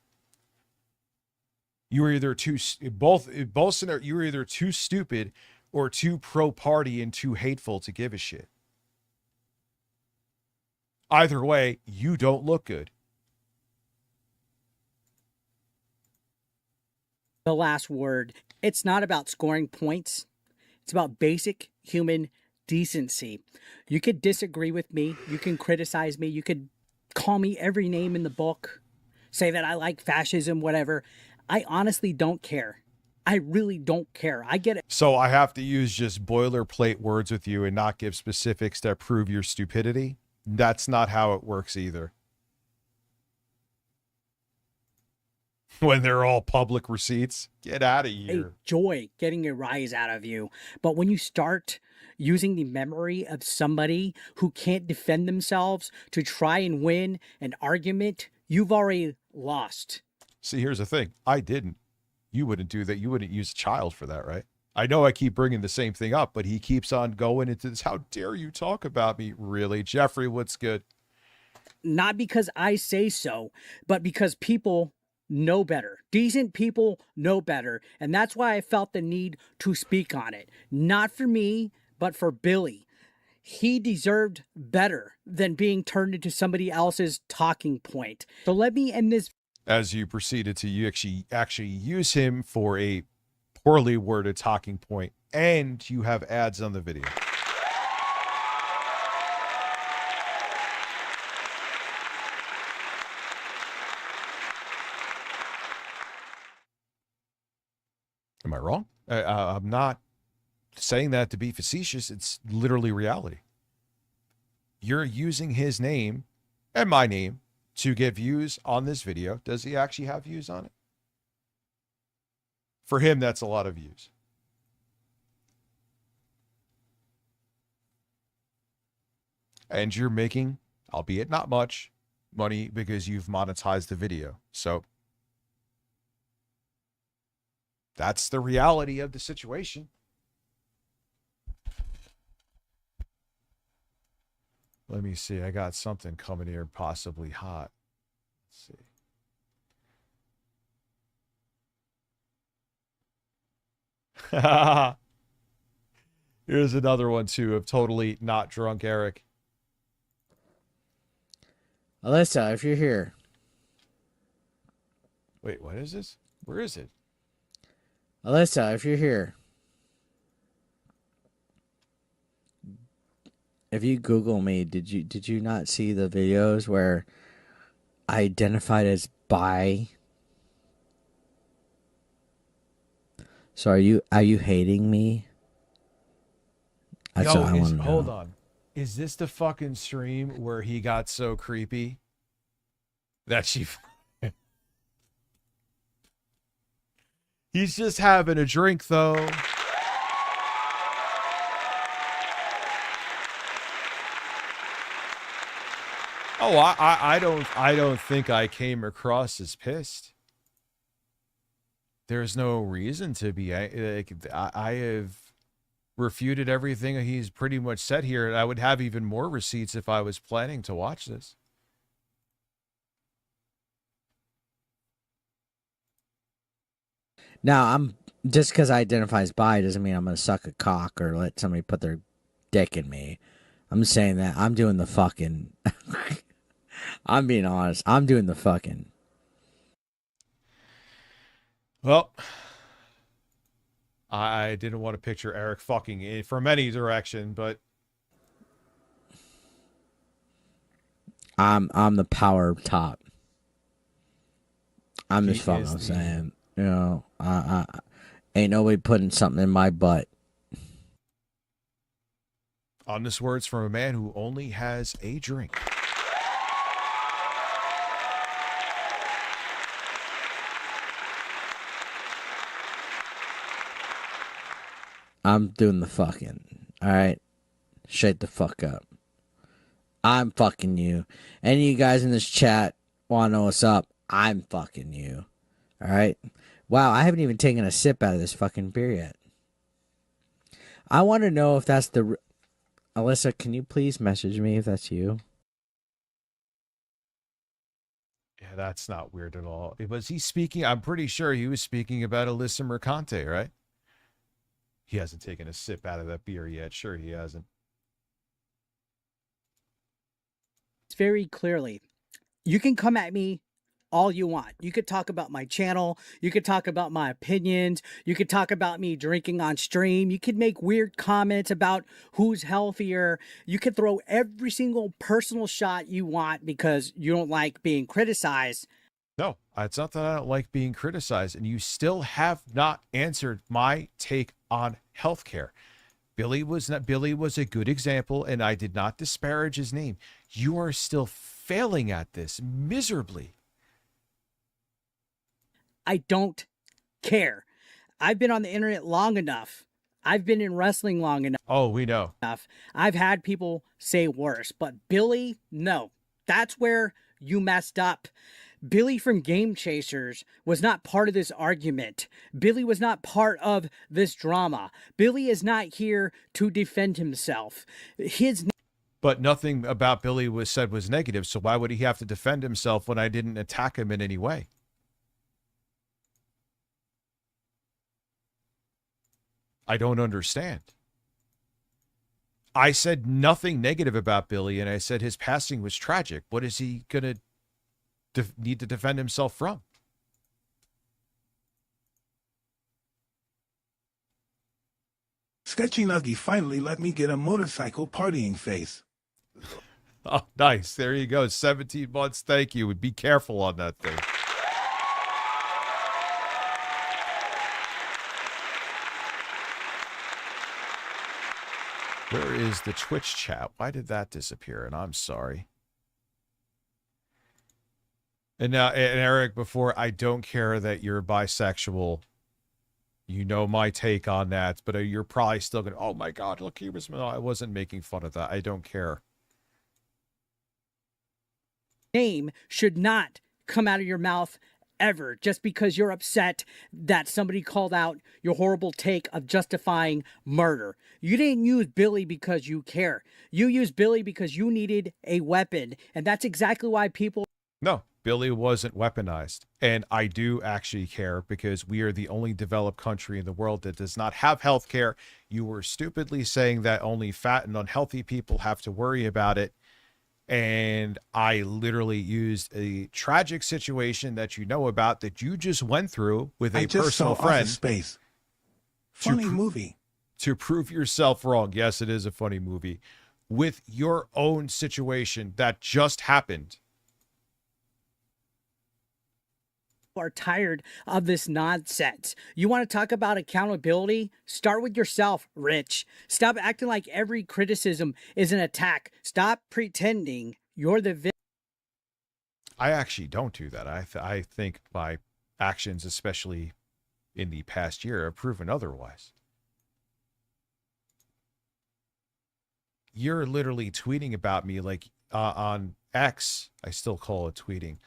You were either too, both scenarios, you were either too stupid or too pro-party and too hateful to give a shit. Either way, you don't look good. The last word. It's not about scoring points. It's about basic human decency. You could disagree with me. You can criticize me. You could call me every name in the book. Say that I like fascism, whatever. I honestly don't care. I really don't care. I get it. So I have to use just boilerplate words with you and not give specifics that prove your stupidity? That's not how it works either. When they're all public receipts, get out of here. Joy getting a rise out of you. But when you start using the memory of somebody who can't defend themselves to try and win an argument, you've already lost. See, here's the thing. I didn't. You wouldn't do that. You wouldn't use a child for that, right? I know I keep bringing the same thing up, but he keeps on going into this. How dare you talk about me? Really? Jeffrey, what's good? Not because I say so, but because people know better. Decent people know better. And that's why I felt the need to speak on it. Not for me, but for Billy. He deserved better than being turned into somebody else's talking point. So let me end this. As you proceeded to you actually use him for a poorly worded talking point, and you have ads on the video. Am I wrong? I'm not saying that to be facetious. It's literally reality. You're using his name and my name to get views on this video. Does he actually have views on it? For him, that's a lot of views. And you're making, albeit not much, money because you've monetized the video. So that's the reality of the situation. Let me see. I got something coming here possibly hot. Let's see. Here's another one, too, of totally not drunk Eric. Alyssa, if you're here. Wait, what is this? Where is it? Alyssa, if you're here. If you Google me, did you not see the videos where I identified as bi? So are you hating me? That's what I want to know. Hold on. Is this the fucking stream where he got so creepy that she He's just having a drink though. Oh, I don't think I came across as pissed. There's no reason to be. I have refuted everything he's pretty much said here, and I would have even more receipts if I was planning to watch this. Now, I'm just because I identify as bi doesn't mean I'm gonna suck a cock or let somebody put their dick in me. I'm saying that I'm doing the fucking. I'm being honest. I'm doing the fucking. Well, I didn't want to picture Eric fucking from any direction, but I'm the power top. I'm just fucking saying, you know, I ain't nobody putting something in my butt. Honest words from a man who only has a drink. I'm doing the fucking. All right, shut the fuck up. I'm fucking you. Any of you guys in this chat want to know what's up? I'm fucking you. All right. Wow, I haven't even taken a sip out of this fucking beer yet. I want to know if that's the. Alyssa, can you please message me if that's you? Yeah, that's not weird at all. Was he speaking? I'm pretty sure he was speaking about Alyssa Mercante, right? He hasn't taken a sip out of that beer yet. Sure, he hasn't. It's very clearly, you can come at me all you want. You could talk about my channel. You could talk about my opinions. You could talk about me drinking on stream. You could make weird comments about who's healthier. You could throw every single personal shot you want because you don't like being criticized. No, it's not that I don't like being criticized, and you still have not answered my take on healthcare. Billy was a good example, and I did not disparage his name. You are still failing at this miserably. I don't care. I've been on the internet long enough. I've been in wrestling long enough. Oh, we know. I've had people say worse, but Billy, no. That's where you messed up. Billy from Game Chasers was not part of this argument. Billy was not part of this drama. Billy is not here to defend himself. But nothing about Billy was said was negative, so why would he have to defend himself when I didn't attack him in any way? I don't understand. I said nothing negative about Billy, and I said his passing was tragic. What is he going to need to defend himself from? Sketchy Nuggy finally let me get a motorcycle partying face. Oh, nice. There you go. 17 months. Thank you. Be careful on that thing. Where is the Twitch chat? Why did that disappear? And I'm sorry. And now, and Eric, before, I don't care that you're bisexual. You know my take on that, but you're probably still going, oh my God, look, he was, no, I wasn't making fun of that. I don't care. Name should not come out of your mouth ever just because you're upset that somebody called out your horrible take of justifying murder. You didn't use Billy because you care. You used Billy because you needed a weapon, and that's exactly why people... No, Billy wasn't weaponized. And I do actually care because we are the only developed country in the world that does not have health care. You were stupidly saying that only fat and unhealthy people have to worry about it. And I literally used a tragic situation that you know about that you just went through with a personal friend. Space. Funny movie. To prove yourself wrong. Yes, it is a funny movie. with your own situation that just happened. Are tired of this nonsense. You want to talk about accountability? Start with yourself, Rich. Stop acting like every criticism is an attack. Stop pretending you're the victim. I actually don't do that. I think my actions, especially in the past year, have proven otherwise. You're literally tweeting about me like on X. I still call it tweeting.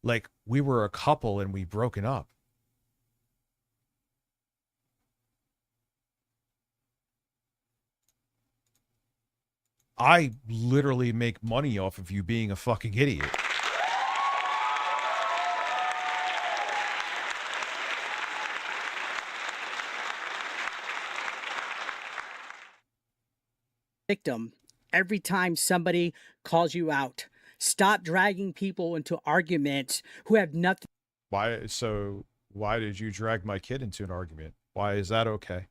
Like we were a couple and we broken up. I literally make money off of you being a fucking idiot. Victim every time somebody calls you out. Stop dragging people into arguments who have nothing. Why did you drag my kid into an argument? Why is that okay?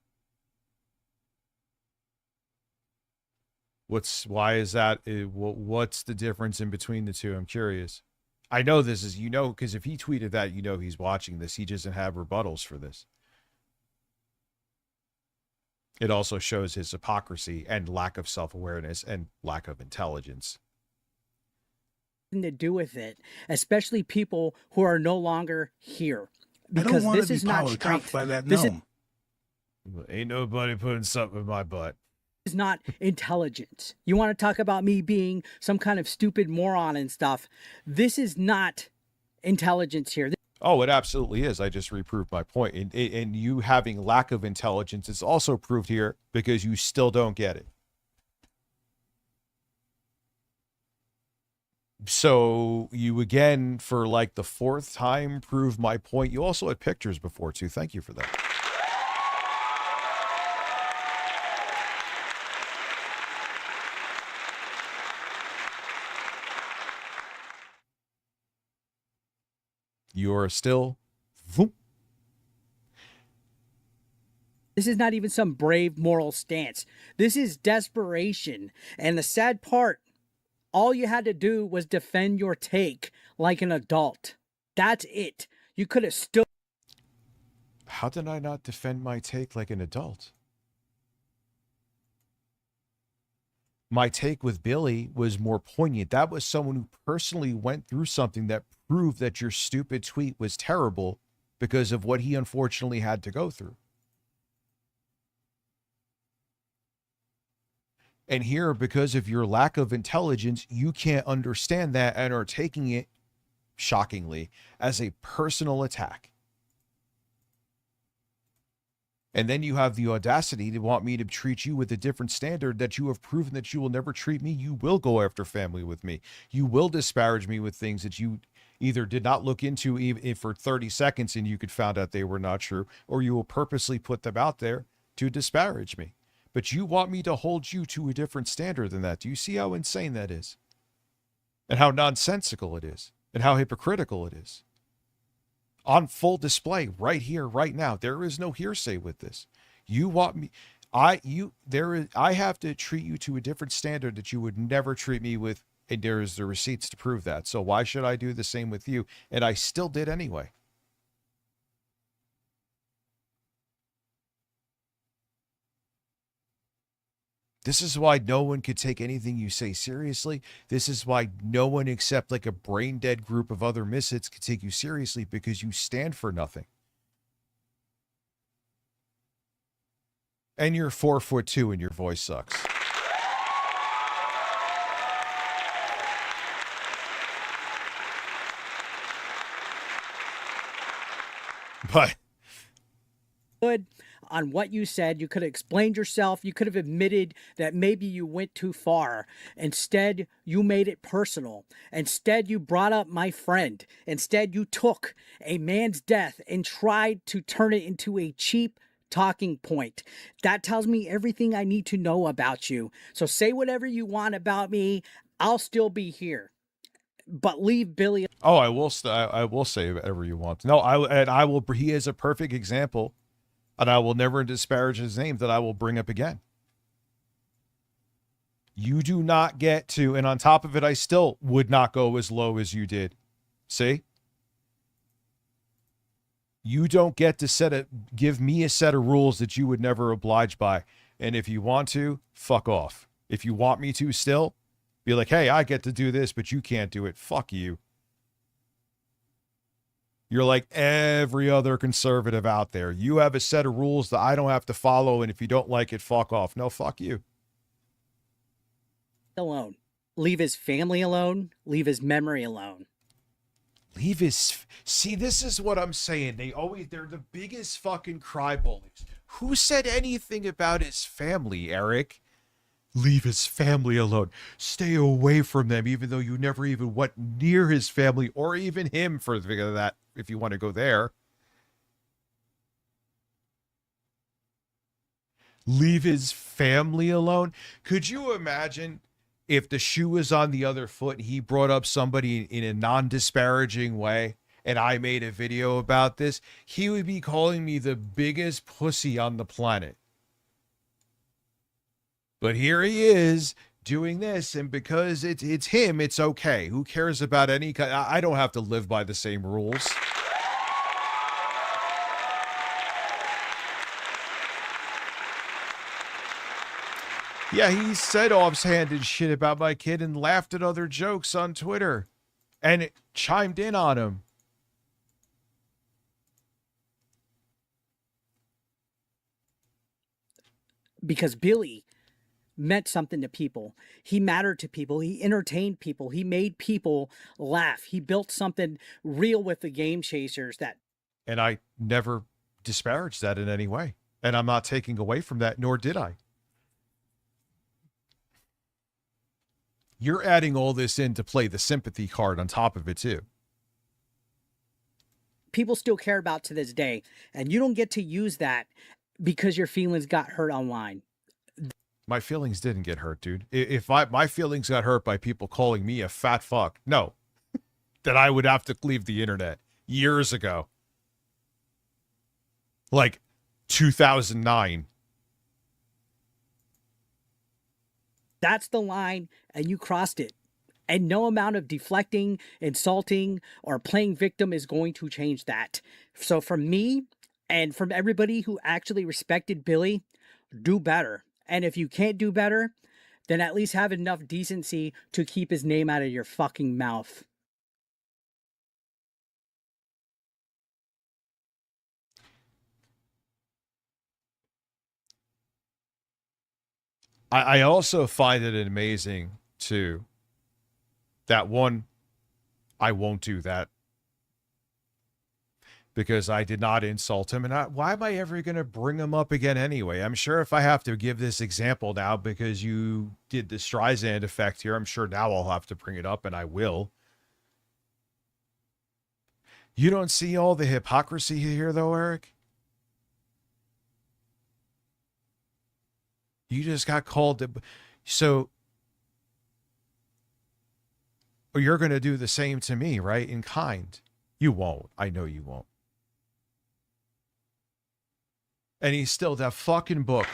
What's the difference in between the two? I'm curious. I know this is, because if he tweeted that, he's watching this. He doesn't have rebuttals for this. It also shows his hypocrisy and lack of self-awareness and lack of intelligence. To do with it, especially people who are no longer here, because I don't want this to is be not power strength. tough by that This gnome. Ain't nobody putting something in my butt. is not intelligence. You want to talk about me being some kind of stupid moron and stuff? This is not intelligence here. Oh, it absolutely is. I just reproved my point. And you having lack of intelligence is also proved here because you still don't get it. So you again, for like the fourth time, proved my point. You also had pictures before too. Thank you for that. You are still. This is not even some brave moral stance. This is desperation. And the sad part, all you had to do was defend your take like an adult. That's it. You could have stood. How did I not defend my take like an adult? My take with Billy was more poignant. That was someone who personally went through something that proved that your stupid tweet was terrible because of what he unfortunately had to go through. And here, because of your lack of intelligence, you can't understand that and are taking it, shockingly, as a personal attack. And then you have the audacity to want me to treat you with a different standard that you have proven that you will never treat me. You will go after family with me. You will disparage me with things that you either did not look into even for 30 seconds and you could find out they were not true, or you will purposely put them out there to disparage me. But you want me to hold you to a different standard than that. Do you see how insane that is? And how nonsensical it is? And how hypocritical it is? On full display right here, right now. There is no hearsay with this. You want me, I have to treat you to a different standard that you would never treat me with, and there is the receipts to prove that. So why should I do the same with you? And I still did anyway. This is why no one could take anything you say seriously. This is why no one except like a brain dead group of other misfits could take you seriously, because you stand for nothing. And you're 4'2" and your voice sucks. But good on what you said. You could have explained yourself. You could have admitted that maybe you went too far. Instead, you made it personal. Instead, you brought up my friend. Instead, you took a man's death and tried to turn it into a cheap talking point. That tells me everything I need to know about you. So say whatever you want about me. I'll still be here. But leave Billy. Oh, I will say whatever you want. No, I will. He is a perfect example. And I will never disparage his name that I will bring up again. You do not get to, and on top of it, I still would not go as low as you did. See? You don't get to give me a set of rules that you would never oblige by. And if you want to, fuck off. If you want me to still, be like, hey, I get to do this, but you can't do it. Fuck you. You're like every other conservative out there. You have a set of rules that I don't have to follow, and if you don't like it, fuck off. No, fuck you. Alone. Leave his family alone. Leave his memory alone. Leave his... See, this is what I'm saying. They're the biggest fucking cry bullies. Who said anything about his family, Eric? Leave his family alone. Stay away from them, even though you never even went near his family or even him for that, if you want to go there. Leave his family alone. Could you imagine if the shoe was on the other foot and he brought up somebody in a non-disparaging way and I made a video about this? He would be calling me the biggest pussy on the planet. But here he is doing this, and because it's him, it's okay. Who cares about any kind? I don't have to live by the same rules. Yeah, he said offhanded shit about my kid and laughed at other jokes on Twitter and it chimed in on him. Because Billy meant something to people. He mattered to people. He entertained people. He made people laugh. He built something real with the Game Chasers that... And I never disparaged that in any way. And I'm not taking away from that, nor did I. You're adding all this in to play the sympathy card on top of it, too. People still care about to this day. And you don't get to use that because your feelings got hurt online. My feelings didn't get hurt, dude. If my feelings got hurt by people calling me a fat fuck, no. Then I would have to leave the internet years ago. Like 2009. That's the line, and you crossed it. And no amount of deflecting, insulting, or playing victim is going to change that. So from me, and from everybody who actually respected Billy, do better. And if you can't do better, then at least have enough decency to keep his name out of your fucking mouth. I also find it amazing, too, that one, I won't do that. Because I did not insult him. And why am I ever going to bring him up again anyway? I'm sure if I have to give this example now because you did the Streisand effect here, I'm sure now I'll have to bring it up, and I will. You don't see all the hypocrisy here, though, Eric? You just got called. So you're going to do the same to me, right? In kind. You won't. I know you won't. And he's still that fucking book.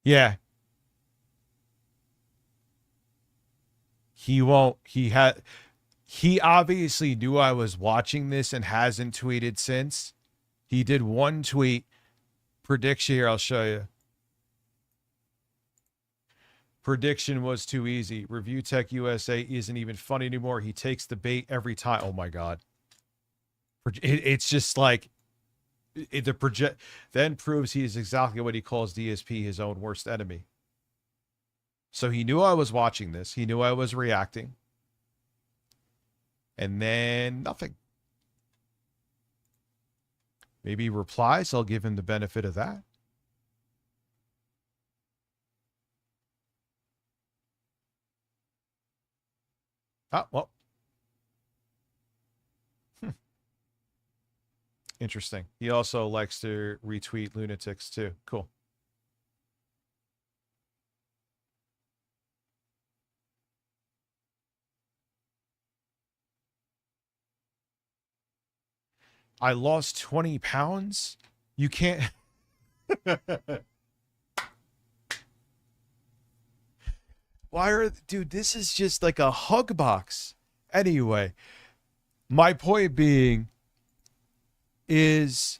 Yeah. He won't. He obviously knew I was watching this and hasn't tweeted since. He did one tweet. Prediction here, I'll show you. Prediction was too easy. Review Tech USA isn't even funny anymore. He takes the bait every time. Oh my God. It's just like the project then proves he is exactly what he calls DSP, his own worst enemy. So he knew I was watching this. He knew I was reacting. And then nothing. Maybe he replies. I'll give him the benefit of that. Oh, well. Interesting. He also likes to retweet lunatics too. Cool. I lost 20 pounds. You can't. Why are, dude, this is just like a hug box. Anyway, my point being is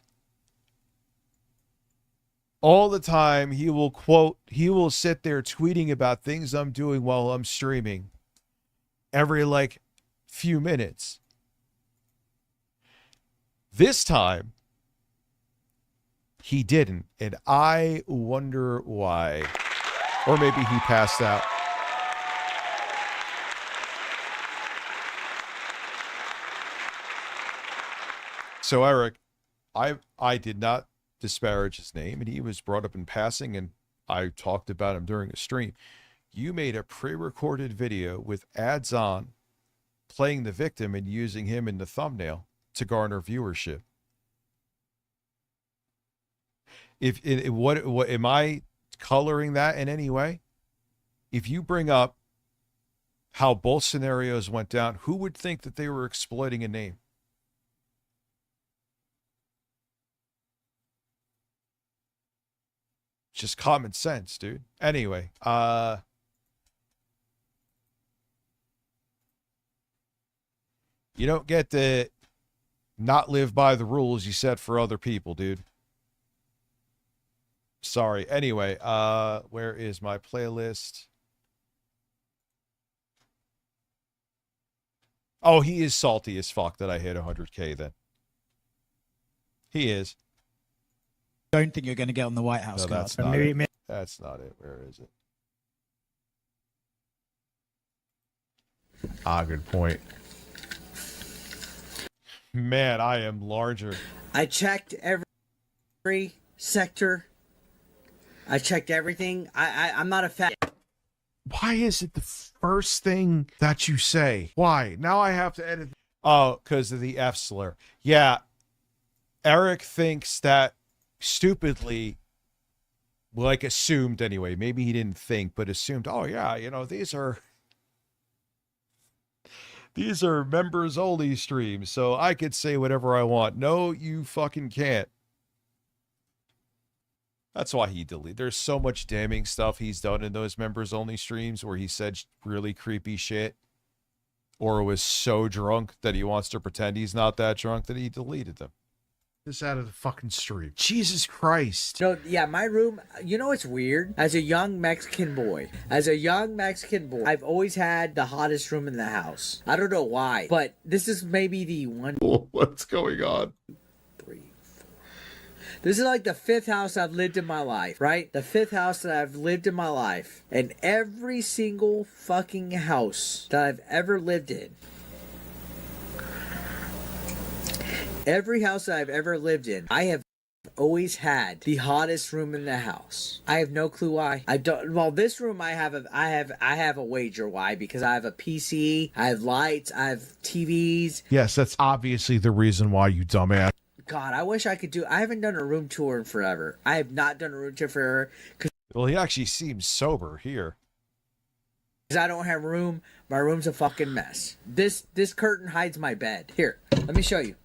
all the time he will sit there tweeting about things I'm doing while I'm streaming every like few minutes. This time he didn't, and I wonder why. Or maybe he passed out. So Eric, I did not disparage his name, and he was brought up in passing, and I talked about him during a stream. You made a pre-recorded video with ads on, playing the victim and using him in the thumbnail to garner viewership. What am I coloring that in any way? If you bring up how both scenarios went down, who would think that they were exploiting a name? Just common sense, dude. Anyway, you don't get to not live by the rules you set for other people, dude. Sorry. Anyway, where is my playlist? Oh, he is salty as fuck that I hit 100K then. He is. Don't think you're going to get on the White House No, card. that's not it. That's not it. Where is it? Ah, good point. Man, I am larger. I checked every sector. I checked everything. I'm not a fat. Why is it the first thing that you say? Why? Now I have to edit. Oh, because of the F slur. Yeah. Eric thinks that stupidly, like assumed anyway, maybe he didn't think, but assumed, oh yeah, you know, these are members only streams, so I could say whatever I want. No, you fucking can't. That's why he deleted. There's so much damning stuff he's done in those members only streams where he said really creepy shit or was so drunk that he wants to pretend he's not that drunk that he deleted them. This out of the fucking stream. Jesus Christ. So yeah, my room, you know what's weird? As a young Mexican boy, I've always had the hottest room in the house. I don't know why, but this is maybe the one. What's going on? 3, 4. This is like the 5th house I've lived in my life, right? The 5th house that I've lived in my life. And every single fucking house that I've ever lived in, every house that I've ever lived in, I have always had the hottest room in the house. I have no clue why. I don't. Well, this room I have a wager why, because I have a PC, I have lights, I have TVs. Yes, that's obviously the reason why, you dumbass. God, I wish I could do. I haven't done a room tour in forever. I have not done a room tour forever. Well, he actually seems sober here. Because I don't have room. My room's a fucking mess. This curtain hides my bed. Here, let me show you.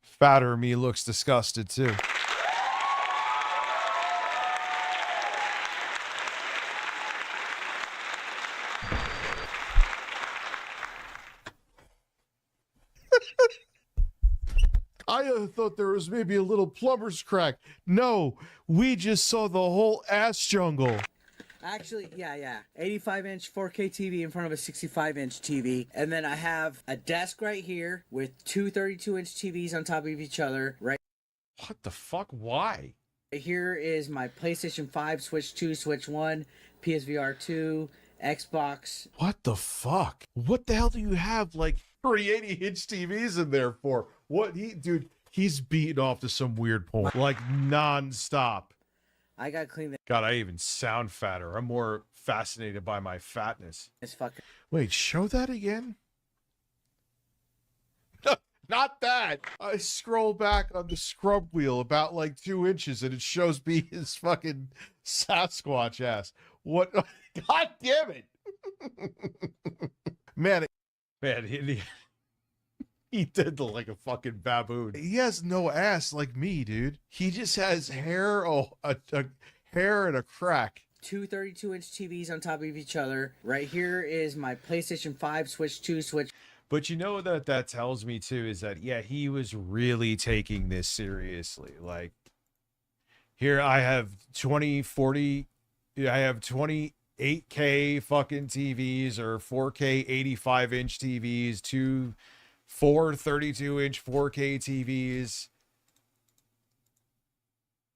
Fatter me looks disgusted too. I thought there was maybe a little plumber's crack. No, we just saw the whole ass jungle. Actually, yeah. 85-inch 4K TV in front of a 65-inch TV. And then I have a desk right here with two 32-inch TVs on top of each other. Right. What the fuck? Why? Here is my PlayStation 5, Switch 2, Switch 1, PSVR 2, Xbox. What the fuck? What the hell do you have like 380-inch TVs in there for? What dude, he's beating off to some weird porn. Like non-stop. I gotta clean that. God, I even sound fatter. I'm more fascinated by my fatness. It's fucking. Wait, show that again? Not that. I scroll back on the scrub wheel about like 2 inches and it shows me his fucking Sasquatch ass. What? God damn it. Man, he did look like a fucking baboon. He has no ass like me, dude. He just has hair, a hair and a crack. Two 32-inch TVs on top of each other. Right here is my PlayStation 5, Switch 2, Switch. But you know what that tells me too is that, yeah, he was really taking this seriously. Like, here I have 28K fucking TVs or 4K 85-inch TVs, four 32-inch 4K TVs.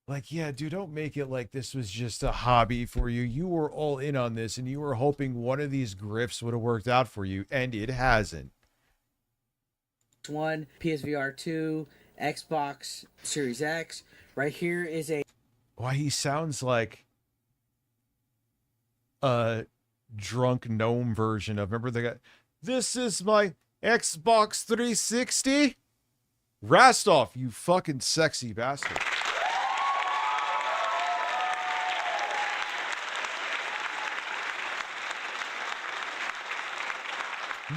Like, yeah, dude, don't make it like this was just a hobby for you. You were all in on this and you were hoping one of these grifts would have worked out for you, and it hasn't. 1, PSVR 2, Xbox Series X. Right here is a... Why, he sounds like a drunk gnome version of, remember the guy, this is my Xbox 360? Rastov, you fucking sexy bastard.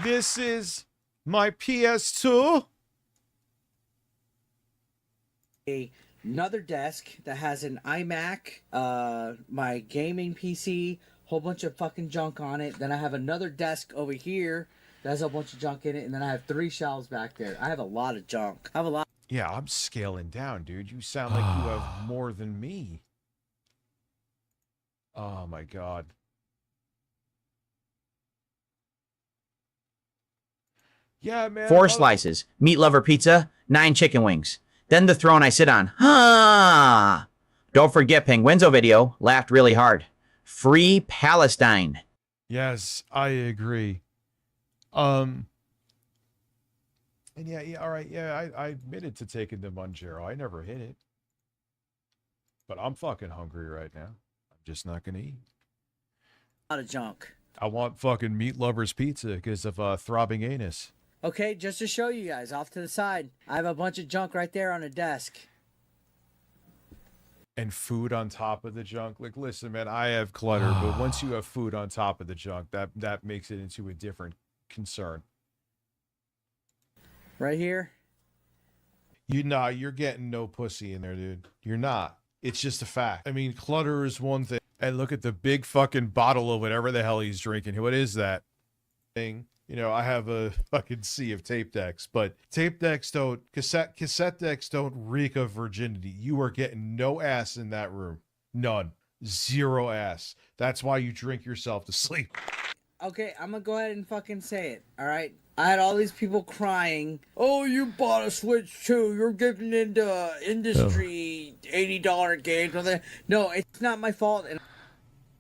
This is my PS2. Another desk that has an iMac, my gaming PC, whole bunch of fucking junk on it. Then I have another desk over here that has a bunch of junk in it, and then I have 3 shelves back there. I have a lot of junk. I have a lot. Yeah, I'm scaling down, dude. You sound like you have more than me. Oh my God. Yeah, man. 4 slices, meat lover pizza, 9 chicken wings. Then the throne I sit on. Ha! Don't forget Penguenzo video, laughed really hard. Free Palestine. Yes, I agree. And yeah, all right, yeah, I admitted to taking the Monjero. I never hit it. But I'm fucking hungry right now. I'm just not gonna eat. A lot of junk. I want fucking meat lover's pizza because of throbbing anus. Okay, just to show you guys, off to the side, I have a bunch of junk right there on a desk. And food on top of the junk. Like, listen, man, I have clutter, but once you have food on top of the junk, that makes it into a different concern. Right here. You're getting no pussy in there, dude. You're not. It's just a fact. I mean, clutter is one thing. And look at the big fucking bottle of whatever the hell he's drinking. What is that thing? You know, I have a fucking sea of tape decks, but tape decks cassette decks don't reek of virginity. You are getting no ass in that room. None. 0 ass. That's why you drink yourself to sleep. Okay, I'm gonna go ahead and fucking say it, alright? I had all these people crying, oh, you bought a Switch 2, you're getting into industry $80 games. No, it's not my fault. And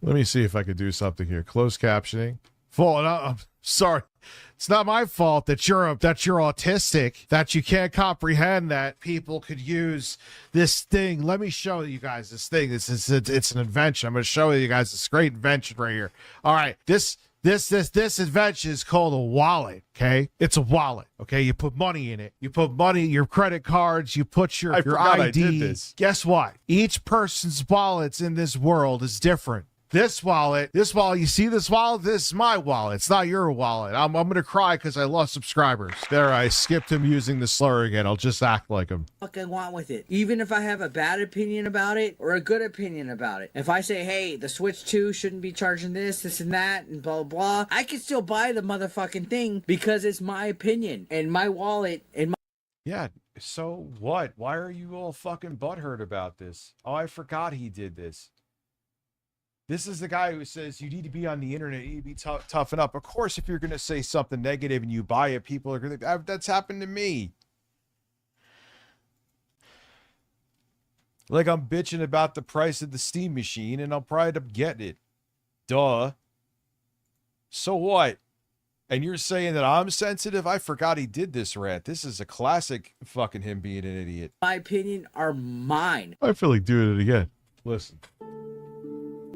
let me see if I could do something here. Closed captioning. I'm sorry. It's not my fault that you're autistic, that you can't comprehend that people could use this thing. Let me show you guys this thing. It's an invention. I'm going to show you guys this great invention right here. All right, this invention is called a wallet. Okay, it's a wallet. Okay, you put money in it. You put money, your credit cards. You put your ID. I did this. Guess what? Each person's wallets in this world is different. This wallet, you see this wallet? This is my wallet. It's not your wallet. I'm going to cry because I lost subscribers. There, I skipped him using the slur again. I'll just act like him. What I want with it. Even if I have a bad opinion about it or a good opinion about it. If I say, hey, the Switch 2 shouldn't be charging this and that, and blah, blah, blah, I can still buy the motherfucking thing because it's my opinion and my wallet and my... Yeah, so what? Why are you all fucking butthurt about this? Oh, I forgot he did this. This is the guy who says you need to be on the internet, you need to be toughen up. Of course, if you're going to say something negative and you buy it, people are going to... That's happened to me. Like, I'm bitching about the price of the Steam machine, and I'll probably end up getting it. Duh. So what? And you're saying that I'm sensitive? I forgot he did this rant. This is a classic fucking him being an idiot. My opinion are mine. I feel like doing it again. Listen.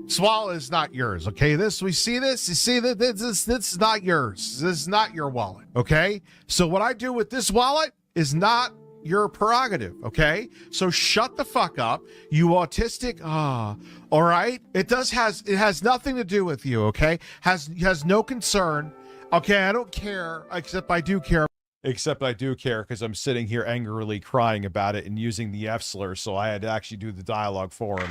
Swallow is not yours, okay? We see this? You see that this is not yours. This is not your wallet, okay? So what I do with this wallet is not your prerogative, okay? So shut the fuck up, you autistic. All right? It has nothing to do with you, okay? Has no concern. Okay, I don't care, except I do care. Except I do care because I'm sitting here angrily crying about it and using the F slur, so I had to actually do the dialogue for him.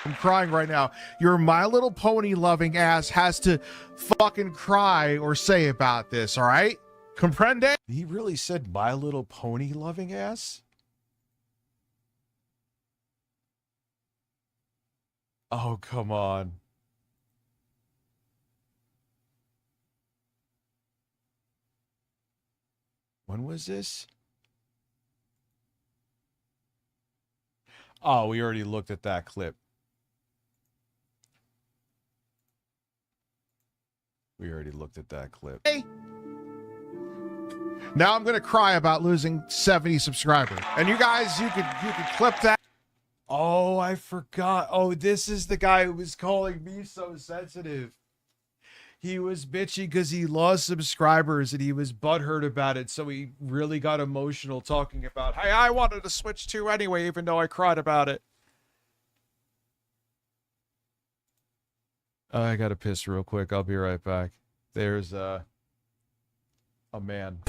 I'm crying right now. Your My Little Pony loving ass has to fucking cry or say about this, all right? Comprende? He really said My Little Pony loving ass? Oh, come on. When was this? Oh, we already looked at that clip. We already looked at that clip. Hey. Now I'm going to cry about losing 70 subscribers. And you guys, you could clip that. Oh, I forgot. Oh, this is the guy who was calling me so sensitive. He was bitchy because he lost subscribers and he was butthurt about it. So he really got emotional talking about, hey, I wanted to switch too anyway, even though I cried about it. I got to piss real quick. I'll be right back. There's a man.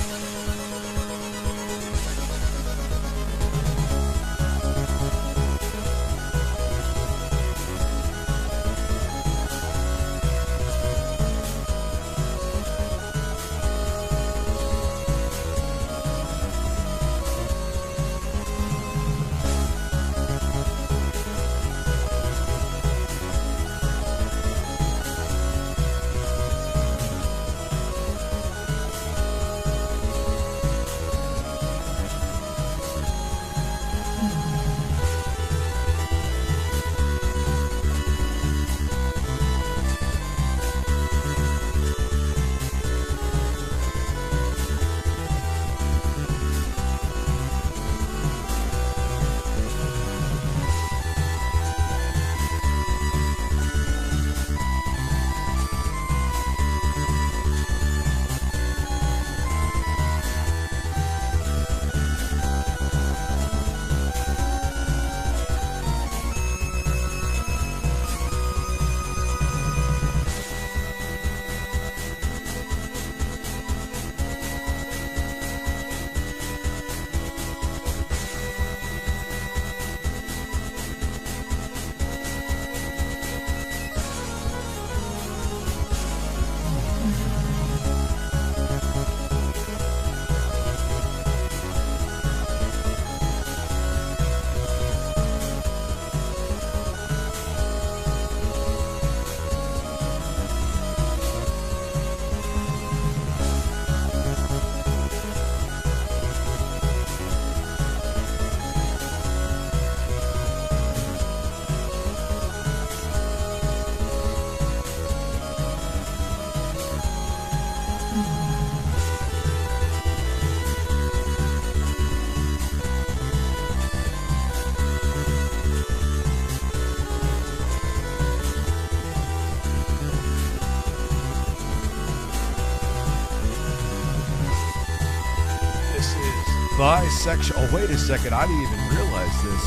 Bisexual. Oh, wait a second. I didn't even realize this.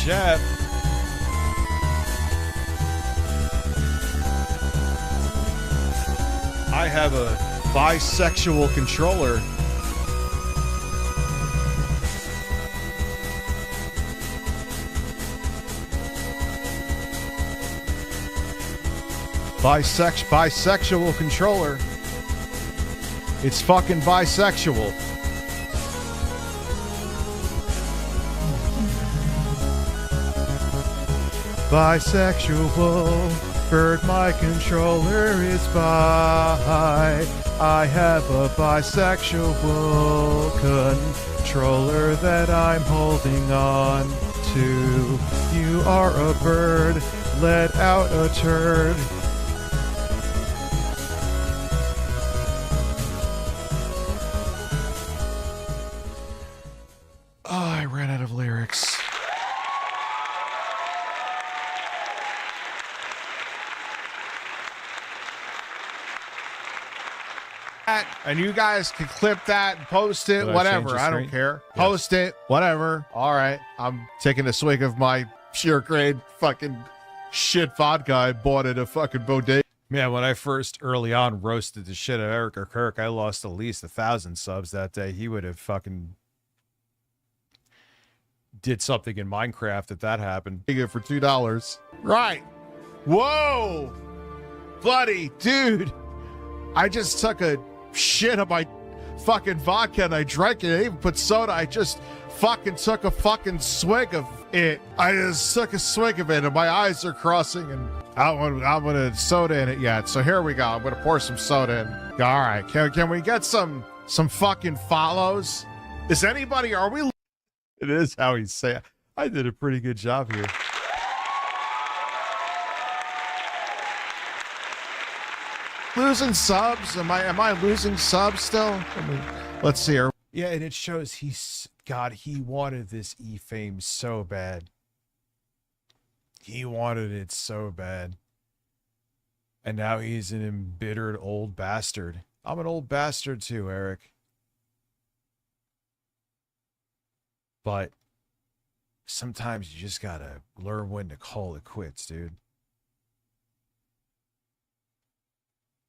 Jeff. I have a bisexual controller. Bisexual controller. It's fucking bisexual. Bisexual. Bird, my controller is bi. I have a bisexual controller that I'm holding on to. You are a bird. Let out a turd. And you guys can clip that and post it, Did I whatever. change the I don't screen? care. Yes. Post it, whatever. All right. I'm taking a swig of my pure grade fucking shit vodka I bought at a fucking bodega. Man, when I first early on roasted the shit out of Eric or Kirk, I lost at least 1,000 subs that day. He would have fucking did something in Minecraft if that happened. You get it for $2. Right. Whoa. Buddy, dude. I just took a shit of my fucking vodka and I drank it. I didn't even put soda. I just fucking took a fucking swig of it. I just took a swig of it and my eyes are crossing and I'm gonna soda in it yet. So here we go. I'm gonna pour some soda in. All right. Can we get some fucking follows? Is anybody, are we? It is how he's saying. I did a pretty good job here. Losing subs? Am I losing subs still? I mean, let's see here. Yeah, and it shows he wanted this E-fame so bad. He wanted it so bad. And now he's an embittered old bastard. I'm an old bastard too, Eric. But sometimes you just gotta learn when to call it quits, dude.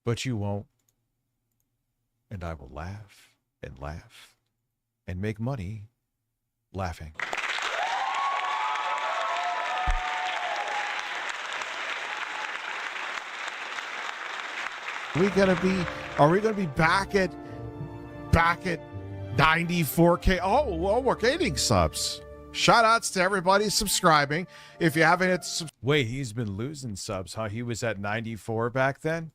But you won't. And I will laugh and laugh and make money laughing. Are we gonna be back at 94K? Oh, well, we're gaining subs. Shout outs to everybody subscribing. If you haven't hit wait, he's been losing subs, huh? He was at 94 back then?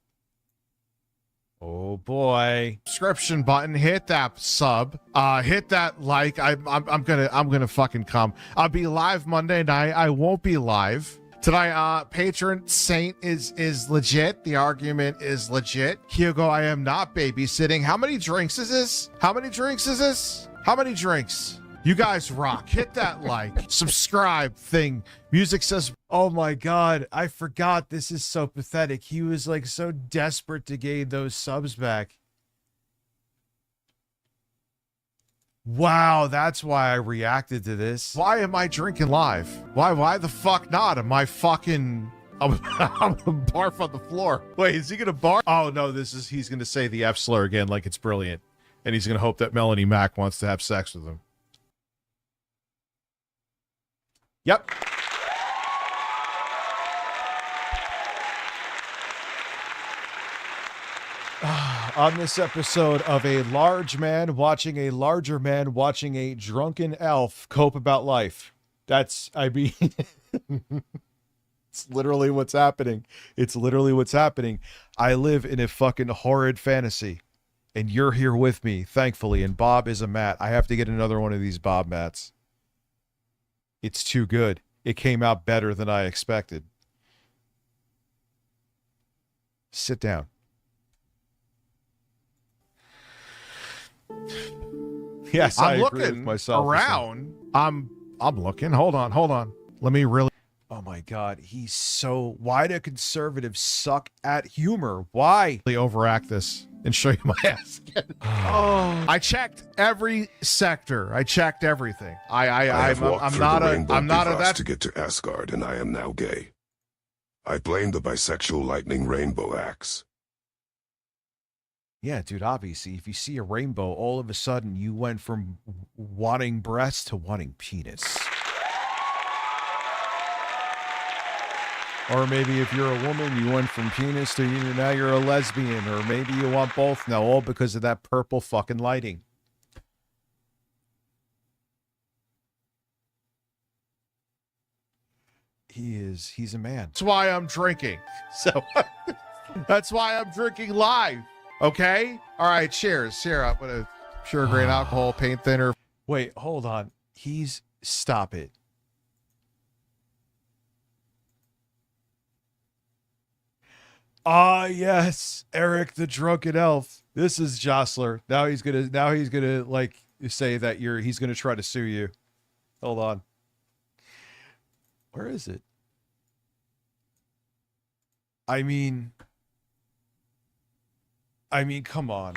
Oh boy. Subscription button, hit that sub, hit that like. I'm gonna fucking come. I'll be live Monday night. I won't be live. Tonight, patron saint is legit. The argument is legit. Hugo, I am not babysitting. How many drinks is this? How many drinks is this? How many drinks? You guys rock. Hit that like, subscribe thing. Music says, oh my God, I forgot. This is so pathetic. He was like so desperate to gain those subs back. Wow, that's why I reacted to this. Why am I drinking live? Why the fuck not? Am I fucking... I'm gonna barf on the floor. Wait, is he gonna barf? Oh no, he's gonna say the F slur again like it's brilliant. And he's gonna hope that Melanie Mac wants to have sex with him. Yep. On this episode of a large man watching a larger man watching a drunken elf cope about life. It's literally what's happening. It's literally what's happening. I live in a fucking horrid fantasy. And you're here with me, thankfully. And Bob is a mat. I have to get another one of these Bob mats. It's too good. It came out better than I expected. Sit down. Yes, I'm looking myself around. I'm looking. Hold on. Let me really. Oh my God, he's so. Why do conservatives suck at humor? Why? They overact this and show you my ass again. Oh. I checked every sector. I checked everything. I'm not a that to get to Asgard, and I am now gay. I blame the bisexual lightning rainbow axe. Yeah, dude, obviously, if you see a rainbow, all of a sudden you went from wanting breasts to wanting penis. Or maybe if you're a woman, you went from penis to now you're a lesbian. Or maybe you want both now, all because of that purple fucking lighting. He's a man. That's why I'm drinking. So that's why I'm drinking live. Okay? All right, cheers. Here, I'm going to pure grain alcohol, paint thinner. Wait, hold on. Stop it. Ah, yes, Eric the drunken elf. This is Jostler. Now he's gonna like say that he's gonna try to sue you. Hold on. Where is it? I mean, come on.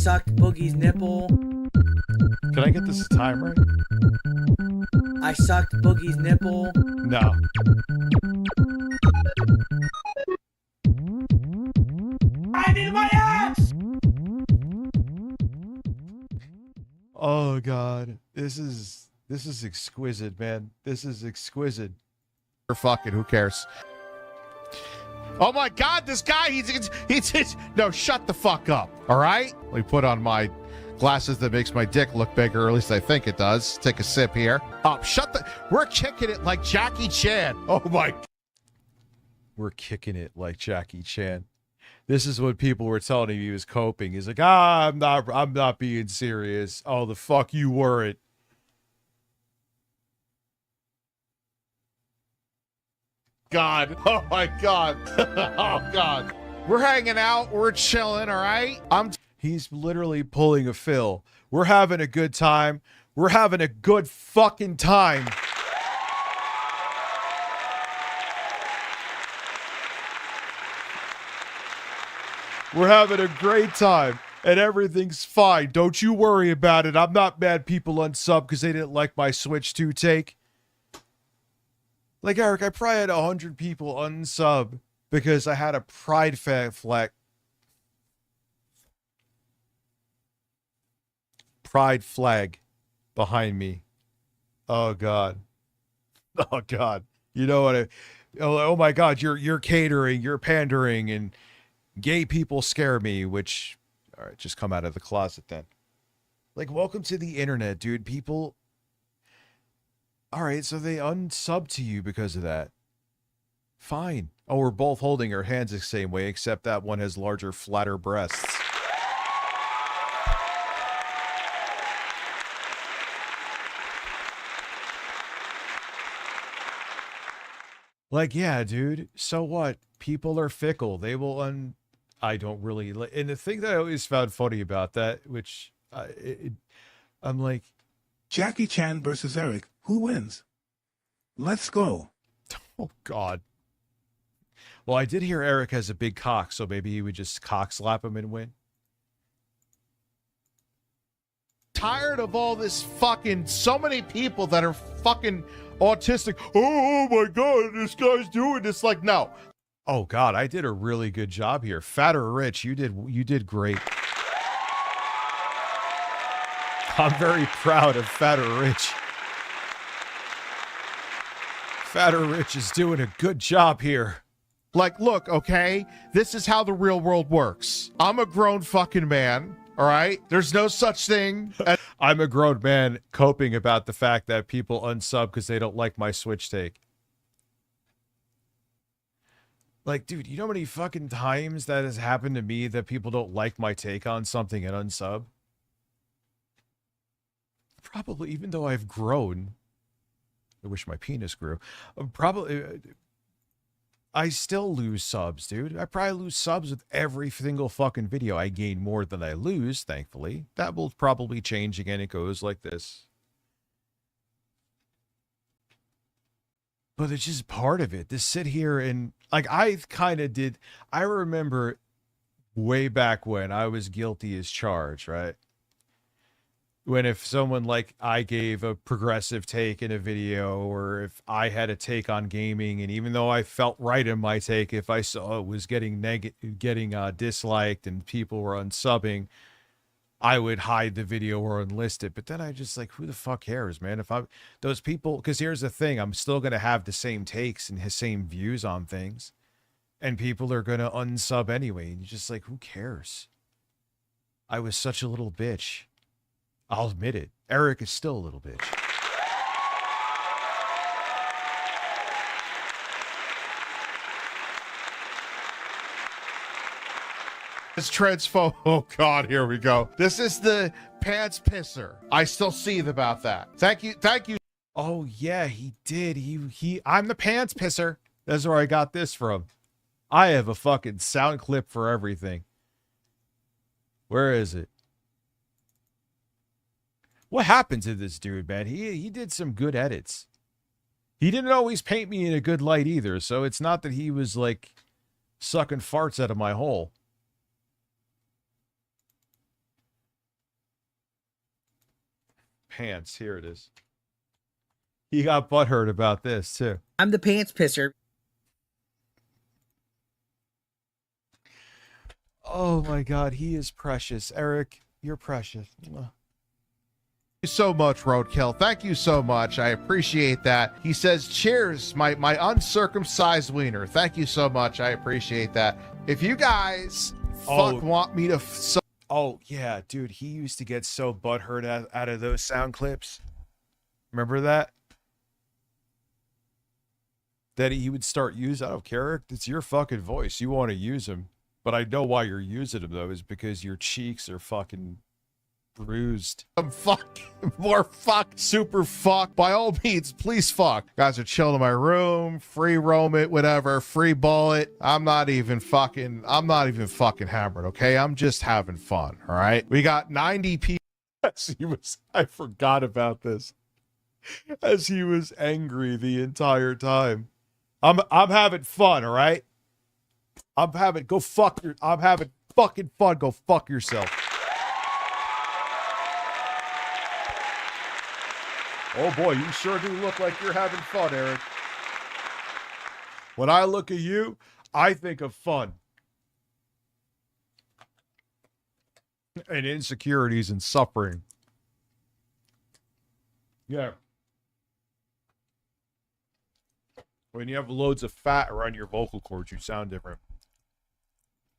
sucked Boogie's nipple. Can I get this time right? I sucked Boogie's nipple. No. I need my ass! Oh God, this is exquisite, man. This is exquisite. Or fucking, who cares? Oh my God, this guy, he's no, shut the fuck up. All right, let me put on my glasses that makes my dick look bigger, or at least I think it does. Take a sip here. We're kicking it like Jackie Chan. Oh my. We're kicking it like Jackie Chan. This is what people were telling him he was coping. He's like, I'm not being serious. Oh, the fuck you weren't. God. Oh my God. Oh God. We're hanging out. We're chilling. All right. He's literally pulling a Phil. We're having a good time. We're having a good fucking time. We're having a great time and everything's fine. Don't you worry about it. I'm not mad people unsub because they didn't like my Switch 2 take. Like, Eric, I probably had 100 people unsub because I had a pride flag behind me. Oh God. Oh God. You know what oh my God, you're catering, you're pandering, and gay people scare me, which, all right, just come out of the closet then. Like, welcome to the internet, dude. People, all right, so they unsub to you because of that. Fine. Oh, we're both holding our hands the same way, except that one has larger, flatter breasts. Like, yeah, dude, so what? People are fickle. They will I don't really, and the thing that I always found funny about that, which I'm like, Jackie Chan versus Eric, who wins? Let's go. Oh God. Well, I did hear Eric has a big cock, so maybe he would just cock slap him and win. Tired of all this fucking, so many people that are fucking autistic. Oh my God, this guy's doing this. Like, no. Oh God, I did a really good job here. Fat or Rich, you did great. I'm very proud of Fat or Rich. Fat or Rich is doing a good job here. Like, look, okay, this is how the real world works. I'm a grown fucking man, all right? There's no such thing. I'm a grown man coping about the fact that people unsub because they don't like my Switch take. Like, dude, you know how many fucking times that has happened to me that people don't like my take on something and unsub? Probably, even though I've grown. I wish my penis grew. I still lose subs, dude. I probably lose subs with every single fucking video. I gain more than I lose, thankfully. That will probably change again. It goes like this. But it's just part of it. To sit here and, like, I kind of did. I remember way back when I was guilty as charged, right? When if someone, like, I gave a progressive take in a video, or if I had a take on gaming, and even though I felt right in my take, if I saw it was getting disliked and people were unsubbing, I would hide the video or unlist it. But then I just like, who the fuck cares, man? If I'm those people, because here's the thing, I'm still going to have the same takes and his same views on things, and people are going to unsub anyway. And you're just like, who cares? I was such a little bitch. I'll admit it. Eric is still a little bitch. It's transphobe. Oh God, here we go. This is the pants pisser. I still seethe about that. Thank you. Oh yeah, he did. I'm the pants pisser. That's where I got this from. I have a fucking sound clip for everything. Where is it? What happened to this dude, man? He did some good edits. He didn't always paint me in a good light either, so it's not that he was like sucking farts out of my hole. pants. Here it is. He got butthurt about this too. I'm the pants pisser. Oh my God, he is precious. Eric, you're precious. Thank you so much, Roadkill. Thank you so much. I appreciate that. He says, cheers, my uncircumcised wiener. Thank you so much. I appreciate that. If you guys want me to... Oh, yeah, dude, he used to get so butthurt out of those sound clips. Remember that? That he would start using... I don't care, Eric. It's your fucking voice. You want to use him. But I know why you're using them, though, is because your cheeks are fucking bruised. I'm fucking more fuck, super fuck. By all means, please fuck. Guys are chilling in my room, free roam it, whatever, free bullet. I'm not even fucking hammered, okay? I'm just having fun, all right? We got 90 people. I forgot about this. As he was angry the entire time. I'm having fun, all right? I'm having fucking fun. Go fuck yourself. Oh boy, you sure do look like you're having fun, Eric. When I look at you, I think of fun. And insecurities and suffering. Yeah. When you have loads of fat around your vocal cords, you sound different.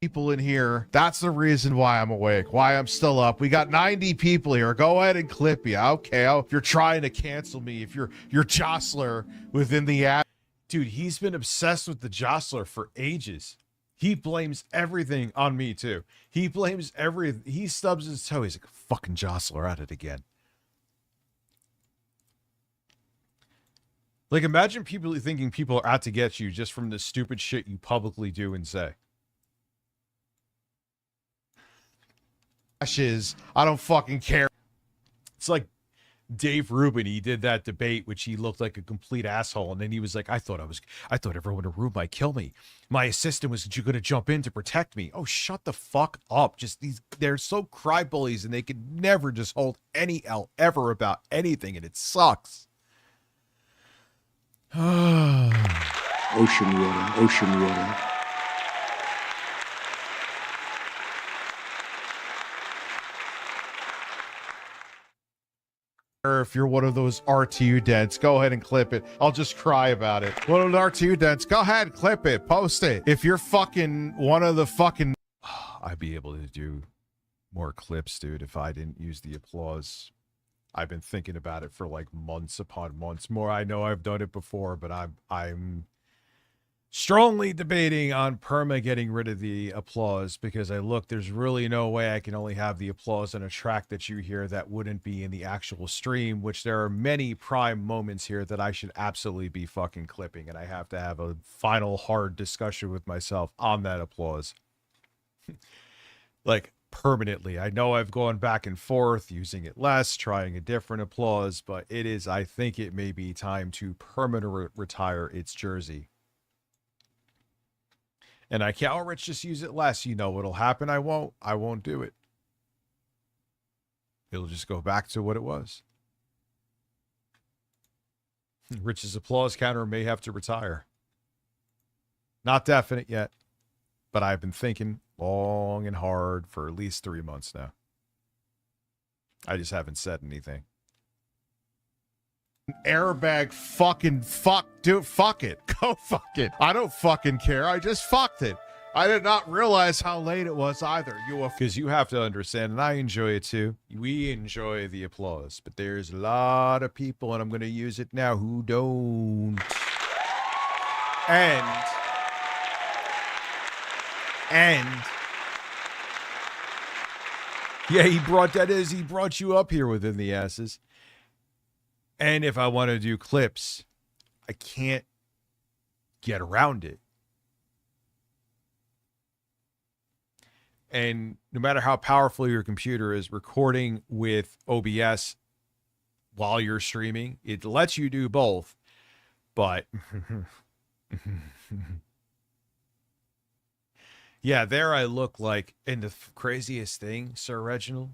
People in here, that's the reason why I'm awake, why I'm still up. We got 90 people here. Go ahead and clip you. Okay, if you're trying to cancel me, if you're Jostler within the app. Dude, he's been obsessed with the Jostler for ages. He blames everything on me too. He blames he stubs his toe. He's like, fucking Jostler at it again. Like, imagine people thinking people are out to get you just from the stupid shit you publicly do and say. I don't fucking care. It's like Dave Rubin. He did that debate, which he looked like a complete asshole. And then he was like, I thought everyone in the room might kill me. My assistant was going to jump in to protect me. Oh, shut the fuck up. They're so cry bullies and they could never just hold any L ever about anything. And it sucks. Ocean water. Or if you're one of those RTU dents, go ahead and clip it. I'll just cry about it. One of the RTU dents, go ahead, clip it, post it. If you're fucking one of the fucking... I'd be able to do more clips, dude, if I didn't use the applause. I've been thinking about it for like months upon months more. I know I've done it before, but I'm strongly debating on perma getting rid of the applause because there's really no way I can only have the applause on a track that you hear that wouldn't be in the actual stream, which there are many prime moments here that I should absolutely be fucking clipping, and I have to have a final hard discussion with myself on that applause. Like, permanently. I know I've gone back and forth, using it less, trying a different applause, but I think it may be time to permanently retire its jersey. And I can't, Rich, just use it less. You know what'll happen. I won't do it. It'll just go back to what it was. Rich's applause counter may have to retire. Not definite yet, but I've been thinking long and hard for at least 3 months now. I just haven't said anything. Airbag fucking fuck, dude, fuck it. Go fuck it. I don't fucking care. I just fucked it. I did not realize how late it was either. Because you have to understand, and I enjoy it too. We enjoy the applause, but there's a lot of people, and I'm going to use it now, who don't. And yeah, he brought you up here within the asses. And if I want to do clips, I can't get around it. And no matter how powerful your computer is, recording with OBS while you're streaming, it lets you do both. But yeah, there I look like, and the craziest thing, Sir Reginald,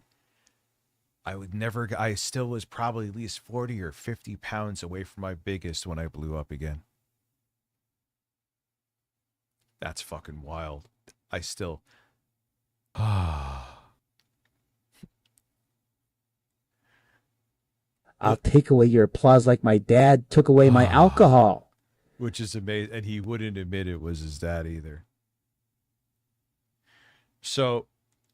I still was probably at least 40 or 50 pounds away from my biggest when I blew up again. That's fucking wild. I still. I'll take away your applause like my dad took away my alcohol. Which is amazing. And he wouldn't admit it was his dad either. So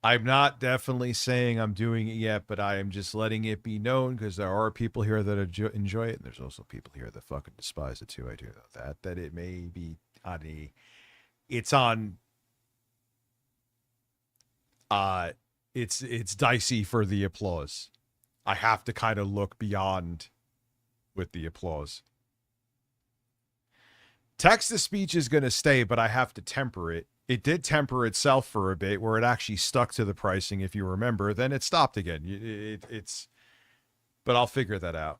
I'm not definitely saying I'm doing it yet, but I am just letting it be known because there are people here that enjoy it. And there's also people here that fucking despise it too. I do know that it may be on it's dicey for the applause. I have to kind of look beyond with the applause. Text-to-speech is going to stay, but I have to temper it. It did temper itself for a bit where it actually stuck to the pricing, if you remember. Then it stopped again. But I'll figure that out.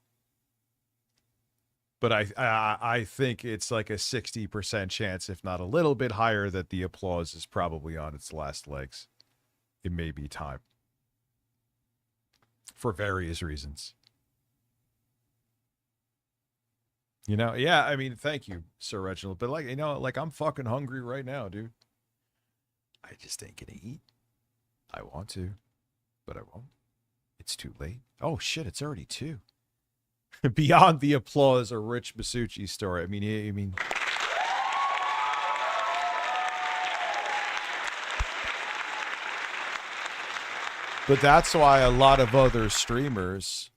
But I think it's like a 60% chance, if not a little bit higher, that the applause is probably on its last legs. It may be time. For various reasons. You know, yeah, I mean, thank you, Sir Reginald. But like, you know, like I'm fucking hungry right now, dude. I just ain't gonna eat. I want to, but I won't. It's too late. Oh shit, it's already 2. Beyond the applause, a Rich Masucci story. I mean. But that's why a lot of other streamers.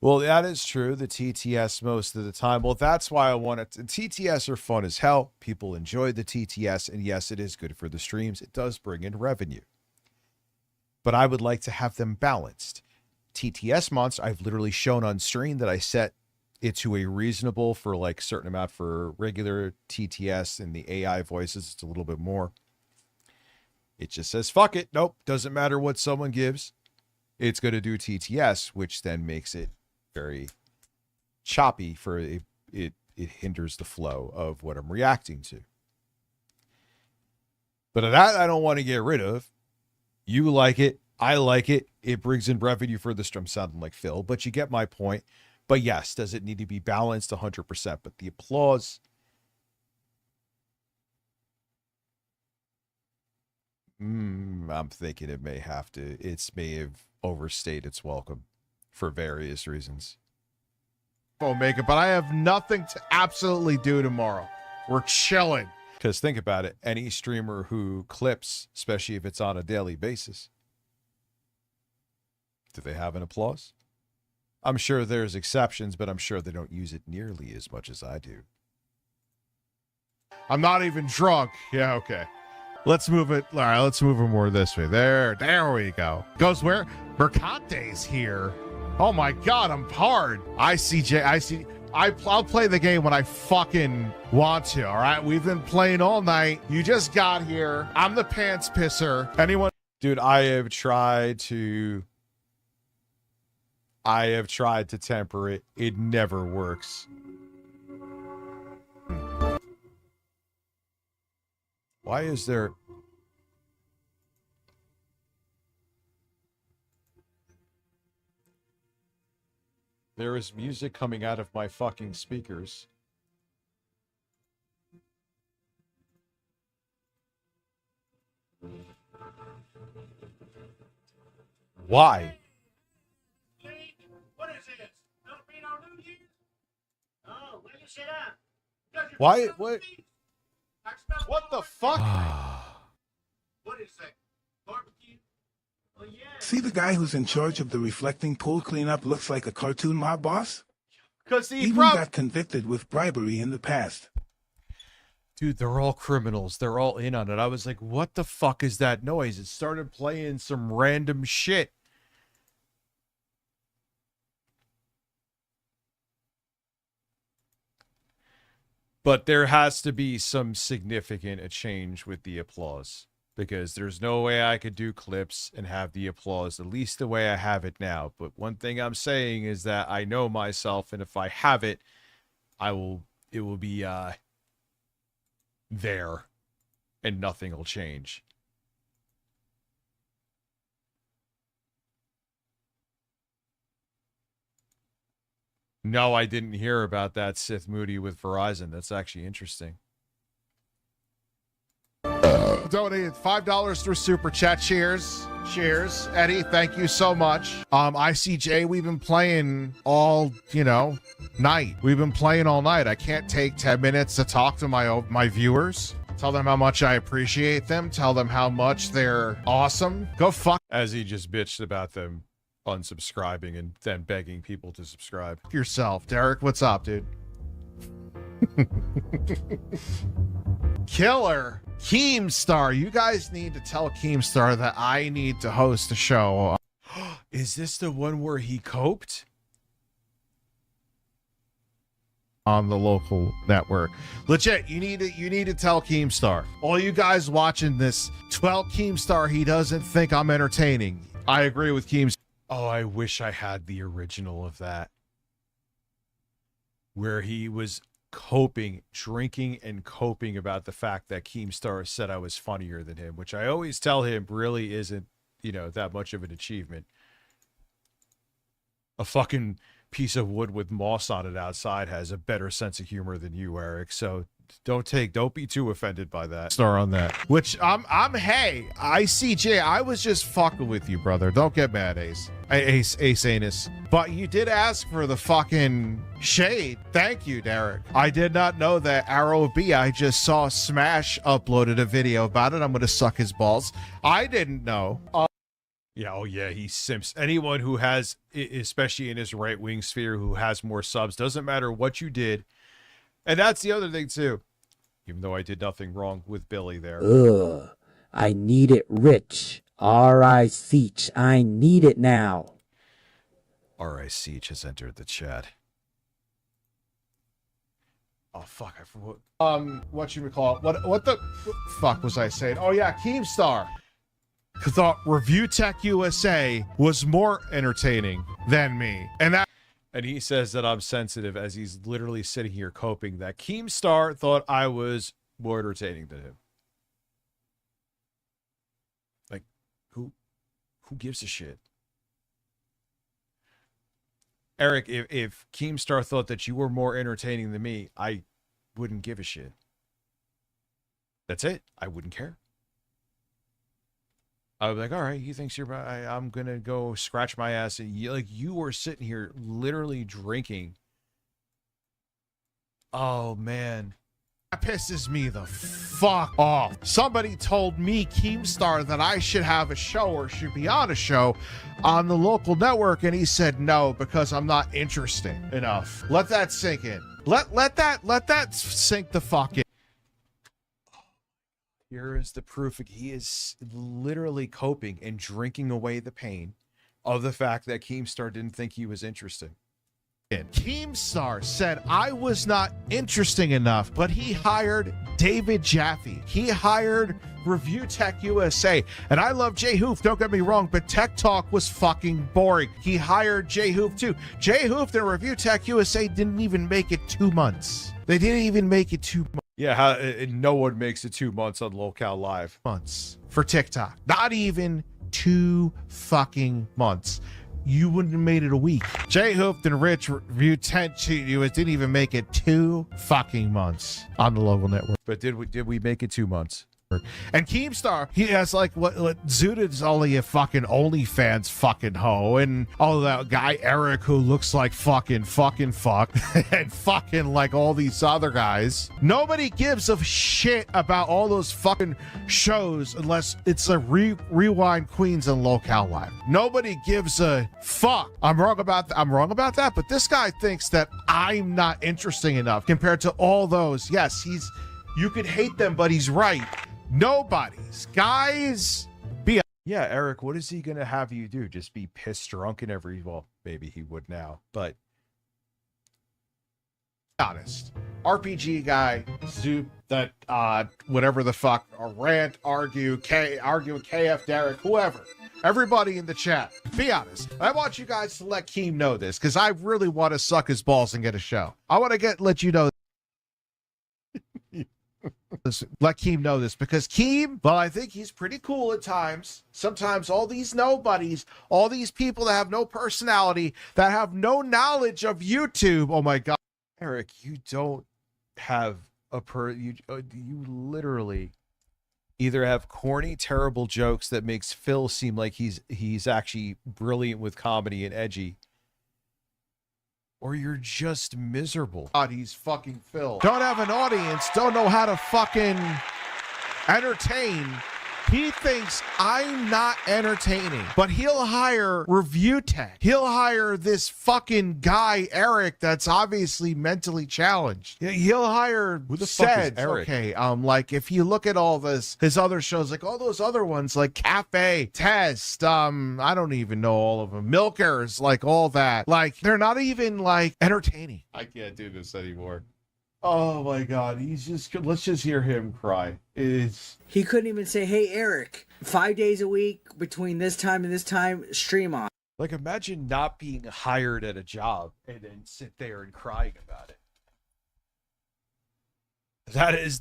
Well, that is true. The TTS most of the time. Well, that's why I want it. TTS are fun as hell. People enjoy the TTS. And yes, it is good for the streams. It does bring in revenue. But I would like to have them balanced. TTS months, I've literally shown on stream that I set it to a reasonable for like certain amount for regular TTS and the AI voices. It's a little bit more. It just says, fuck it. Nope. Doesn't matter what someone gives. It's going to do TTS, which then makes it very choppy for it hinders the flow of what I'm reacting to. But that I don't want to get rid of. You like it. I like it. It brings in revenue for the stream. Sounding like Phil, but you get my point. But yes, does it need to be balanced 100%? But the applause, I'm thinking it may have to overstayed its welcome for various reasons. Omega, but I have nothing to absolutely do tomorrow. We're chilling. Because think about it, any streamer who clips, especially if it's on a daily basis, do they have an applause? I'm sure there's exceptions, but I'm sure they don't use it nearly as much as I do. I'm not even drunk. Yeah, okay. Let's move it. All right, let's move it more this way. There we go. Goes where? Mercante's here. Oh my God, I'm hard. I'll play the game when I fucking want to, all right? We've been playing all night. You just got here. I'm the pants pisser. Anyone? Dude, I have tried to temper it. It never works. Why is there... There is music coming out of my fucking speakers. Why? What is this? Filipino New Year? Oh, will you sit down? Why? What? What the fuck? What is that? Barbecue? Oh, yeah. See the guy who's in charge of the reflecting pool cleanup looks like a cartoon mob boss? Because he even got convicted with bribery in the past. Dude, they're all criminals. They're all in on it. I was like, what the fuck is that noise? It started playing some random shit. But there has to be some significant change with the applause. Because there's no way I could do clips and have the applause, at least the way I have it now. But one thing I'm saying is that I know myself, and if I have it, it will be there, and nothing will change. No, I didn't hear about that Sith Moody with Verizon. That's actually interesting. Donated $5 through Super Chat. Cheers. Cheers. Eddie, thank you so much. ICJ, we've been playing all, night. We've been playing all night. I can't take 10 minutes to talk to my viewers. Tell them how much I appreciate them. Tell them how much they're awesome. Go fuck. As he just bitched about them unsubscribing and then begging people to subscribe. Yourself. Derek, what's up, dude? Killer. Keemstar. You guys need to tell Keemstar that I need to host a show. Is this the one where he coped? On the local network. Legit, you need to tell Keemstar. All you guys watching this, tell Keemstar he doesn't think I'm entertaining. I agree with Keemstar. Oh, I wish I had the original of that. Where he was drinking and coping about the fact that Keemstar said I was funnier than him, which I always tell him really isn't, that much of an achievement. A fucking piece of wood with moss on it outside has a better sense of humor than you, Eric. So don't be too offended by that. Star on that. Which hey, ICJ, I was just fucking with you, brother. Don't get mad, Ace Anus. But you did ask for the fucking shade. Thank you, Derek. I did not know that Arrow B. I just saw Smash uploaded a video about it. I'm gonna suck his balls. I didn't know. Yeah, oh yeah, he simps. Anyone who has, especially in his right-wing sphere, who has more subs, doesn't matter what you did. And that's the other thing, too. Even though I did nothing wrong with Billy there. Ugh, I need it rich. R.I. Seach, I need it now. R.I. Seach has entered the chat. Oh, fuck, I forgot. Whatchamacallit? What the fuck was I saying? Oh, yeah, Keemstar. Thought Review Tech USA was more entertaining than me. And he says that I'm sensitive as he's literally sitting here coping that Keemstar thought I was more entertaining than him. Like, who gives a shit? Eric, if Keemstar thought that you were more entertaining than me, I wouldn't give a shit. That's it. I wouldn't care. I was like, all right, he thinks you're. I'm gonna go scratch my ass, and you were sitting here literally drinking. Oh man, that pisses me the fuck off. Somebody told me, Keemstar, that I should have a show or should be on a show on the local network, and he said no because I'm not interesting enough. Let that sink in. Let that sink the fuck in. Here is the proof. He is literally coping and drinking away the pain of the fact that Keemstar didn't think he was interesting. Keemstar said I was not interesting enough, but he hired David Jaffe. He hired Review Tech USA. And I love Jay Hoof, don't get me wrong, but Tech Talk was fucking boring. He hired Jay Hoof too. Jay Hoof and Review Tech USA didn't even make it 2 months. They didn't even make it 2 months. Yeah, no one makes it 2 months on Locale Live. Months for TikTok. Not even 2 fucking months. You wouldn't have made it a week. Jay Hooped and Rich Review 10 didn't even make it 2 fucking months on the local network. But did we make it 2 months? And Keemstar, he has what Zuta's only a fucking OnlyFans fucking hoe, and that guy Eric who looks like fucking fuck and fucking like all these other guys. Nobody gives a shit about all those fucking shows unless it's a Rewind Queens and Locale Live. Nobody gives a fuck. I'm wrong about that, but this guy thinks that I'm not interesting enough compared to all those. Yes, you could hate them, but he's right. Nobody's. Guys, yeah, Eric, what is he going to have you do? Just be pissed drunk and well, maybe he would now, but honest. RPG guy, Zoop, that, whatever the fuck, a rant, argue with KF, Derek, whoever. Everybody in the chat, be honest. I want you guys to let Keem know this, because I really want to suck his balls and get a show. I want to let you know let Keem know this, because Keem, well, I think he's pretty cool at times. Sometimes all these nobodies, all these people that have no personality, that have no knowledge of YouTube. Oh my God, Eric, you don't have you literally either have corny, terrible jokes that makes Phil seem like he's actually brilliant with comedy and edgy, or you're just miserable. God, he's fucking Phil. Don't have an audience, don't know how to fucking entertain. He thinks I'm not entertaining, but he'll hire Review Tech. He'll hire this fucking guy, Eric, that's obviously mentally challenged. He'll hire Who the fuck is Seds. Eric? Okay, like if you look at all his other shows, like all those other ones, like Cafe, Test, I don't even know all of them. Milkers, like all that. Like they're not even like entertaining. I can't do this anymore. Oh my God, let's just hear him cry. He couldn't even say, "Hey Eric, 5 days a week between this time and this time, stream on." Like, imagine not being hired at a job and then sit there and crying about it. That is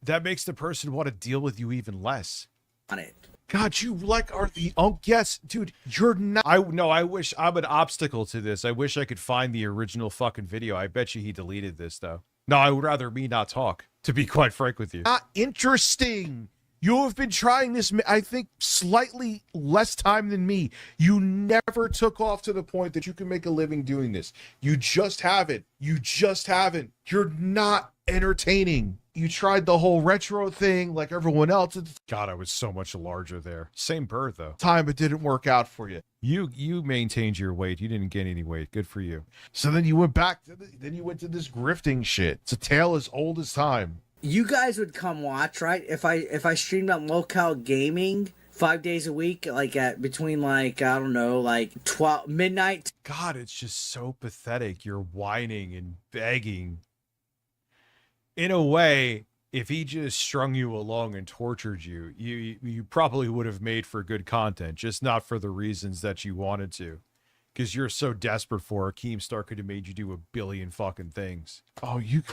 that makes the person want to deal with you even less. On it. God, you are the yes, dude, you're not. I wish I'm an obstacle to this. I wish I could find the original fucking video. I bet you he deleted this though. No, I would rather me not talk, to be quite frank with you. Not interesting. You have been trying this, I think, slightly less time than me. You never took off to the point that you can make a living doing this. You just haven't. You just haven't. You're not entertaining. You tried the whole retro thing like everyone else. God, I was so much larger there. Same bird though. Time, it didn't work out for you. You maintained your weight. You didn't gain any weight. Good for you. So then you went back to then you went to this grifting shit. It's a tale as old as time. You guys would come watch, right? If I streamed on Local Gaming 5 days a week, like at between like, I don't know, like 12 midnight. God, it's just so pathetic. You're whining and begging. In a way, if he just strung you along and tortured you, you probably would have made for good content, just not for the reasons that you wanted to. Because you're so desperate for it, Keemstar could have made you do a billion fucking things. Oh, you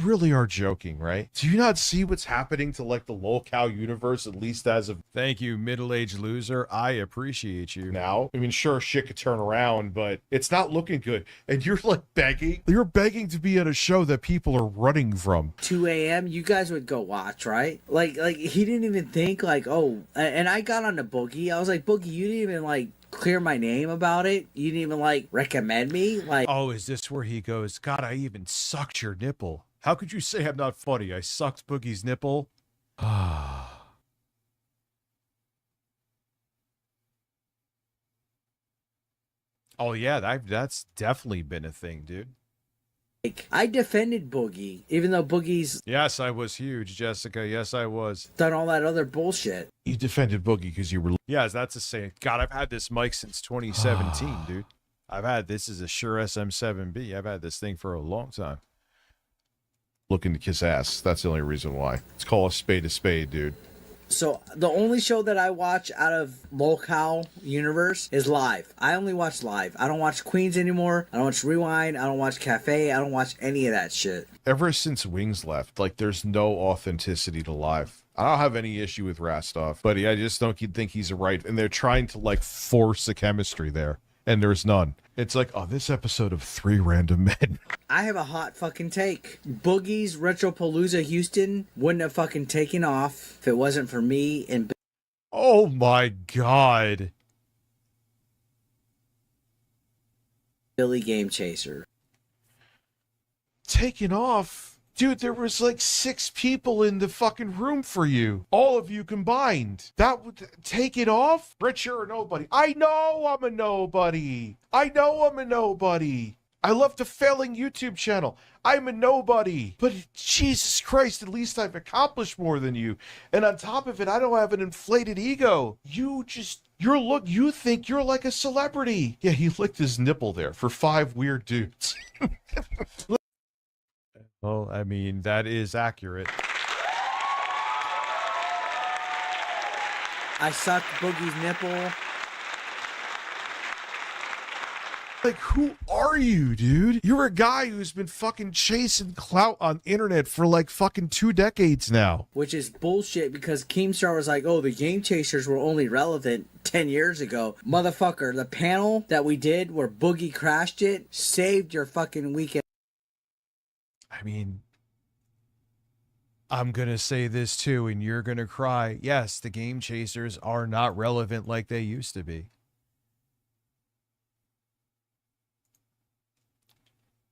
really are joking, right? Do you not see what's happening to like the lolcow universe, at least as of... Thank you, middle-aged loser. I appreciate you. Now, I mean, sure, shit could turn around, but it's not looking good. And you're like begging. You're begging to be at a show that people are running from. 2 a.m. You guys would go watch, right? Like he didn't even think like, oh, and I got on to Boogie. I was like, Boogie, you didn't even like clear my name about it. You didn't even like recommend me. Like, oh, is this where he goes, God, I even sucked your nipple. How could you say I'm not funny? I sucked Boogie's nipple. Oh yeah, that's definitely been a thing, dude. Like, I defended Boogie, even though Boogie's... Yes, I was huge, Jessica. Yes, I was. Done all that other bullshit. You defended Boogie because you were... Yes, that's a saying. God, I've had this mic since 2017, dude. I've had this as a Shure SM7B. I've had this thing for a long time. Looking to kiss ass. That's the only reason why. Let's call a spade, dude. So the only show that I watch out of Lolcow universe is live. I only watch live. I don't watch Queens anymore. I don't watch Rewind. I don't watch Cafe. I don't watch any of that shit. Ever since Wings left, like there's no authenticity to live. I don't have any issue with Rastov, but I just don't think he's a right. And they're trying to like force a chemistry there, and there's none. It's like, oh, this episode of 3 Random Men. I have a hot fucking take. Boogie's Retropalooza Houston wouldn't have fucking taken off if it wasn't for me and... Oh my God. Billy Game Chaser. Taken off? Dude, there was like 6 people in the fucking room for you. All of you combined. That would take it off? Rich, you're a nobody. I know I'm a nobody. I left a failing YouTube channel. I'm a nobody. But Jesus Christ, at least I've accomplished more than you. And on top of it, I don't have an inflated ego. You think you're like a celebrity. Yeah, he licked his nipple there for 5 weird dudes. Well, I mean, that is accurate. I sucked Boogie's nipple. Like, who are you, dude? You're a guy who's been fucking chasing clout on internet for like fucking 2 decades now. Which is bullshit because Keemstar was like, oh, the Game Chasers were only relevant 10 years ago. Motherfucker, the panel that we did where Boogie crashed it saved your fucking weekend. I mean, I'm going to say this too, and you're going to cry. Yes, the Game Chasers are not relevant like they used to be.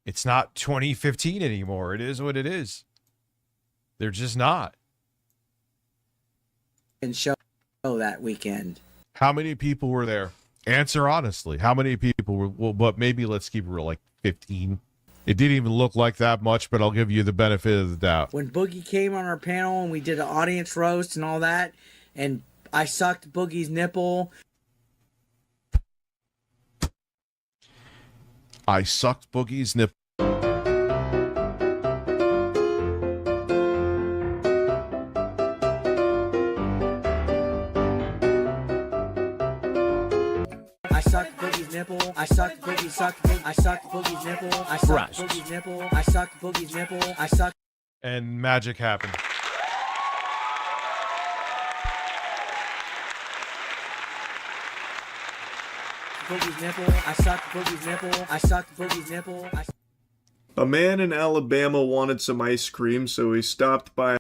It's not 2015 anymore. It is what it is. They're just not. And show that weekend. How many people were there? Answer honestly. How many people were, well, but maybe let's keep it real, like 15. It didn't even look like that much, but I'll give you the benefit of the doubt. When Boogie came on our panel and we did an audience roast and all that, and I sucked Boogie's nipple. I sucked Boogie's nipple. I sucked Boogie's nipple. I sucked Boogie's I sucked Boogie's nipple. I sucked Boogie's nipple. I sucked Boogie's nipple. I sucked. And magic happened. Boogie's nipple. I sucked Boogie's nipple. I sucked Boogie's nipple. A man in Alabama wanted some ice cream, so he stopped by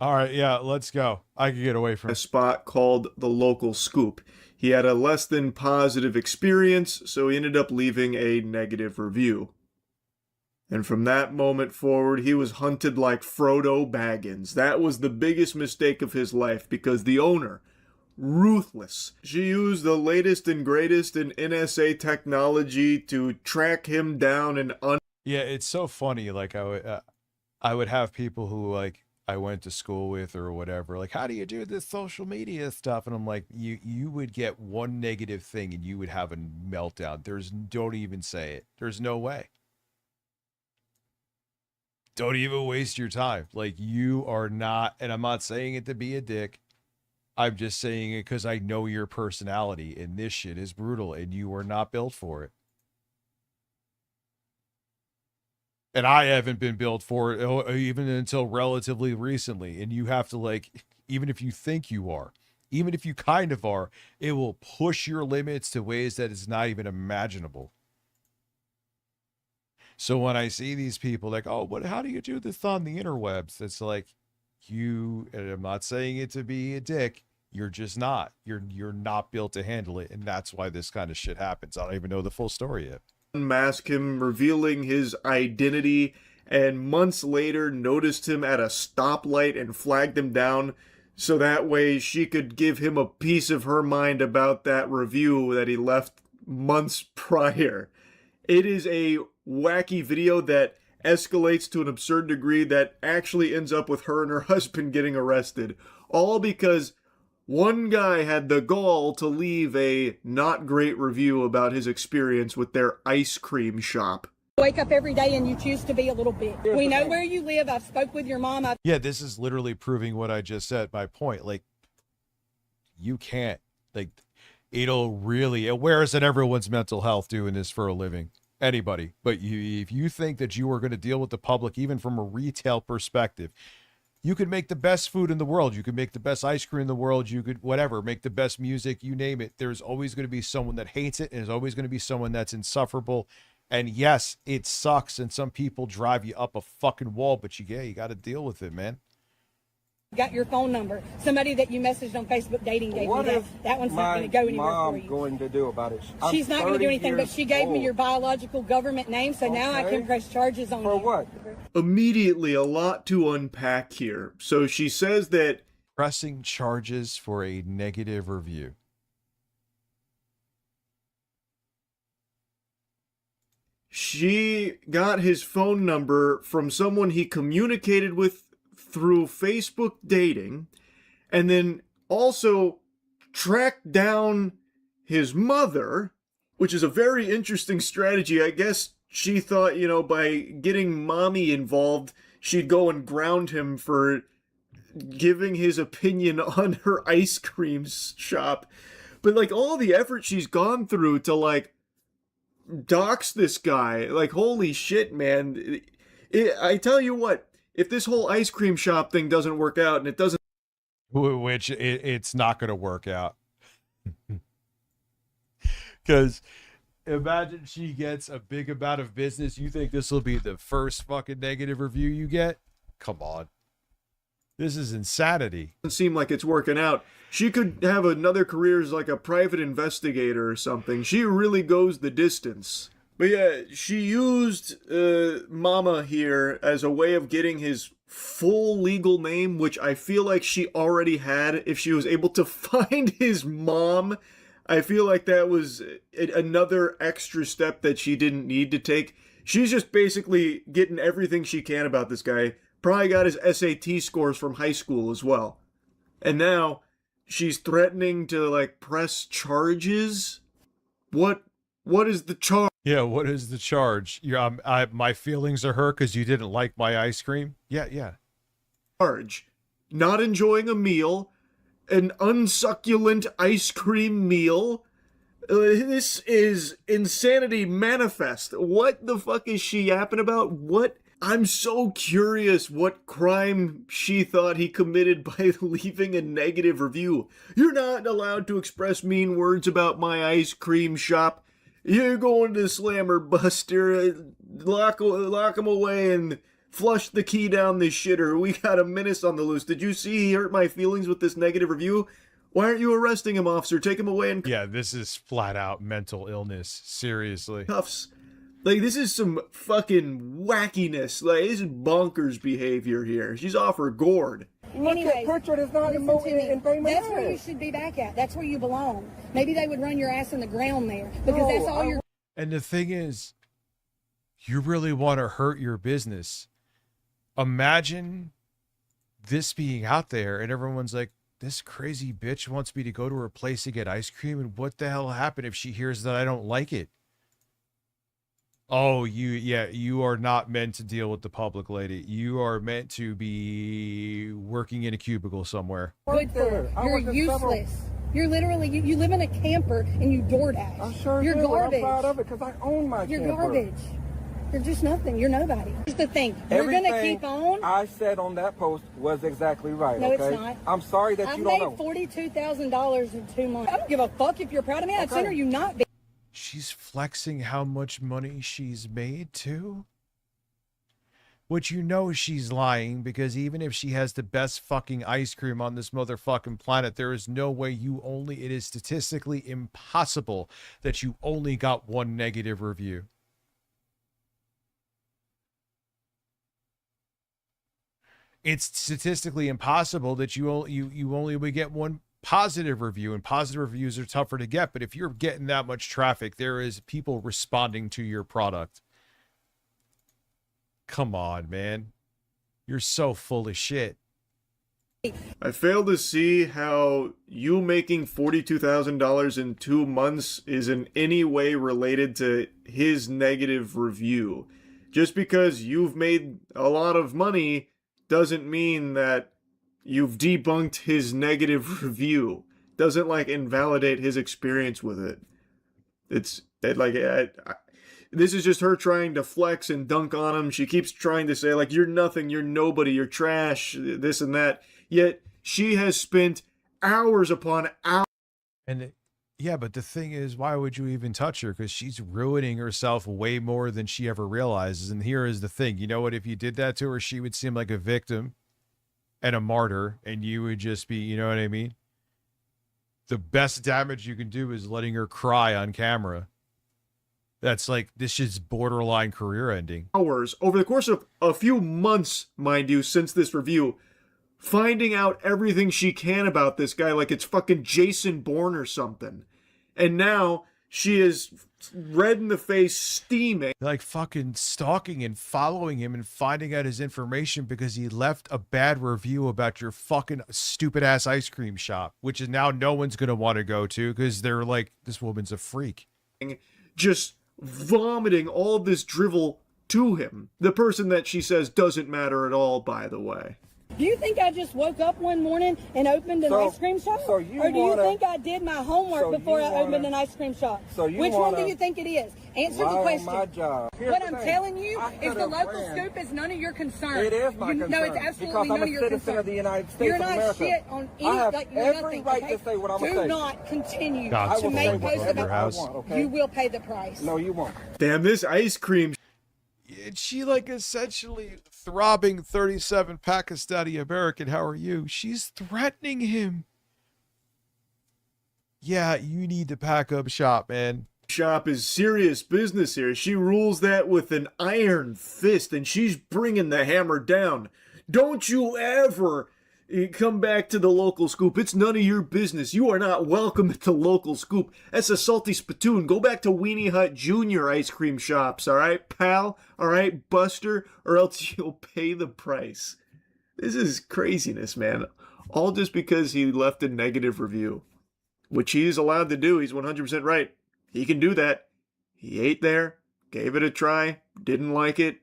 All right, yeah, let's go. I can get away from a spot called the Local Scoop. He had a less than positive experience, so he ended up leaving a negative review. And from that moment forward, he was hunted like Frodo Baggins. That was the biggest mistake of his life because the owner, ruthless. She used the latest and greatest in NSA technology to track him down and Yeah, it's so funny. Like I would have people who like I went to school with or whatever. Like, how do you do this social media stuff? And I'm like, you would get one negative thing and you would have a meltdown. Don't even say it. There's no way. Don't even waste your time. Like, you are not, and I'm not saying it to be a dick. I'm just saying it because I know your personality, and this shit is brutal, and you are not built for it. And I haven't been built for it even until relatively recently. And you have to, like, even if you think you are, even if you kind of are, it will push your limits to ways that is not even imaginable. So when I see these people like, oh, how do you do this on the interwebs? It's like, and I'm not saying it to be a dick. You're just not. You're not built to handle it. And that's why this kind of shit happens. I don't even know the full story yet. Unmask him, revealing his identity, and months later noticed him at a stoplight and flagged him down so that way she could give him a piece of her mind about that review that he left months prior. It is a wacky video that escalates to an absurd degree that actually ends up with her and her husband getting arrested, all because one guy had the gall to leave a not great review about his experience with their ice cream shop. Wake up every day and you choose to be a little bit. We know where you live. I've spoke with your mom. Yeah, this is literally proving what I just said. My point, like, you can't, like, it'll really, it wears at everyone's mental health doing this for a living. Anybody. But if you think that you are going to deal with the public, even from a retail perspective, you could make the best food in the world. You could make the best ice cream in the world. You could, whatever, make the best music, you name it. There's always going to be someone that hates it. And there's always going to be someone that's insufferable. And yes, it sucks. And some people drive you up a fucking wall, but you got to deal with it, man. Got your phone number. Somebody that you messaged on Facebook dating gave me that. That one's not going to go anywhere for you. Going to do about it? She's not going to do anything, but she gave me your biological government name, so now I can press charges on you. For what? Immediately, a lot to unpack here. So she says that pressing charges for a negative review. She got his phone number from someone he communicated with through Facebook dating, and then also tracked down his mother, which is a very interesting strategy. I guess she thought, by getting mommy involved, she'd go and ground him for giving his opinion on her ice cream shop. But, like, all the effort she's gone through to, like, dox this guy. Like, holy shit, man. I tell you what, if this whole ice cream shop thing doesn't work out, and it doesn't, which it's not going to work out. Because imagine she gets a big amount of business. You think this will be the first fucking negative review you get? Come on. This is insanity. doesn't seem like it's working out. She could have another career as like a private investigator or something. She really goes the distance. But yeah, she used Mama here as a way of getting his full legal name, which I feel like she already had if she was able to find his mom. I feel like that was another extra step that she didn't need to take. She's just basically getting everything she can about this guy. Probably got his SAT scores from high school as well. And now she's threatening to like press charges. What is the charge? Yeah, what is the charge? My feelings are hurt because you didn't like my ice cream? Yeah. Charge. Not enjoying a meal. An unsucculent ice cream meal. This is insanity manifest. What the fuck is she yapping about? What? I'm so curious what crime she thought he committed by leaving a negative review. You're not allowed to express mean words about my ice cream shop. You're going to Slammer Buster, lock him away and flush the key down this shitter. We got a menace on the loose. Did you see he hurt my feelings with this negative review? Why aren't you arresting him, officer? Take him away and... Yeah, this is flat out mental illness. Seriously. Cuffs. Like, this is some fucking wackiness. Like, this is bonkers behavior here. She's off her gourd. Anyway, Pritchard is not in famous. That's where you should be back at. That's where you belong. Maybe they would run your ass in the ground there because that's all you're. And the thing is, you really want to hurt your business. Imagine this being out there and everyone's like, this crazy bitch wants me to go to her place to get ice cream. And what the hell will happen if she hears that I don't like it? Oh, you are not meant to deal with the public, lady. You are meant to be working in a cubicle somewhere. Good for you're useless. You're literally, you live in a camper and you DoorDash. I sure you're do. garbage. I'm proud of it because I own my You're camper. garbage. You're just nothing. You're nobody. Here's the thing. We're going to keep on. I said on that post was exactly right. No, okay? it's not. I'm sorry that you don't know. I've made $42,000 in 2 months. I don't give a fuck if you're proud of me. I'd sooner you not be. She's flexing how much money she's made too. Which you know she's lying, because even if she has the best fucking ice cream on this motherfucking planet, there is no way it is statistically impossible that you only got one negative review. It's statistically impossible that you only would get one positive review, and positive reviews are tougher to get. But if you're getting that much traffic, there is people responding to your product. Come on, man. You're so full of shit. I fail to see how you making $42,000 in 2 months is in any way related to his negative review. Just because you've made a lot of money doesn't mean that you've debunked his negative review. Doesn't like invalidate his experience with it. This is just her trying to flex and dunk on him. She keeps trying to say like, you're nothing, you're nobody, you're trash, this and that. Yet she has spent hours upon hours. And yeah, but the thing is, why would you even touch her? Because she's ruining herself way more than she ever realizes. And here is the thing. You know what? If you did that to her, she would seem like a victim and a martyr, and you would just be, you know what I mean? The best damage you can do is letting her cry on camera. That's like, this is borderline career ending. Hours over the course of a few months, mind you, since this review, finding out everything she can about this guy like it's fucking Jason Bourne or something. And now she is red in the face, steaming. Like fucking stalking and following him and finding out his information because he left a bad review about your fucking stupid ass ice cream shop, which is now no one's going to want to go to because they're like, this woman's a freak. Just vomiting all this drivel to him. The person that she says doesn't matter at all, by the way. Do you think I just woke up one morning and opened an ice cream shop? So you or do you wanna- think I did my homework so before you I opened wanna- an ice cream shop? so you Which one wanna do you think it is? Answer lie the on question. my job. Here's What the I'm thing. telling you I is could've the local ran. scoop is none of your concern. It is my concern. No, it's absolutely because none I'm of a your citizen concern. of the United States You're of not America. shit on any, I have like, you're every nothing, right okay? to say what I'm Do gonna say. not continue God, to will make say posts whatever about house. I want, okay? You will pay the price. No, you won't. Damn, this ice cream. She like essentially throbbing 37 Pakistani American. How are you? She's threatening him. Yeah, you need to pack up shop, man. Shop is serious business here. She rules that with an iron fist, and she's bringing the hammer down. Don't you ever come back to the local scoop. It's none of your business. You are not welcome at the local scoop. That's a salty spittoon. Go back to Weenie Hut Jr. ice cream shops, all right, pal? All right, Buster? Or else you'll pay the price. This is craziness, man. All just because he left a negative review, which he is allowed to do. He's 100% right. He can do that. He ate there, gave it a try, didn't like it.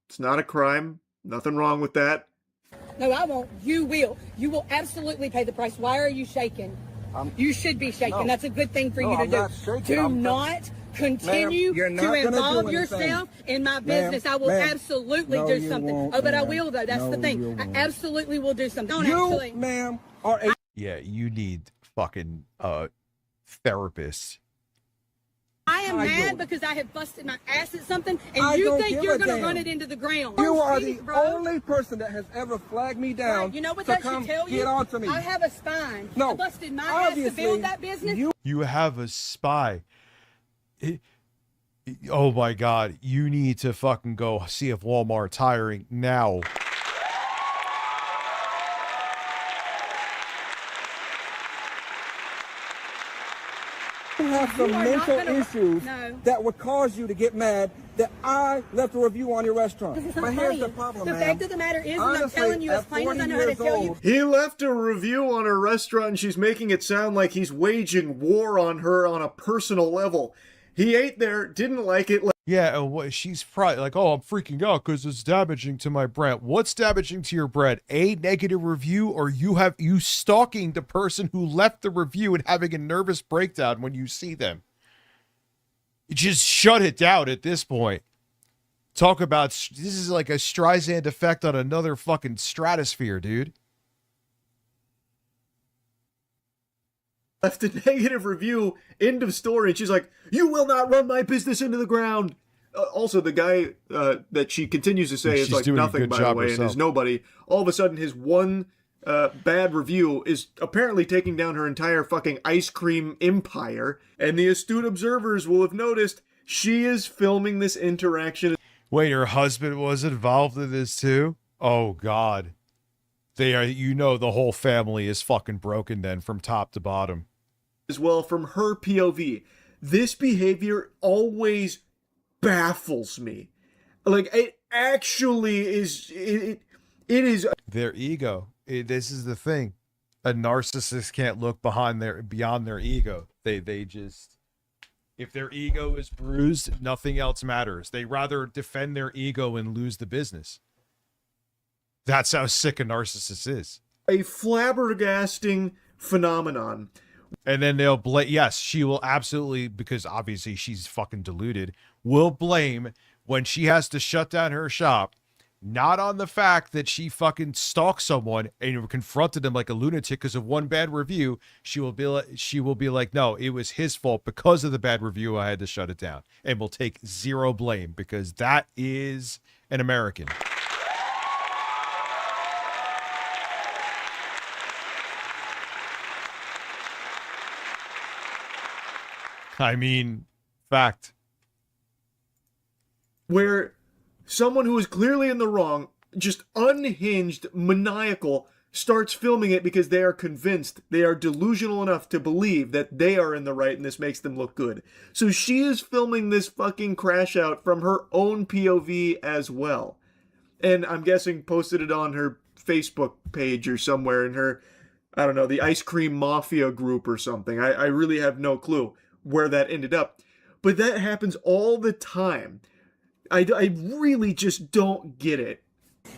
It's not a crime. Nothing wrong with that. No, I won't. You will. You will absolutely pay the price. Why are you shaking? You should be shaking. No. That's a good thing for No, you to I'm do. not shaking. Do I'm not continue Ma'am, you're not to gonna do involve anything. yourself in my Ma'am, business. I will ma'am. absolutely No, do you something. won't, Oh, but I ma'am. will, though. That's No, the you thing. I won't. absolutely will do something. Don't You, actually. ma'am, are a Yeah, you need fucking therapist. I am I mad don't- because I have busted my ass at something, and I you don't think give you're a going to damn. run it into the ground. You are Speedy, the bro. only person that has ever flagged me down Right, you know what to that come should tell you? get on to me. I have a spine. No, I busted my ass to obviously, build that business. You have a spy. Oh my God, you need to fucking go see if Walmart's hiring now. You have some You are not mental gonna- issues No. that would cause you to get mad that I left a review on your restaurant. This is not But here's the funny. problem, The ma'am. fact of the matter is, and I'm Honestly, telling you as at plain as I 40 know how to years tell you. old, He left a review on her restaurant and she's making it sound like he's waging war on her on a personal level. He ate there, didn't like it. Yeah, she's probably like, oh, I'm freaking out because it's damaging to my brand. What's damaging to your brand? A negative review, or you stalking the person who left the review and having a nervous breakdown when you see them? Just shut it down at this point. Talk about, this is like a Streisand effect on another fucking stratosphere, dude. Left a negative review, end of story, and she's like, you will not run my business into the ground. Also, the guy that she continues to say is She's like doing a nothing, good by the job way, and herself. is nobody. All of a sudden, his one bad review is apparently taking down her entire fucking ice cream empire, and the astute observers will have noticed she is filming this interaction. Wait, her husband was involved in this too? Oh God. They are, the whole family is fucking broken then from top to bottom. As well from her POV. This behavior always baffles me. Like, it actually is, it is. Their ego. This is the thing. A narcissist can't look beyond their ego. They just, if their ego is bruised, nothing else matters. They rather defend their ego and lose the business. That's how sick a narcissist is. A flabbergasting phenomenon. And then they'll blame, yes, she will absolutely, because obviously she's fucking deluded, will blame when she has to shut down her shop, not on the fact that she fucking stalked someone and confronted him like a lunatic because of one bad review. She will be like, no, it was his fault because of the bad review. I had to shut it down, and will take zero blame because that is an American. I mean, fact. Where someone who is clearly in the wrong, just unhinged, maniacal, starts filming it because they are convinced, they are delusional enough to believe that they are in the right and this makes them look good. So she is filming this fucking crash out from her own POV as well. And I'm guessing posted it on her Facebook page or somewhere in her, I don't know, the Ice Cream Mafia group or something. I really have no clue where that ended up. But that happens all the time. I really just don't get it.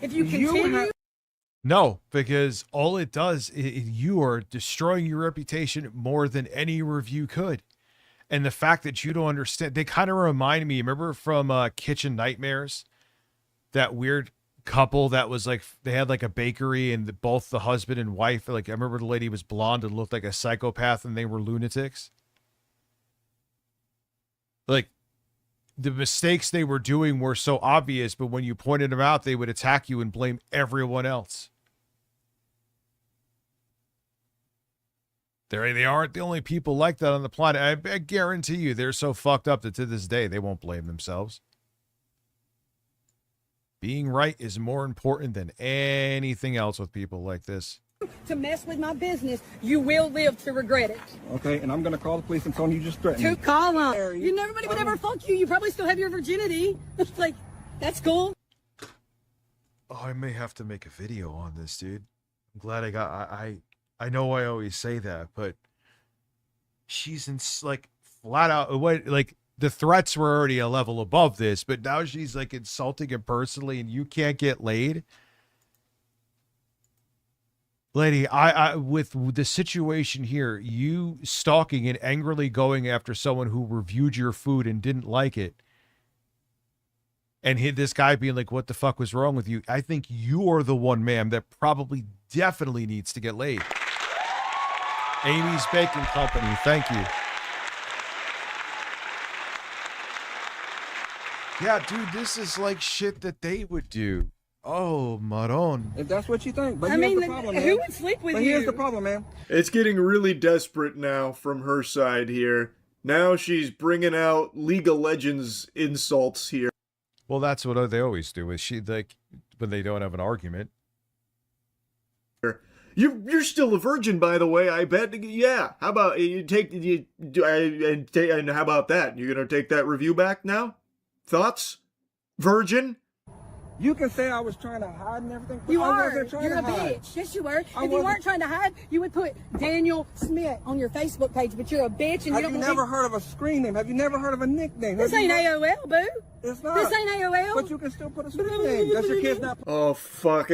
If you continue, No, because all it does, you are destroying your reputation more than any review could. And the fact that you don't understand, they kind of remind me, remember from Kitchen Nightmares? That weird couple that was like, they had like a bakery and both the husband and wife, like I remember the lady was blonde and looked like a psychopath and they were lunatics. Like, the mistakes they were doing were so obvious, but when you pointed them out, they would attack you and blame everyone else. They aren't the only people like that on the planet. I guarantee you they're so fucked up that to this day they won't blame themselves. Being right is more important than anything else with people like this. To mess with my business, you will live to regret it. Okay, and I'm gonna call the police and tell them you just threatened me. To call them. You nobody would ever fuck you. You probably still have your virginity. Like, that's cool. Oh, I may have to make a video on this, dude. I'm glad I know I always say that, but she's like flat out, like the threats were already a level above this, but now she's like insulting him personally and you can't get laid. Lady, I with the situation here, you stalking and angrily going after someone who reviewed your food and didn't like it, and this guy being like, what the fuck was wrong with you? I think you're the one, ma'am, that probably definitely needs to get laid. Amy's Baking Company, thank you. Yeah, dude, this is like shit that they would do. Oh, Maron. If that's what you think. But I here's mean, the problem, man. who would sleep with but you? Here's the problem, man. It's getting really desperate now from her side here. Now she's bringing out League of Legends insults here. Well, that's what they always do. Is she like when they don't have an argument? You're still a virgin, by the way. I bet. Yeah. How about you and how about that? You're gonna take that review back now? Thoughts? Virgin? You can say I was trying to hide and everything, but You I are. wasn't trying You're to a hide. bitch. Yes, you were. If you wasn't. weren't trying to hide, you would put Daniel Smith on your Facebook page, but you're a bitch and you Have don't you never heard of a screen name? Have you never heard of a nickname? This Have you ain't never- AOL, boo. It's not. This ain't AOL. But you can still put a screen name. Does your kid's not? Oh fuck!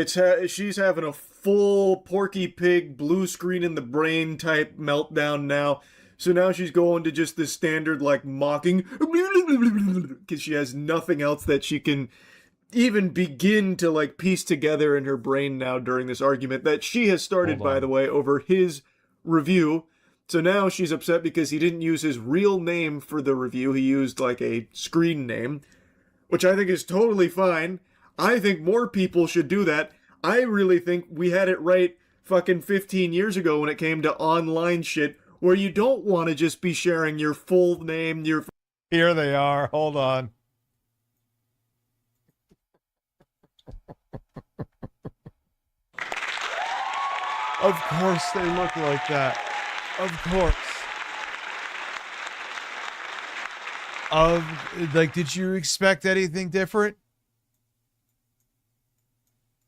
She's having a full Porky Pig blue screen in the brain type meltdown now. So now she's going to just the standard like mocking because she has nothing else that she can even begin to like piece together in her brain now during this argument that she has started, by the way, over his review. So now she's upset because he didn't use his real name for the review. He used like a screen name, which I think is totally fine. I think more people should do that. I really think we had it right fucking 15 years ago when it came to online shit where you don't want to just be sharing your full name, your... Here they are. Hold on. Of course they look like that. Of course. Like, did you expect anything different?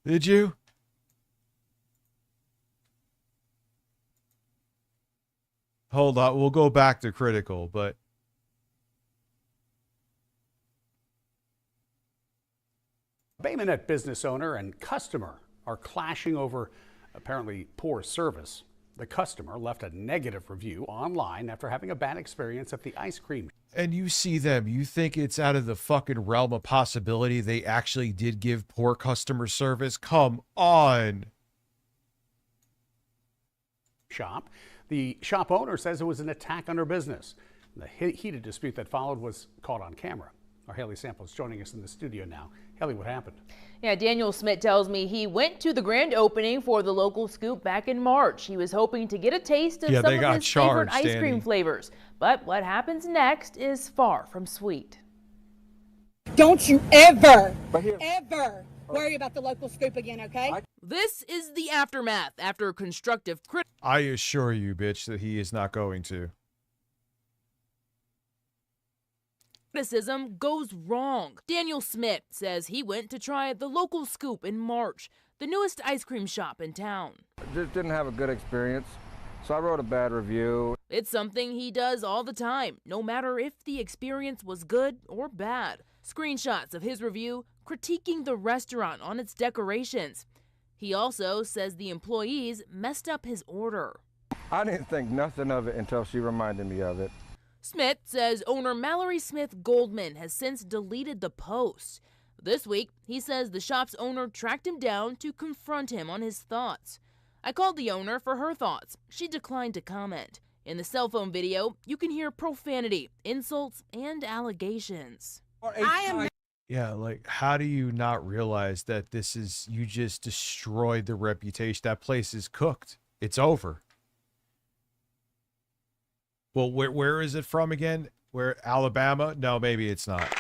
Did you? Hold on, we'll go back to critical, but... Bay Minette business owner and customer are clashing over apparently poor service. The customer left a negative review online after having a bad experience at the ice cream. And you see them, you think it's out of the fucking realm of possibility they actually did give poor customer service? Come on. Shop. The shop owner says it was an attack on her business. The heated dispute that followed was caught on camera. Our Haley Sample is joining us in the studio now. Haley, what happened? Yeah, Daniel Smith tells me he went to the grand opening for the local scoop back in March. He was hoping to get a taste of some of his favorite ice cream flavors. But what happens next is far from sweet. Don't you ever worry about the local scoop again, okay? This is the aftermath after constructive I assure you, bitch, that he is not going to. criticism goes wrong. Daniel Smith says he went to try the local scoop in March, the newest ice cream shop in town. Just didn't have a good experience, so I wrote a bad review. It's something he does all the time, no matter if the experience was good or bad. Screenshots of his review critiquing the restaurant on its decorations. He also says the employees messed up his order. I didn't think nothing of it until she reminded me of it. Smith says owner Mallory Smith Goldman has since deleted the post. This week, he says the shop's owner tracked him down to confront him on his thoughts. I called the owner for her thoughts. She declined to comment. In the cell phone video, you can hear profanity, insults, and allegations. Yeah, like, how do you not realize that this is, you just destroyed the reputation? That place is cooked. It's over. Well, where is it from again? Where, Alabama? No, maybe it's not.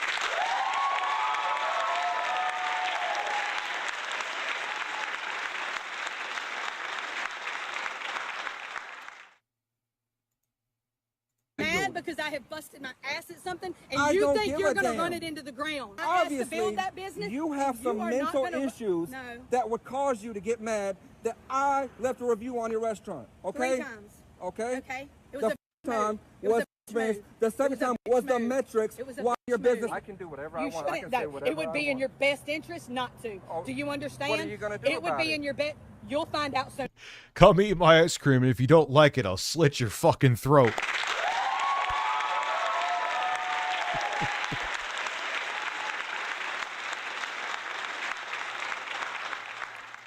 Because I have busted my ass at something, and I you don't think give you're a going to damn. run it into the ground. Obviously, I asked to build that business. you have some are not mental gonna- issues No. that would cause you to get mad that I left a review on your restaurant. Okay? 3 times. Okay? Okay. It The was first time It was was a bitch move. the second It was a time bitch was the move. metrics It was a while bitch your move. business. I can do whatever I You want. I shouldn't. can say No, whatever it would be I in your want. best interest not to. Do you understand? What are you gonna do It would about be it? in your best. You'll find out soon. Come eat my ice cream, and if you don't like it, I'll slit your fucking throat.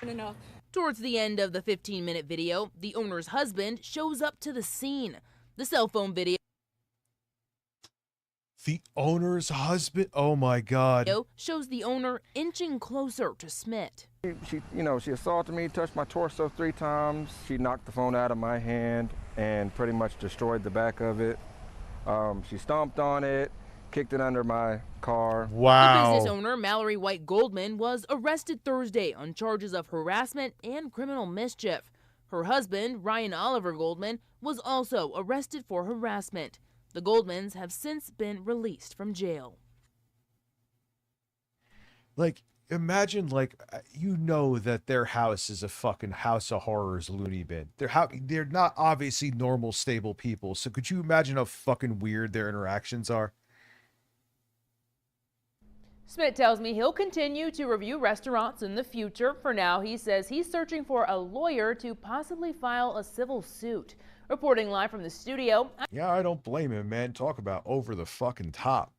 Enough. Towards the end of the 15-minute video, the owner's husband shows up to the scene. The cell phone video The owner's husband? Oh my God. shows the owner inching closer to Smith. She assaulted me, touched my torso 3 times. She knocked the phone out of my hand and pretty much destroyed the back of it. She stomped on it, kicked it under my car. The business owner, Mallory White Goldman, was arrested Thursday on charges of harassment and criminal mischief. Her husband, Ryan Oliver Goldman, was also arrested for harassment. The Goldmans have since been released from jail. Like, imagine, like, you know that their house is a fucking house of horrors loony bin. They're not obviously normal, stable people. So could you imagine how fucking weird their interactions are? Smith tells me he'll continue to review restaurants in the future. For now, he says he's searching for a lawyer to possibly file a civil suit. Reporting live from the studio, Yeah, I don't blame him, man. Talk about over the fucking top.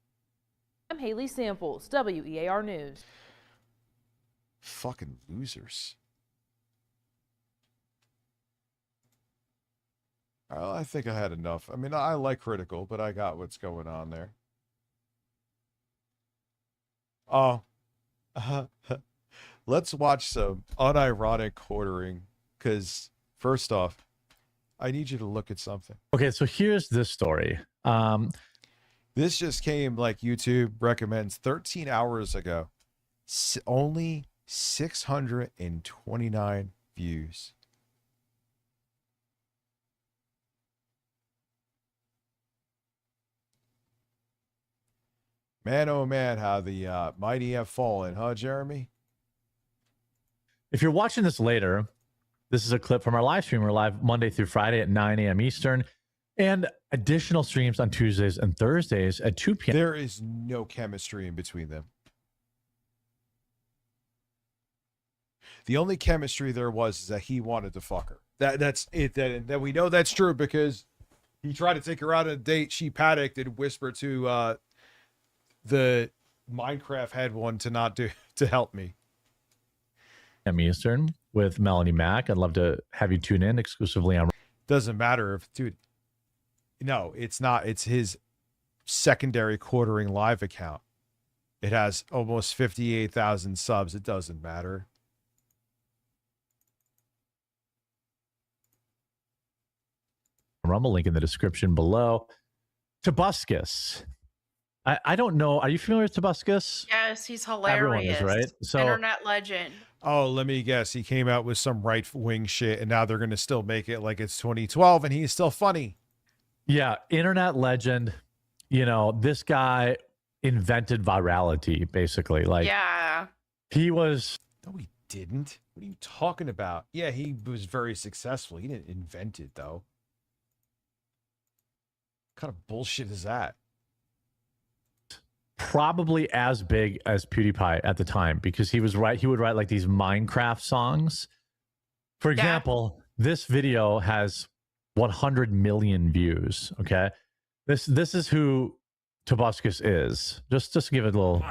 I'm Haley Samples, WEAR News. Fucking losers. Well, I think I had enough. I mean, I like Critical, but I got what's going on there. Oh, let's watch some unironic quartering, because first off, I need you to look at something. Okay, so here's this story. This just came, like, YouTube recommends 13 hours ago. Only 629 views. Man, oh man, how the mighty have fallen, huh, Jeremy? If you're watching this later, this is a clip from our live stream. We're live Monday through Friday at 9 a.m. Eastern, and additional streams on Tuesdays and Thursdays at 2 p.m. There is no chemistry in between them. The only chemistry there was is that he wanted to fuck her. That's it. That we know that's true because he tried to take her out on a date. She panicked and whispered to the Minecraft head one to help me. Eastern with Melanie Mack. I'd love to have you tune in exclusively on. Doesn't matter if, dude. No, it's not. It's his secondary quartering live account. It has almost 58,000 subs. It doesn't matter. Rumble, link in the description below. Tobuscus. I don't know. Are you familiar with Tobuscus? Yes, he's hilarious. Everyone is, right? So, internet legend. Oh, let me guess. He came out with some right-wing shit, and now they're going to still make it like it's 2012, and he's still funny. Yeah, internet legend. You know, this guy invented virality, basically. Like, yeah. He was... No, he didn't. What are you talking about? Yeah, he was very successful. He didn't invent it, though. What kind of bullshit is that? probably as big as PewDiePie at the time because he would write like these Minecraft songs. For example, this video has 100 million views. Okay, this is who Tobuscus is. Just to give it a little.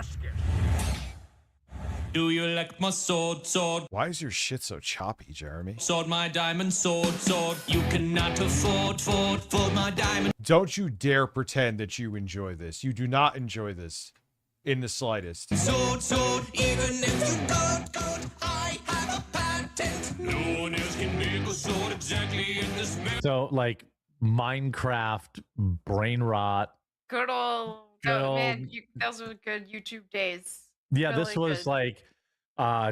Do you like my sword, sword? Why is your shit so choppy, Jeremy? Sword, my diamond, sword, sword. You cannot afford my diamond. Don't you dare pretend that you enjoy this. You do not enjoy this in the slightest. Sword, sword, even if you don't, I have a patent. No one else can make a sword exactly in this manner. So, like, Minecraft, brain rot. Good old, oh, man, those were good YouTube days. Yeah, really this was good. like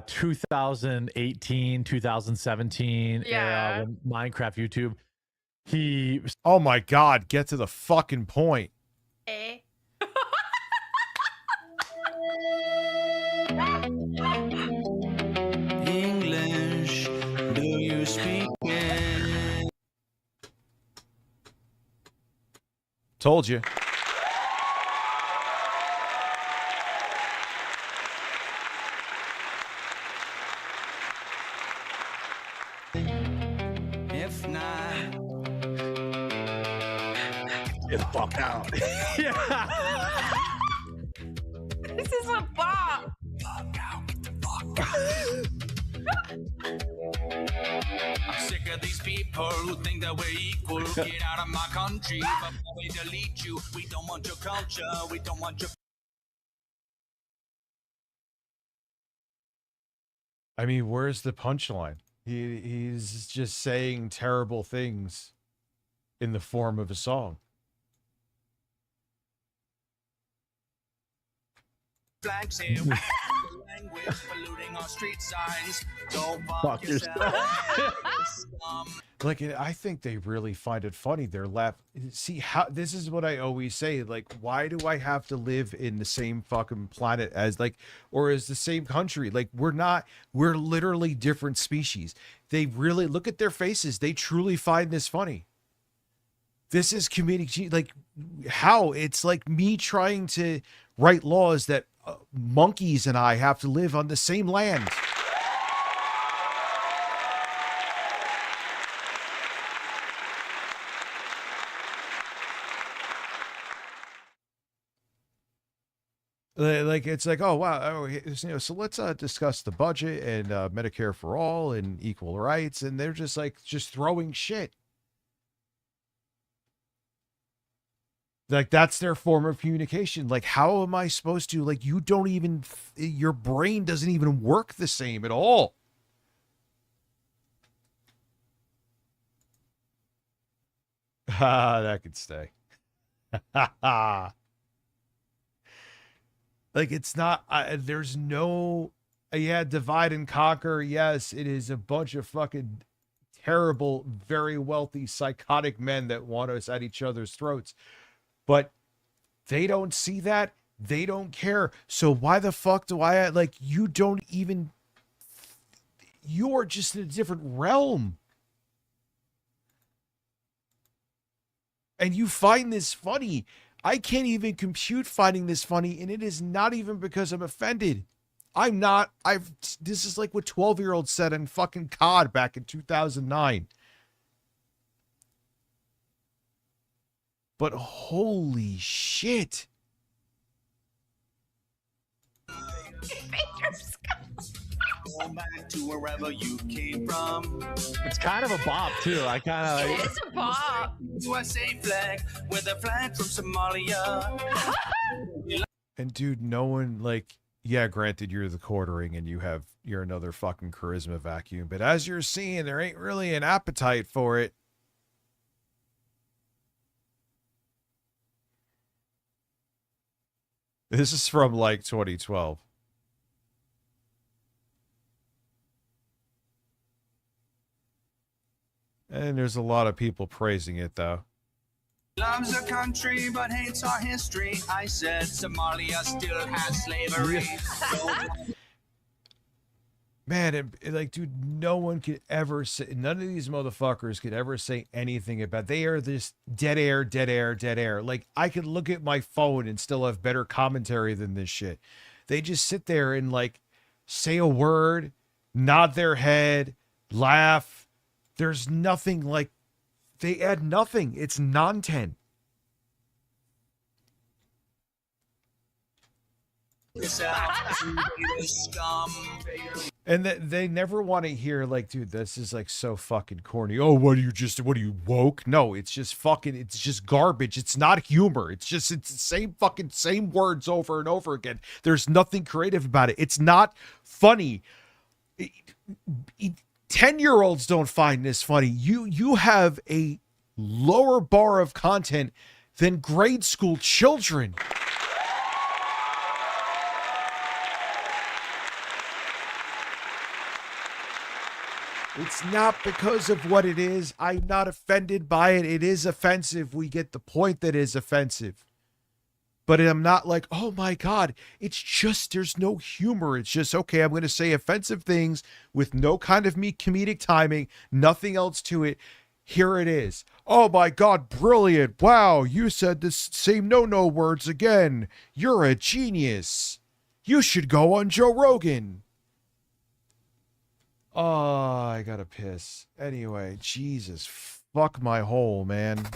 2018, 2017 era when Minecraft YouTube. Oh my God, get to the fucking point. English, do you speak it? Told you. If not, get the fuck out. This is a bop. I'm sick of these people who think that we're equal. Get out of my country before we delete you. We don't want your culture. We don't want your. I mean, where's the punchline? He's just saying terrible things in the form of a song. Flags here. Language polluting our street signs. Don't Fuck yourself. Like, I think they really find it funny. They're See, how this is what I always say. Like, why do I have to live in the same fucking planet as or as the same country? Like, we're literally different species. They really look at their faces. They truly find this funny. This is comedic. Like, how? It's like me trying to write laws that monkeys and I have to live on the same land. Like, it's like, oh wow, so let's discuss the budget and Medicare for all and equal rights, and they're just throwing shit. Like, that's their form of communication. Like, how am I supposed to, like, you don't even, your brain doesn't even work the same at all. That could stay. Like, it's not, there's no, divide and conquer. Yes, it is a bunch of fucking terrible, very wealthy, psychotic men that want us at each other's throats. But they don't see that. They don't care. So why the fuck do I, you don't even, you're just in a different realm. And you find this funny. I can't even compute finding this funny, and it is not even because I'm offended. I'm not. This is like what 12-year-olds said in fucking COD back in 2009. But holy shit. Go back to wherever you came from. It's kind of a bop too. I kind of like. It is a bop. USA flag with a flag from Somalia. And dude, no one yeah, granted you're the quartering and you're another fucking charisma vacuum, but as you're seeing, there ain't really an appetite for it. This is from 2012. And there's a lot of people praising it, though. Loves a country but hates our history. I said Somalia still has slavery. man, like, dude, no one could ever say, none of these motherfuckers could ever say anything about, they are this dead air, dead air, dead air. Like, I could look at my phone and still have better commentary than this shit. They just sit there and, like, say a word, nod their head, laugh. There's nothing, like, they add nothing. It's non-10. And they never want to hear, like, dude, this is, like, so fucking corny. Oh, what are you woke? No, it's just fucking, it's just garbage. It's not humor. It's the same words over and over again. There's nothing creative about it. It's not funny. 10-year-olds don't find this funny. You have a lower bar of content than grade school children. It's not because of what it is. I'm not offended by it. It is offensive. We get the point that it is offensive. But I'm not like, oh my God, it's just, there's no humor. It's just, okay, I'm going to say offensive things with no kind of comedic timing, nothing else to it. Here it is. Oh my God, brilliant. Wow, you said the same no words again. You're a genius. You should go on Joe Rogan. Oh, I gotta piss. Anyway, Jesus, fuck my hole, man.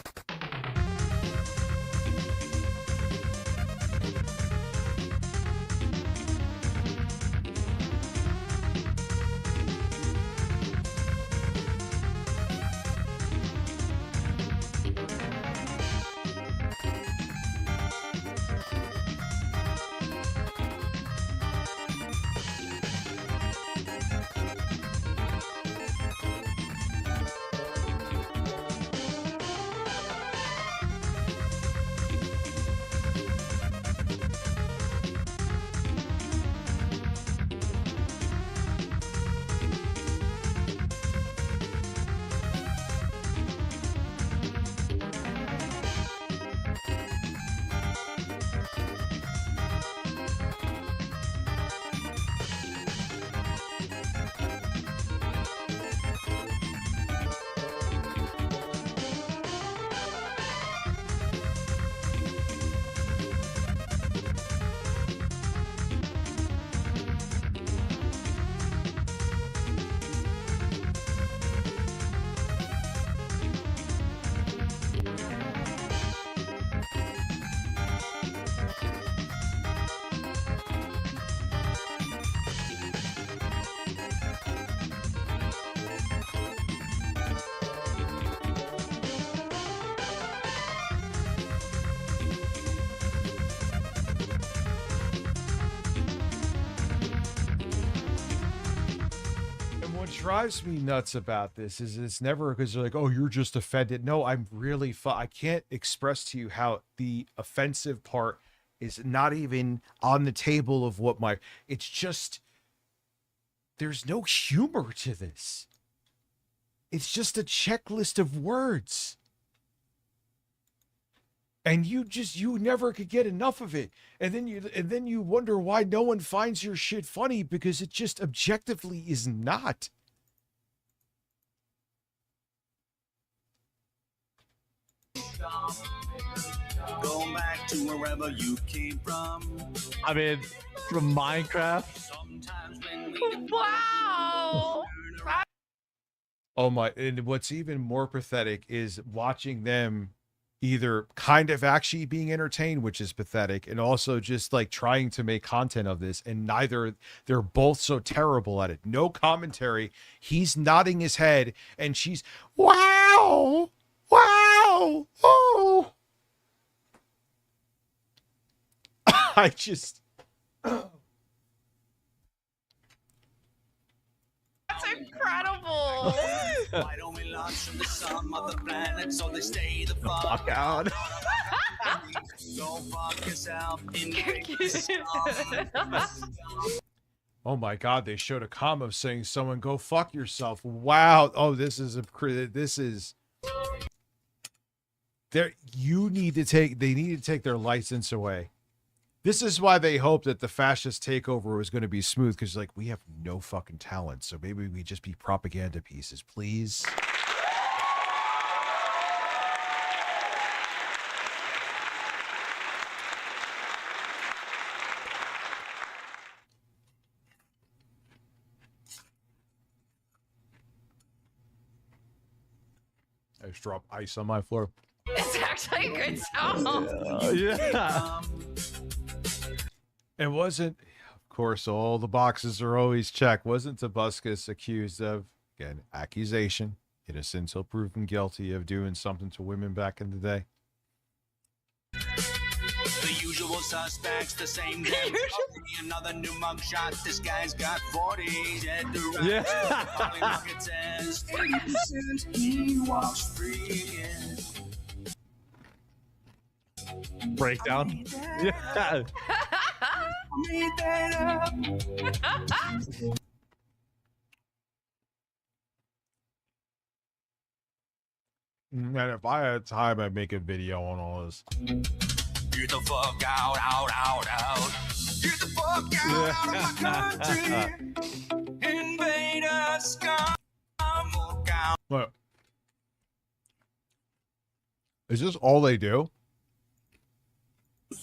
Drives me nuts about this is it's never because they're like, oh, you're just offended. No, I'm really I can't express to you how the offensive part is not even on the table of what it's just, there's no humor to this. It's just a checklist of words. And you never could get enough of it. And then you wonder why no one finds your shit funny, because it just objectively is not. Go back to wherever you came from. I mean, from Minecraft. Wow. Oh my, and what's even more pathetic is watching them either kind of actually being entertained, which is pathetic, and also just like trying to make content of this, and they're both so terrible at it. No commentary. He's nodding his head and she's, wow. Wow! Oh! I just... That's incredible! Why don't we launch from the sun of the planet so they stay the fuck out? Go fuck yourself in Oh my God, they showed a comment saying someone go fuck yourself. Wow. Oh, this is they need to take their license away. This is why they hoped that the fascist takeover was going to be smooth, because like, we have no fucking talent, so maybe we just be propaganda pieces, please. I just dropped ice on my floor. It's actually a good song. Yeah. It wasn't, of course, all the boxes are always checked. Wasn't Tobuscus accused of, again, accusation, innocent until proven guilty of doing something to women back in the day? The usual suspects, the same damn another new mugshot. This guy's got 40. Dead the right. Yeah. Market says 80%. He walks free again. Breakdown. Yeah. Made that up. And if I had time, I'd make a video on all this. Get the fuck out, out, out, out. Get the fuck out of my country. Invaders come down. What? Is this all they do?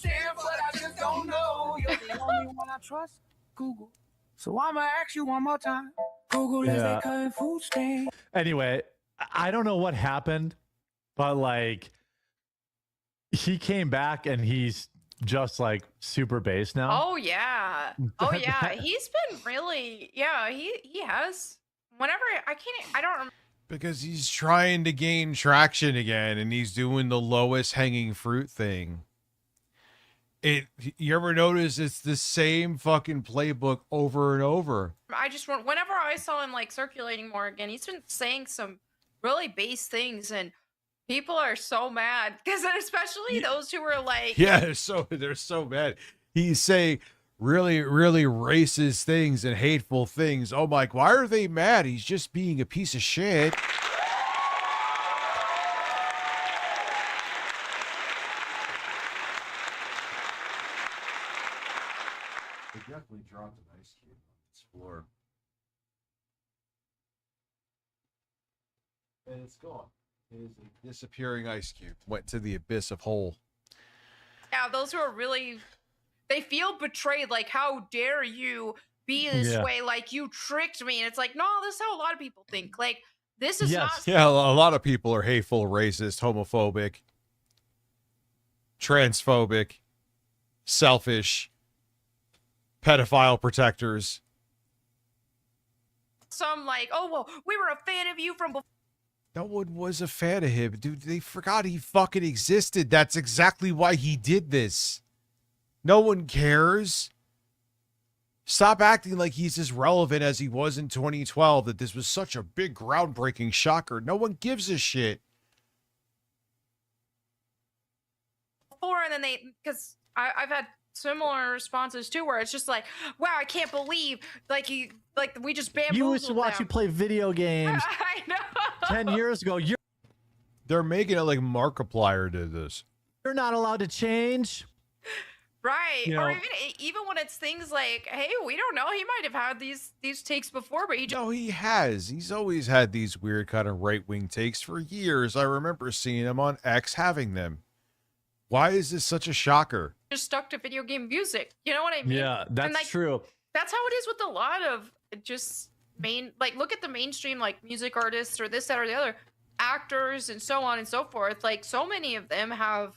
But I just don't know. You're the only one I trust. Google. So I'ma ask you one more time. Google is Yeah. a Kung Fu stain. Anyway, I don't know what happened, but like he came back and he's just like super bass now. Oh yeah. Oh yeah. He's been really, yeah, he has. Whenever I don't remember. Because he's trying to gain traction again, and he's doing the lowest hanging fruit thing. You ever notice it's the same fucking playbook over and over? I just want, whenever I saw him like circulating more again, he's been saying some really base things, and people are so mad because especially those who were like, Yeah, they're so mad. He's saying really, really racist things and hateful things. Oh my, why are they mad? He's just being a piece of shit. They definitely dropped an ice cube on its floor. And it's gone. It is a disappearing ice cube. Went to the abyss of hole. yeah, those who are really, they feel betrayed. Like, how dare you be this way? Like, you tricked me. And it's like, no, this is how a lot of people think. Like, this is not. Yeah, a lot of people are hateful, racist, homophobic, transphobic, selfish, pedophile protectors. Some like, oh, well, we were a fan of you from before. No one was a fan of him, dude. They forgot he fucking existed. That's exactly why he did this. No one cares. Stop acting like he's as relevant as he was in 2012, that this was such a big, groundbreaking shocker. No one gives a shit. And then because I've had similar responses too, where it's just like, wow, I can't believe we just bamboozled You used to watch you play video games. I know. 10 years ago. They're making it like Markiplier did this. You're not allowed to change. Right. You Or know- even when it's things like, hey, we don't know, he might have had these takes before, but he just No, he has. He's always had these weird kind of right-wing takes for years. I remember seeing him on X having them. Why is this such a shocker? stuck to video game music. You know what I mean? Yeah, And, that's like, true. That's how it is with a lot of just look at the mainstream like music artists or this, that, or the other, actors and so on and so forth. Like, so many of them have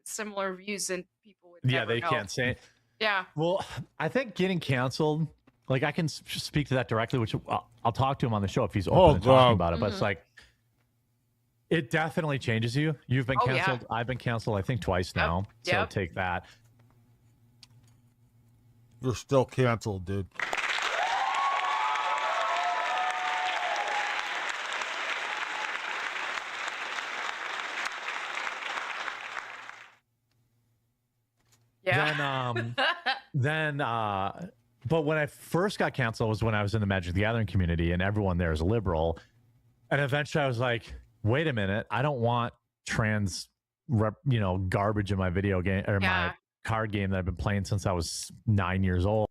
similar views and people would Yeah, never they know. can't say. Yeah. Well, I think getting canceled, like I can speak to that directly, which I'll talk to him on the show if he's open to talking about it. But it's like, it definitely changes you. You've been Oh, yeah. canceled. I've been canceled, I think, twice now. So Yep. take that. You're still canceled, dude. Yeah. But when I first got canceled was when I was in the Magic the Gathering community, and everyone there is liberal. And eventually I was like, wait a minute, I don't want garbage in my video game or my card game that I've been playing since I was 9 years old.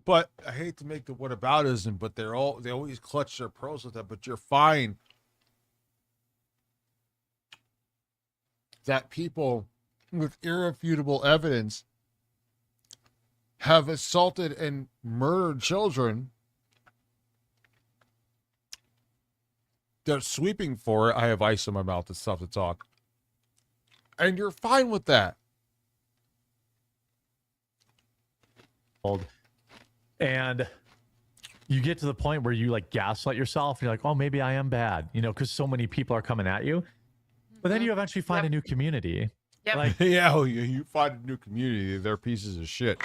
But I hate to make the whataboutism, but they always clutch their pearls with that. But you're fine that people with irrefutable evidence have assaulted and murdered children. They're sweeping for it. I have ice in my mouth. It's tough to talk. And you're fine with that. And you get to the point where you like gaslight yourself. And you're like, oh, maybe I am bad, you know, because so many people are coming at you. But then you eventually find a new community. Yep. Like, yeah, you find a new community. They're pieces of shit.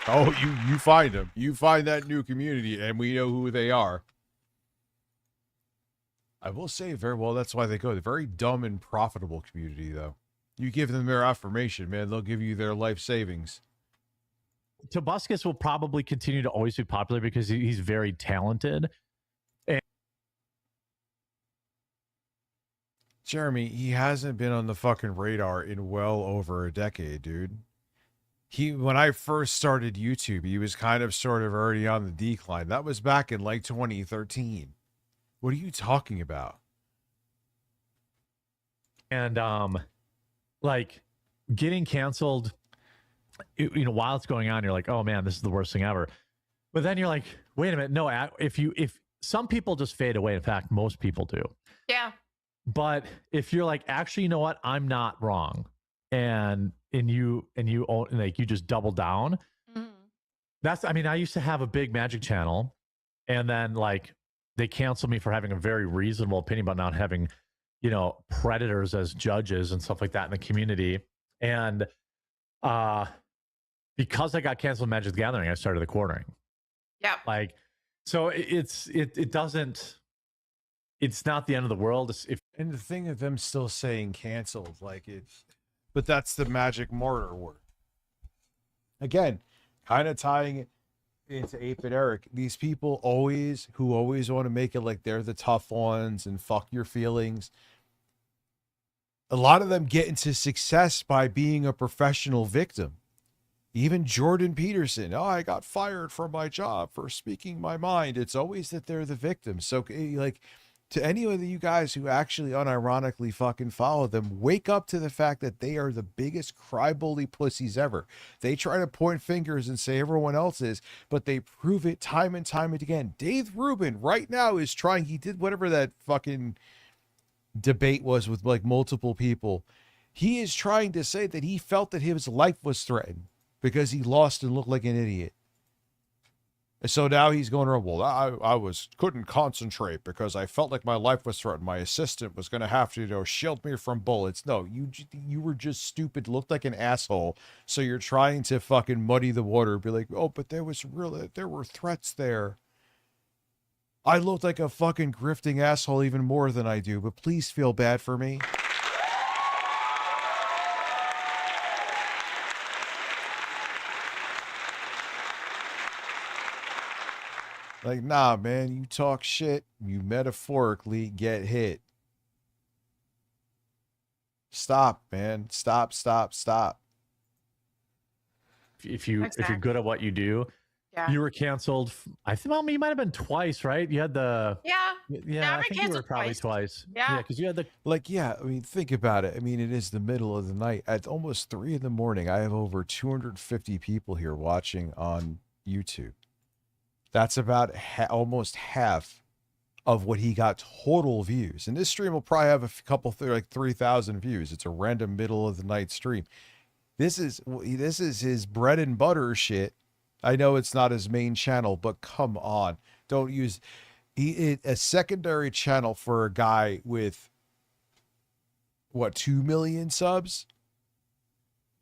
Oh, you find them. You find that new community, and we know who they are. I will say very well, that's why they go. They're very dumb and profitable community, though. You give them their affirmation, man, they'll give you their life savings. Tobuscus will probably continue to always be popular because he's very talented. And Jeremy, he hasn't been on the fucking radar in well over a decade, dude. When I first started YouTube, he was kind of sort of already on the decline. That was back in like 2013. What are you talking about? And like getting canceled, you know, while it's going on, you're like, oh man, this is the worst thing ever. But then you're like, wait a minute, no, if some people just fade away. In fact, most people do. Yeah. But if you're like, actually, you know what, I'm not wrong, and you like you just double down. Mm-hmm. I mean, I used to have a big Magic channel, and then like they canceled me for having a very reasonable opinion about not having, you know, predators as judges and stuff like that in the community. And because I got canceled in Magic the Gathering, I started the quartering. Yeah. Like, so it's not the end of the world. And the thing of them still saying canceled, like but that's the Magic martyr word. Again, kind of tying it into 8-Bit Eric. These people who always want to make it like they're the tough ones and fuck your feelings. A lot of them get into success by being a professional victim. Even Jordan Peterson, I got fired from my job for speaking my mind. It's always that they're the victim. So like, to any of you guys who actually unironically fucking follow them, wake up to the fact that they are the biggest crybaby pussies ever. They try to point fingers and say everyone else is, but they prove it time and time again. Dave Rubin right now is trying, he did whatever that fucking debate was with like multiple people. He is trying to say that he felt that his life was threatened because he lost and looked like an idiot. So now he's going around, well, I couldn't concentrate because I felt like my life was threatened. My assistant was going to have to, you know, shield me from bullets. No, you were just stupid, looked like an asshole. So you're trying to fucking muddy the water, be like, oh, but there were threats there. I looked like a fucking grifting asshole even more than I do, but please feel bad for me. Like, nah, man, you talk shit, you metaphorically get hit. Stop, man. Stop. If you're good at what you do, you were canceled. I think, well, you might have been twice, right? You had the yeah. I think you were probably twice. Yeah, because you had the I mean, think about it. I mean, it is the middle of the night at almost 3 a.m. I have over 250 people here watching on YouTube. That's about almost half of what he got total views. And this stream will probably have a couple, like 3,000 views. It's a random middle of the night stream. This is his bread and butter shit. I know it's not his main channel, but come on. Don't use a secondary channel for a guy with, what, 2 million subs?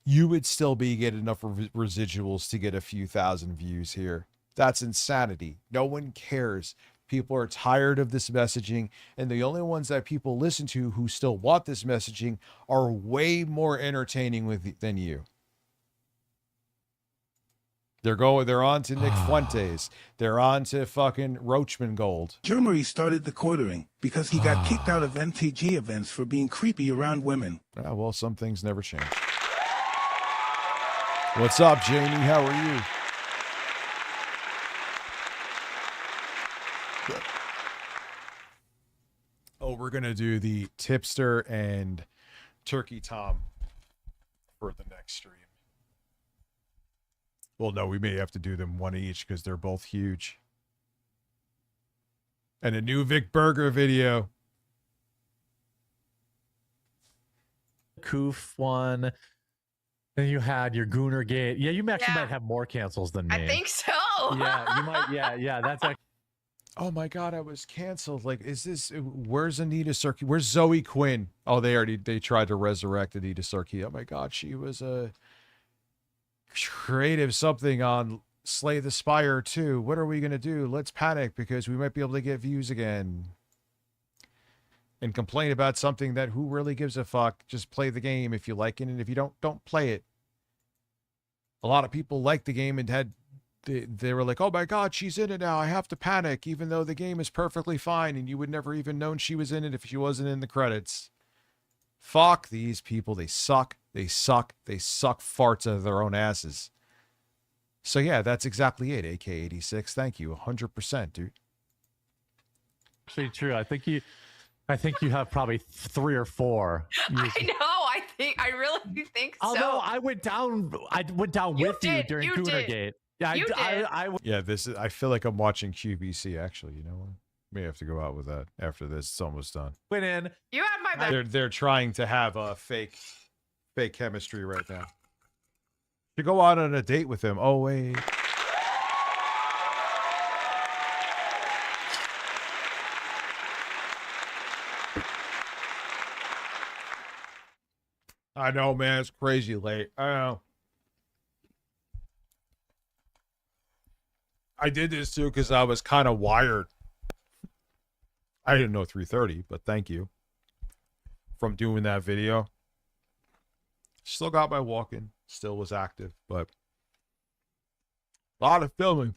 You would still be getting enough residuals to get a few thousand views here. That's insanity. No one cares. People are tired of this messaging, and the only ones that people listen to who still want this messaging are way more entertaining than you. They're on to Nick Fuentes. They're on to fucking Roachman Gold. Germany started the quartering because he got kicked out of MTG events for being creepy around women. Well, some things never change. What's up, Jamie? How are you? Oh, we're going to do the Tipster and Turkey Tom for the next stream. Well, no, we may have to do them one each because they're both huge. And a new Vic Berger video. Koof one. Then you had your Gooner Gate. Yeah, you actually might have more cancels than me. I think so. Yeah, you might. Yeah. That's actually. Oh my God, I was canceled. Like, is this? Where's Anita Serkis? Where's Zoe Quinn? Oh, they tried to resurrect Anita Serkis. Oh my God, she was a creative something on Slay the Spire 2. What are we gonna do? Let's panic because we might be able to get views again. And complain about something that who really gives a fuck? Just play the game if you like it, and if you don't play it. A lot of people like the game and they were like, oh my God, she's in it now. I have to panic, even though the game is perfectly fine and you would never even known she was in it if she wasn't in the credits. Fuck these people. They suck. They suck. They suck farts out of their own asses. So yeah, that's exactly it. AK86. Thank you. 100%, dude. Actually true. I think you have probably 3 or 4. I know. I really think so. Although I went down with you during Goonergate. Yeah, Yeah, I feel like I'm watching QVC actually. You know what? May have to go out with that after this. It's almost done. Went in. You have my back. They're trying to have a fake chemistry right now. To go out on a date with him. Oh wait. I know, man. It's crazy late. I know. I did this too because I was kind of wired. I didn't know 3:30, but thank you. From doing that video. Still got my walk-in. Still was active, but a lot of filming.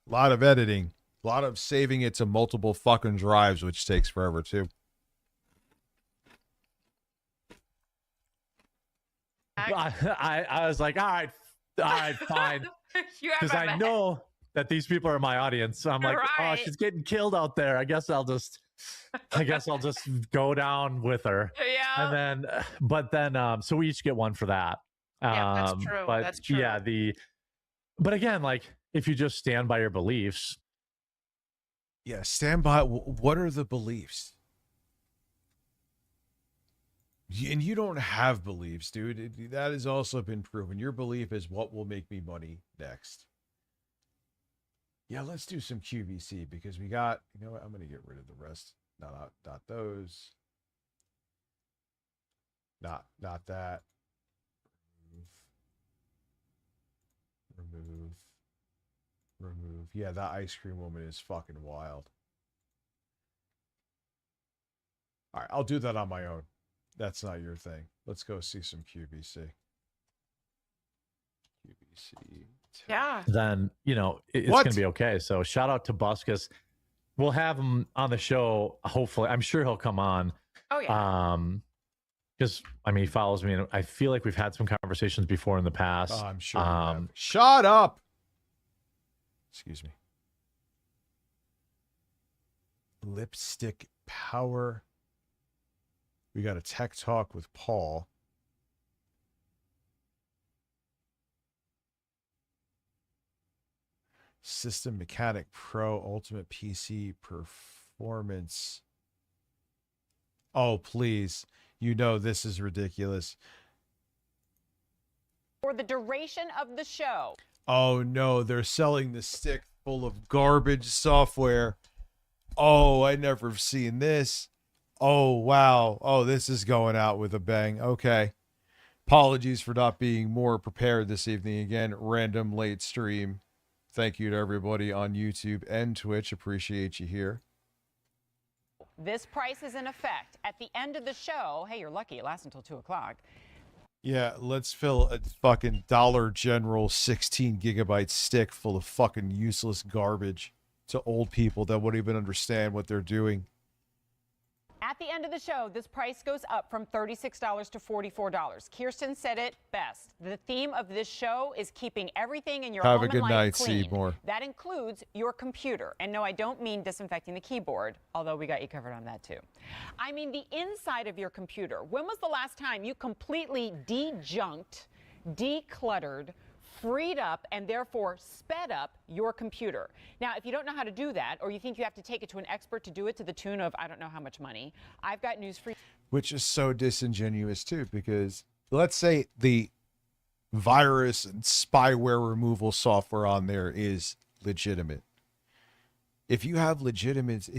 A lot of editing. A lot of saving it to multiple fucking drives, which takes forever too. I was like, all right, fine. Because I know that these people are my audience. So I'm like, oh, she's getting killed out there. I guess I'll just go down with her. Yeah. And then, so we each get one for that. Yeah, that's true. But that's true. yeah, but again, like if you just stand by your beliefs. Yeah, stand by. What are the beliefs? And you don't have beliefs, dude. That has also been proven. Your belief is what will make me money next. Yeah, let's do some QVC because we got, you know what? I'm going to get rid of the rest. Not those. Not that. Remove. Yeah, that ice cream woman is fucking wild. All right, I'll do that on my own. That's not your thing. Let's go see some QVC. Yeah. Then, it's going to be okay. So shout out to Buscus. We'll have him on the show. Hopefully, I'm sure he'll come on. Oh yeah. Because he follows me, and I feel like we've had some conversations before in the past. Oh, I'm sure. Shut up. Excuse me. Lipstick power. We got a tech talk with Paul. System Mechanic Pro Ultimate PC Performance. Oh, please. This is ridiculous. For the duration of the show. Oh, no. They're selling the stick full of garbage software. Oh, I never have seen this. Oh, wow. Oh, this is going out with a bang. Okay. Apologies for not being more prepared this evening. Again, random late stream. Thank you to everybody on YouTube and Twitch. Appreciate you here. This price is in effect. At the end of the show, hey, you're lucky. It lasts until 2 o'clock. Yeah, let's fill a fucking Dollar General 16 gigabyte stick full of fucking useless garbage to old people that won't even understand what they're doing. At the end of the show, this price goes up from $36 to $44. Kirsten said it best. The theme of this show is keeping everything in your Have home a good and life night, clean. Seymour. That includes your computer. And no, I don't mean disinfecting the keyboard, although we got you covered on that too. I mean the inside of your computer. When was the last time you completely de-junked, decluttered, freed up, and therefore sped up your computer? Now, if you don't know how to do that, or you think you have to take it to an expert to do it to the tune of I don't know how much money, I've got news for you. Which is so disingenuous too, because let's say the virus and spyware removal software on there is legitimate. If you have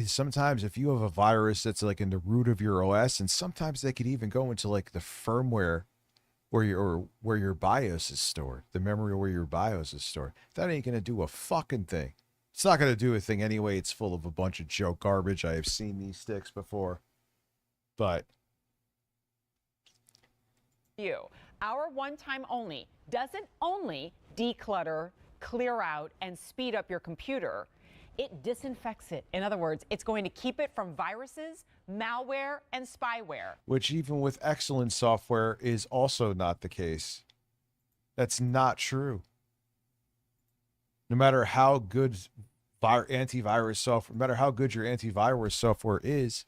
sometimes if you have a virus that's like in the root of your OS, and sometimes they could even go into like the firmware where your BIOS is stored, the memory where your BIOS is stored, that ain't gonna do a fucking thing. It's not gonna do a thing anyway. It's full of a bunch of joke garbage. I have seen these sticks before, but Our one-time only doesn't only declutter, clear out, and speed up your computer. It disinfects it. In other words, it's going to keep it from viruses, malware, and spyware. Which even with excellent software is also not the case. That's not true. No matter how good antivirus software, no matter how good your antivirus software is,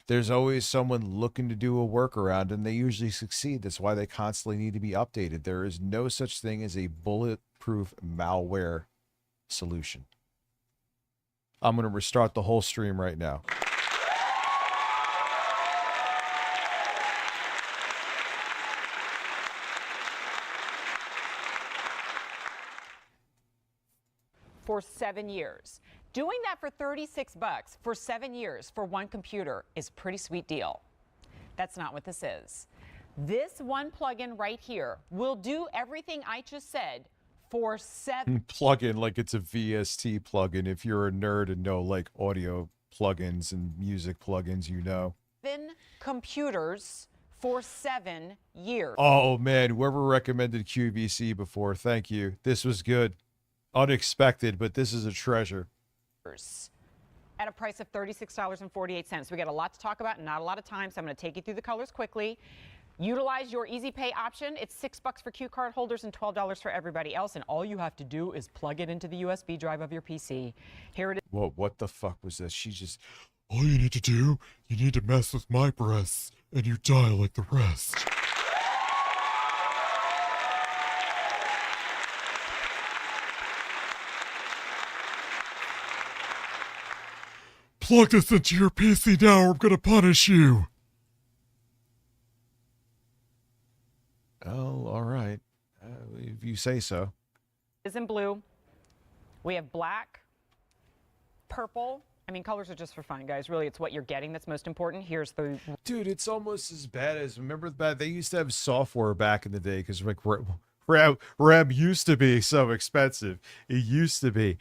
there's always someone looking to do a workaround, and they usually succeed. That's why they constantly need to be updated. There is no such thing as a bulletproof malware solution. I'm going to restart the whole stream right now. For 7 years. Doing that for $36 for 7 years for one computer is a pretty sweet deal. That's not what this is. This one plugin right here will do everything I just said for 7 plugin like it's a VST plugin. If you're a nerd and know like audio plugins and music plugins, you know. computers for 7 years. Oh man, whoever recommended QVC before, thank you. This was good. Unexpected, but this is a treasure. At a price of $36.48. We got a lot to talk about and not a lot of time, so I'm going to take you through the colors quickly. Utilize your Easy Pay option. It's $6 for Q card holders and $12 for everybody else, and all you have to do is plug it into the USB drive of your PC. Here it is. Whoa, what the fuck was this? She just, all you need to do, you need to mess with my breasts, and you die like the rest. Plug this into your PC now, or I'm gonna punish you. Oh, all right. If you say so. Is in blue. We have black, purple. I mean, colors are just for fun, guys. Really, it's what you're getting that's most important. Here's the... Dude, it's almost as bad as... Remember they used to have software back in the day, because like RAM used to be so expensive. It used to be,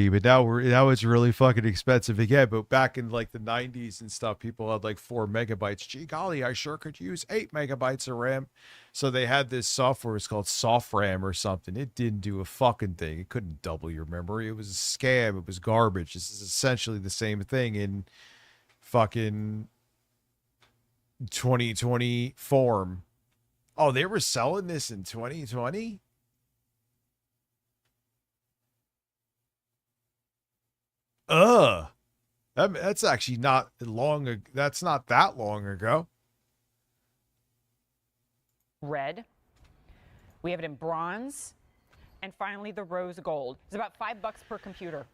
but now it's really fucking expensive again. But back in like the 90s and stuff, people had like 4 megabytes. Gee golly, I sure could use 8 megabytes of RAM. So they had this software, it's called SoftRAM or something. It didn't do a fucking thing. It couldn't double your memory. It was a scam. It was garbage. This is essentially the same thing in fucking 2020 form. Oh, they were selling this in 2020? That's actually not long. That's not that long ago. Red. We have it in bronze. And finally, the rose gold. It's about $5 per computer.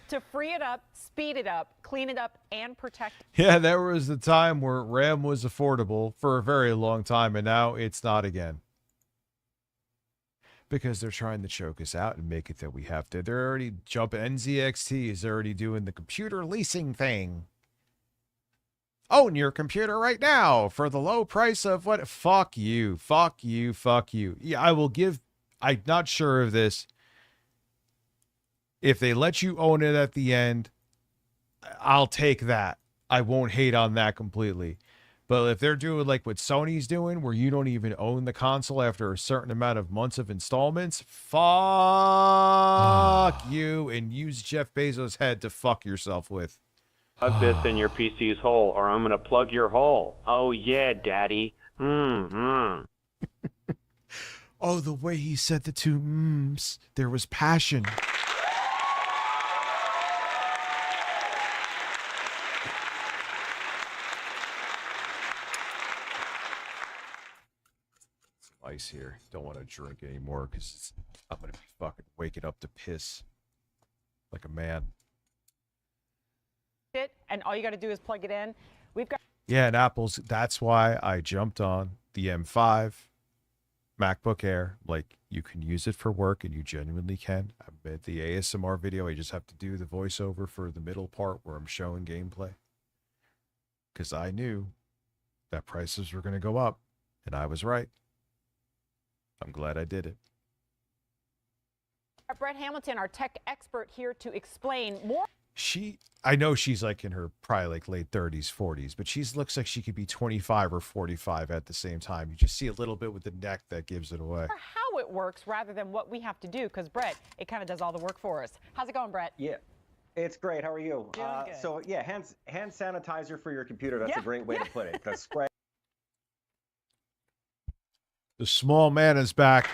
To free it up, speed it up, clean it up, and protect it. Yeah, there was the time where RAM was affordable for a very long time, and now it's not again. Because they're trying to choke us out and make it that we have to. They're already jumping. NZXT is already doing the computer leasing thing. Own your computer right now for the low price of what? Fuck you. Fuck you. Fuck you. Yeah, I will give... I'm not sure of this. If they let you own it at the end, I'll take that. I won't hate on that completely. But if they're doing like what Sony's doing, where you don't even own the console after a certain amount of months of installments, fuck you, and use Jeff Bezos' head to fuck yourself with. Plug this in your PC's hole, or I'm gonna plug your hole. Oh yeah, daddy. Mm-hmm. Oh, the way he said the two mms, there was passion. Ice here. Don't want to drink anymore because I'm gonna be fucking waking up to piss like a man. And all you got to do is plug it in. We've got. Yeah, and Apple's. That's why I jumped on the M5 MacBook Air. Like, you can use it for work, and you genuinely can. I made the ASMR video. I just have to do the voiceover for the middle part where I'm showing gameplay, because I knew that prices were going to go up, and I was right. I'm glad I did it. Brett Hamilton, our tech expert, here to explain more. I know she's like in her probably like late 30s, 40s, but she looks like she could be 25 or 45 at the same time. You just see a little bit with the neck that gives it away. How it works rather than what we have to do, because Brett, it kind of does all the work for us. How's it going, Brett? Yeah. It's great. How are you? Doing good. So yeah, hand sanitizer for your computer. That's a great way to put it. The spray. The small man is back.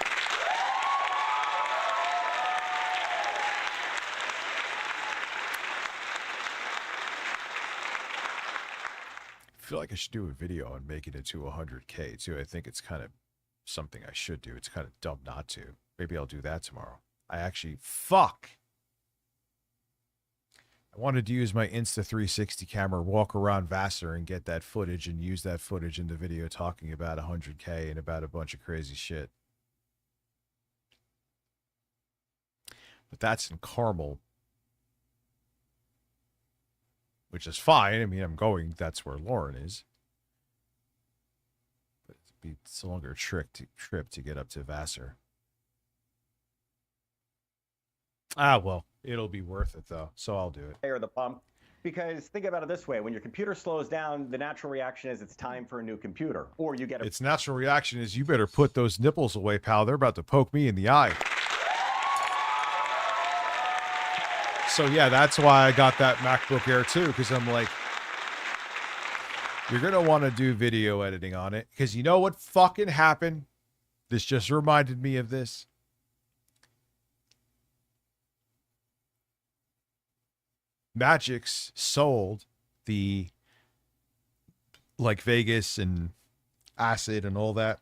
I feel like I should do a video on making it to 100K too. I think it's kind of something I should do. It's kind of dumb not to. Maybe I'll do that tomorrow. I wanted to use my Insta360 camera, walk around Vassar and get that footage and use that footage in the video talking about 100K and about a bunch of crazy shit. But that's in Carmel, which is fine. I mean, I'm going, that's where Lauren is. But it's a longer trip to get up to Vassar. Ah, well, it'll be worth it though, so I'll do it. Or the pump, because think about it this way: when your computer slows down, the natural reaction is it's time for a new computer, or you get a. Its natural reaction is you better put those nipples away, pal. They're about to poke me in the eye. So yeah, that's why I got that MacBook Air too, because I'm like, you're gonna want to do video editing on it, because you know what fucking happened? This just reminded me of this. Magix sold the like Vegas and Acid and all that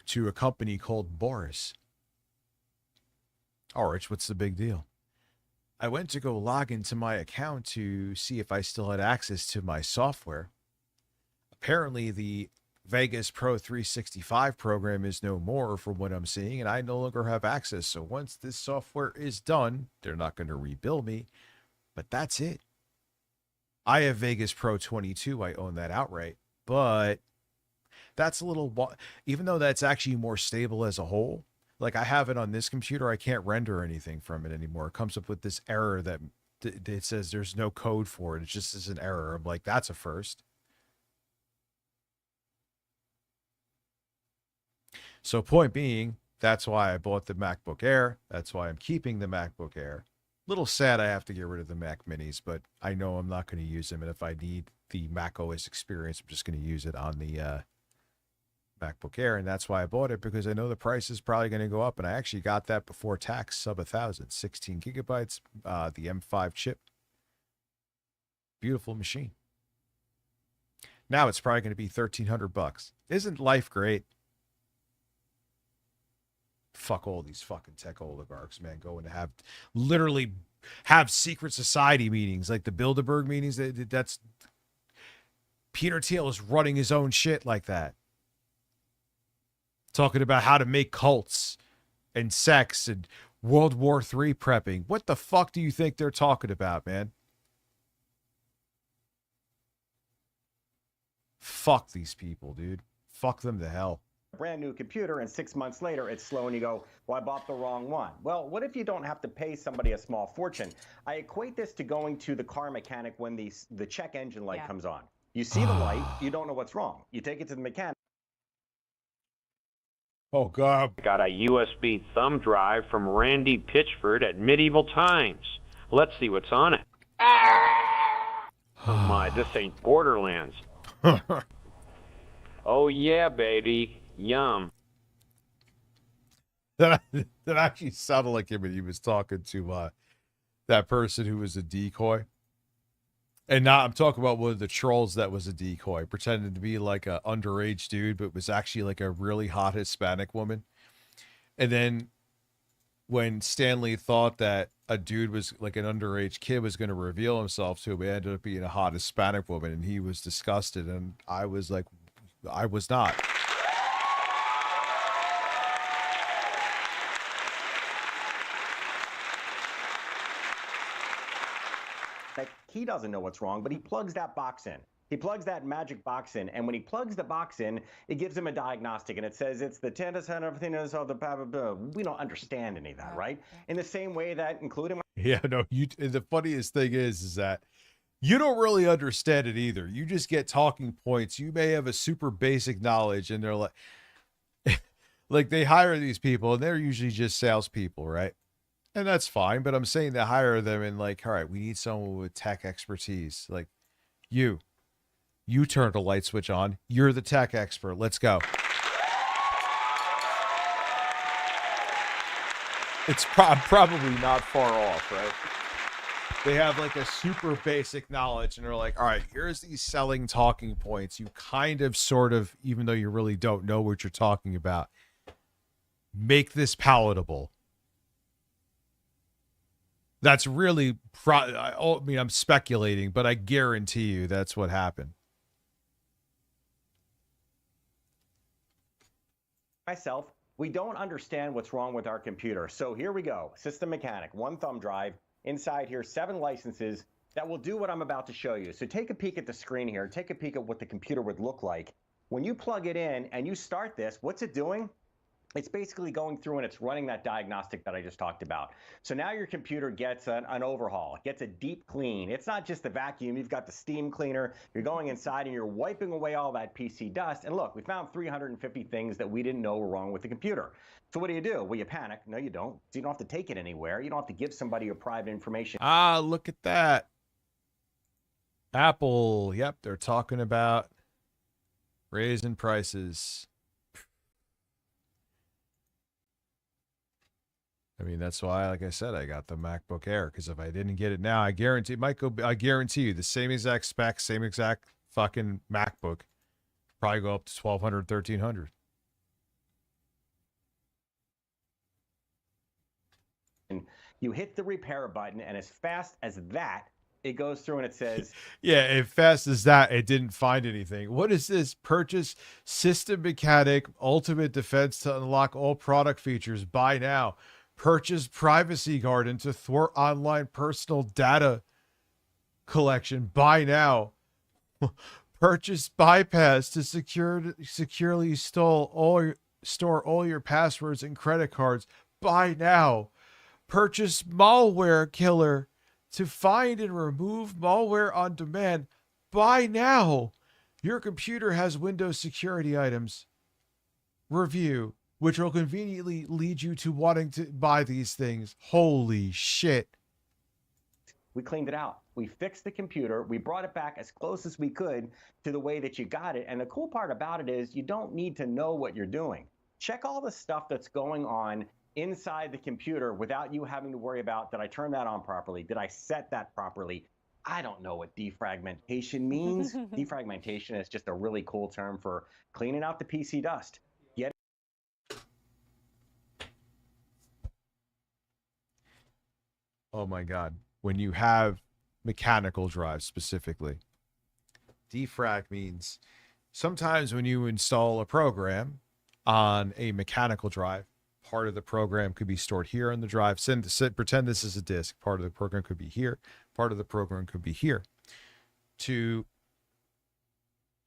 to a company called Boris. All right, what's the big deal? I went to go log into my account to see if I still had access to my software. Apparently, the Vegas Pro 365 program is no more from what I'm seeing, and I no longer have access. So once this software is done, they're not going to rebill me. But that's it. I have Vegas Pro 22. I own that outright. But that's a little, even though that's actually more stable as a whole, like I have it on this computer, I can't render anything from it anymore. It comes up with this error that it says there's no code for it. It just is an error. I'm like, that's a first. So point being, that's why I bought the MacBook Air. That's why I'm keeping the MacBook Air. Little sad I have to get rid of the Mac Minis, but I know I'm not going to use them. And if I need the Mac OS experience, I'm just going to use it on the MacBook Air. And that's why I bought it, because I know the price is probably going to go up. And I actually got that before tax, sub 1,000, 16 gigabytes, the M5 chip. Beautiful machine. Now it's probably going to be $1,300. Isn't life great? Fuck all these fucking tech oligarchs, man. Going to literally have secret society meetings like the Bilderberg meetings. That's Peter Thiel is running his own shit like that. Talking about how to make cults and sex and World War III prepping. What the fuck do you think they're talking about, man? Fuck these people, dude. Fuck them to hell. Brand new computer, and 6 months later it's slow and you go, well, I bought the wrong one. Well, what if you don't have to pay somebody a small fortune? I equate this to going to the car mechanic when the check engine light comes on. You see the light, you don't know what's wrong. You take it to the mechanic. Oh, God. Got a USB thumb drive from Randy Pitchford at Medieval Times. Let's see what's on it. Oh my, this ain't Borderlands. Oh yeah, baby. Yum. That actually sounded like him when he was talking to that person who was a decoy. And now I'm talking about one of the trolls that was a decoy, pretending to be like a underage dude, but was actually like a really hot Hispanic woman. And then when Stanley thought that a dude was like an underage kid was going to reveal himself to him, it ended up being a hot Hispanic woman, and he was disgusted. And I was like, I was not. Like, he doesn't know what's wrong, but he plugs that box in. He plugs that magic box in, and when he plugs the box in, it gives him a diagnostic, and it says it's the 10% of everything is all the blah, blah, blah. We don't understand any of that, right? In the same way that, including... Yeah, no, the funniest thing is that you don't really understand it either. You just get talking points. You may have a super basic knowledge, and they're like... like, they hire these people, and they're usually just salespeople, right? And that's fine, but I'm saying they hire them and like, all right, we need someone with tech expertise. Like, you turn the light switch on. You're the tech expert. Let's go. It's probably not far off, right? They have like a super basic knowledge, and they're like, all right, here's these selling talking points. You kind of, sort of, even though you really don't know what you're talking about, make this palatable. That's really, I mean, I'm speculating, but I guarantee you that's what happened. Myself, we don't understand what's wrong with our computer. So here we go. System mechanic, one thumb drive. Inside here, 7 licenses that will do what I'm about to show you. So take a peek at the screen here. Take a peek at what the computer would look like. When you plug it in and you start this, what's it doing? It's basically going through and it's running that diagnostic that I just talked about. So now your computer gets an overhaul, it gets a deep clean. It's not just the vacuum, you've got the steam cleaner, you're going inside and you're wiping away all that PC dust. And look, we found 350 things that we didn't know were wrong with the computer. So what do? Well, you panic. No, you don't. So you don't have to take it anywhere. You don't have to give somebody your private information. Ah, look at that. Apple, yep, they're talking about raising prices. I mean, that's why, like I said, I got the MacBook Air, because if I didn't get it now, I guarantee you the same exact spec, same exact fucking MacBook, probably go up to $1,200, $1,300. And you hit the repair button, and as fast as that, it goes through and it says, yeah, as fast as that, it didn't find anything. What is this? Purchase System Mechanic Ultimate Defense to unlock all product features. Buy now. Purchase Privacy Garden to thwart online personal data collection. Buy now. Purchase Bypass to securely store all your passwords and credit cards. Buy now. Purchase Malware Killer to find and remove malware on demand. Buy now. Your computer has Windows security items. Review, which will conveniently lead you to wanting to buy these things. Holy shit. We cleaned it out. We fixed the computer. We brought it back as close as we could to the way that you got it. And the cool part about it is you don't need to know what you're doing. Check all the stuff that's going on inside the computer without you having to worry about, did I turn that on properly? Did I set that properly? I don't know what defragmentation means. Defragmentation is just a really cool term for cleaning out the PC dust. Oh my God. When you have mechanical drives specifically, defrag means sometimes when you install a program on a mechanical drive, part of the program could be stored here on the drive. Pretend this is a disk. Part of the program could be here. Part of the program could be here. To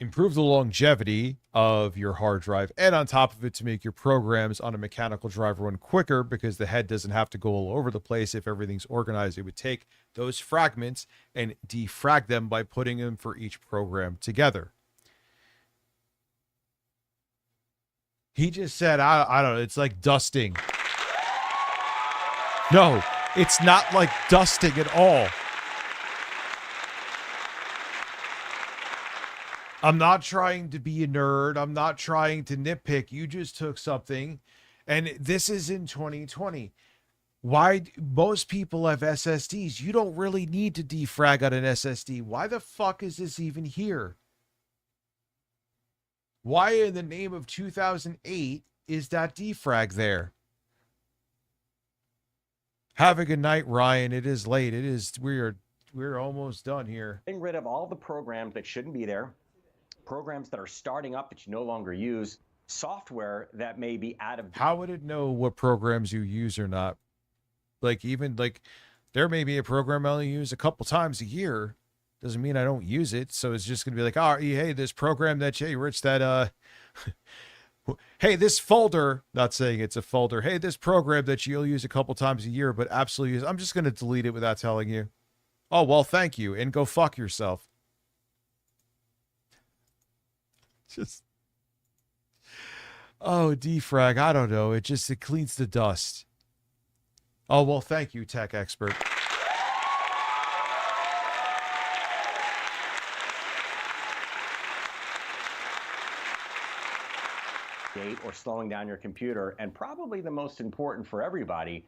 improve the longevity of your hard drive, and on top of it, to make your programs on a mechanical drive run quicker, because the head doesn't have to go all over the place. If everything's organized, it would take those fragments and defrag them by putting them for each program together. He just said, I don't know, it's like dusting. No, it's not like dusting at all. I'm not trying to be a nerd. I'm not trying to nitpick. You just took something, and this is in 2020. Why most people have SSDs? You don't really need to defrag on an SSD. Why the fuck is this even here? Why in the name of 2008 is that defrag there? Have a good night, Ryan. It is late. It is we're almost done here. Getting rid of all the programs that shouldn't be there. Programs that are starting up that you no longer use, software that may be out of... How would it know what programs you use or not? Like, even like there may be a program I only use a couple times a year. Doesn't mean I don't use it. So it's just going to be like, oh, hey, this program that, hey, Rich, that, hey, this folder, not saying it's a folder. Hey, this program that you'll use a couple times a year, but absolutely use, I'm just going to delete it without telling you. Oh, well, thank you. And go fuck yourself. Just, oh, defrag. I don't know. It cleans the dust. Oh, well, thank you, tech expert. Or slowing down your computer, and probably the most important for everybody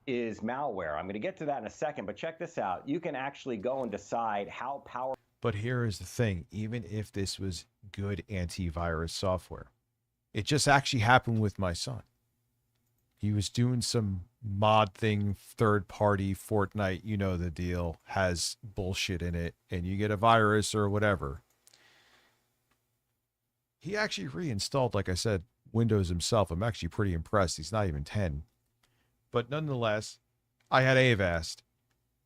is malware. I'm going to get to that in a second, but check this out. You can actually go and decide how powerful. But here is the thing. Even if this was good antivirus software, it just actually happened with my son. He was doing some mod thing, third-party Fortnite, you know the deal, has bullshit in it, and you get a virus or whatever. He actually reinstalled, like I said, Windows himself. I'm actually pretty impressed. He's not even 10. But nonetheless, I had Avast.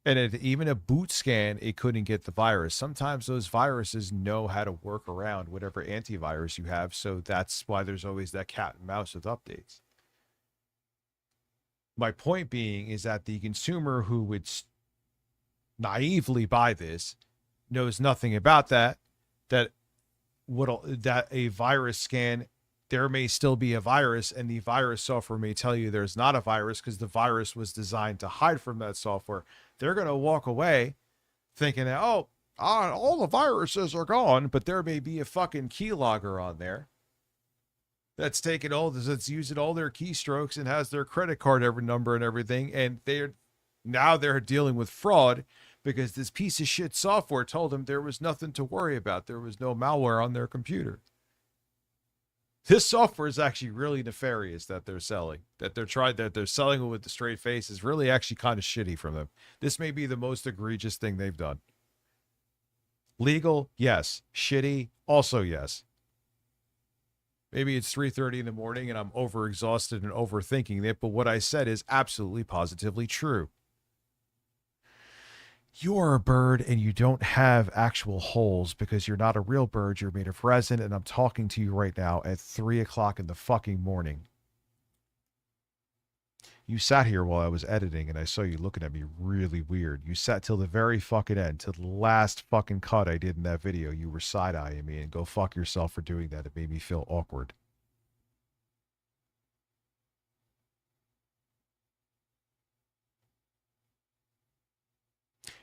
And even a boot scan, it couldn't get the virus. Sometimes those viruses know how to work around whatever antivirus you have. So that's why there's always that cat and mouse with updates. My point being is that the consumer who would naively buy this knows nothing about that a virus scan, there may still be a virus, and the virus software may tell you there's not a virus because the virus was designed to hide from that software. They're going to walk away thinking that, oh, all the viruses are gone, but there may be a fucking keylogger on there that's taking that's using all their keystrokes and has their credit card number and everything, and they're dealing with fraud because this piece of shit software told them there was nothing to worry about. There was no malware on their computer. This software is actually really nefarious that they're selling. That they're selling it with the straight face is really actually kind of shitty from them. This may be the most egregious thing they've done. Legal, yes. Shitty, also yes. Maybe it's 3:30 in the morning and I'm overexhausted and overthinking it, but what I said is absolutely positively true. You are a bird and you don't have actual holes because you're not a real bird. You're made of resin, and I'm talking to you right now at 3 o'clock in the fucking morning. You sat here while I was editing and I saw you looking at me really weird. You sat till the very fucking end, till the last fucking cut I did in that video. You were side-eyeing me, and go fuck yourself for doing that. It made me feel awkward.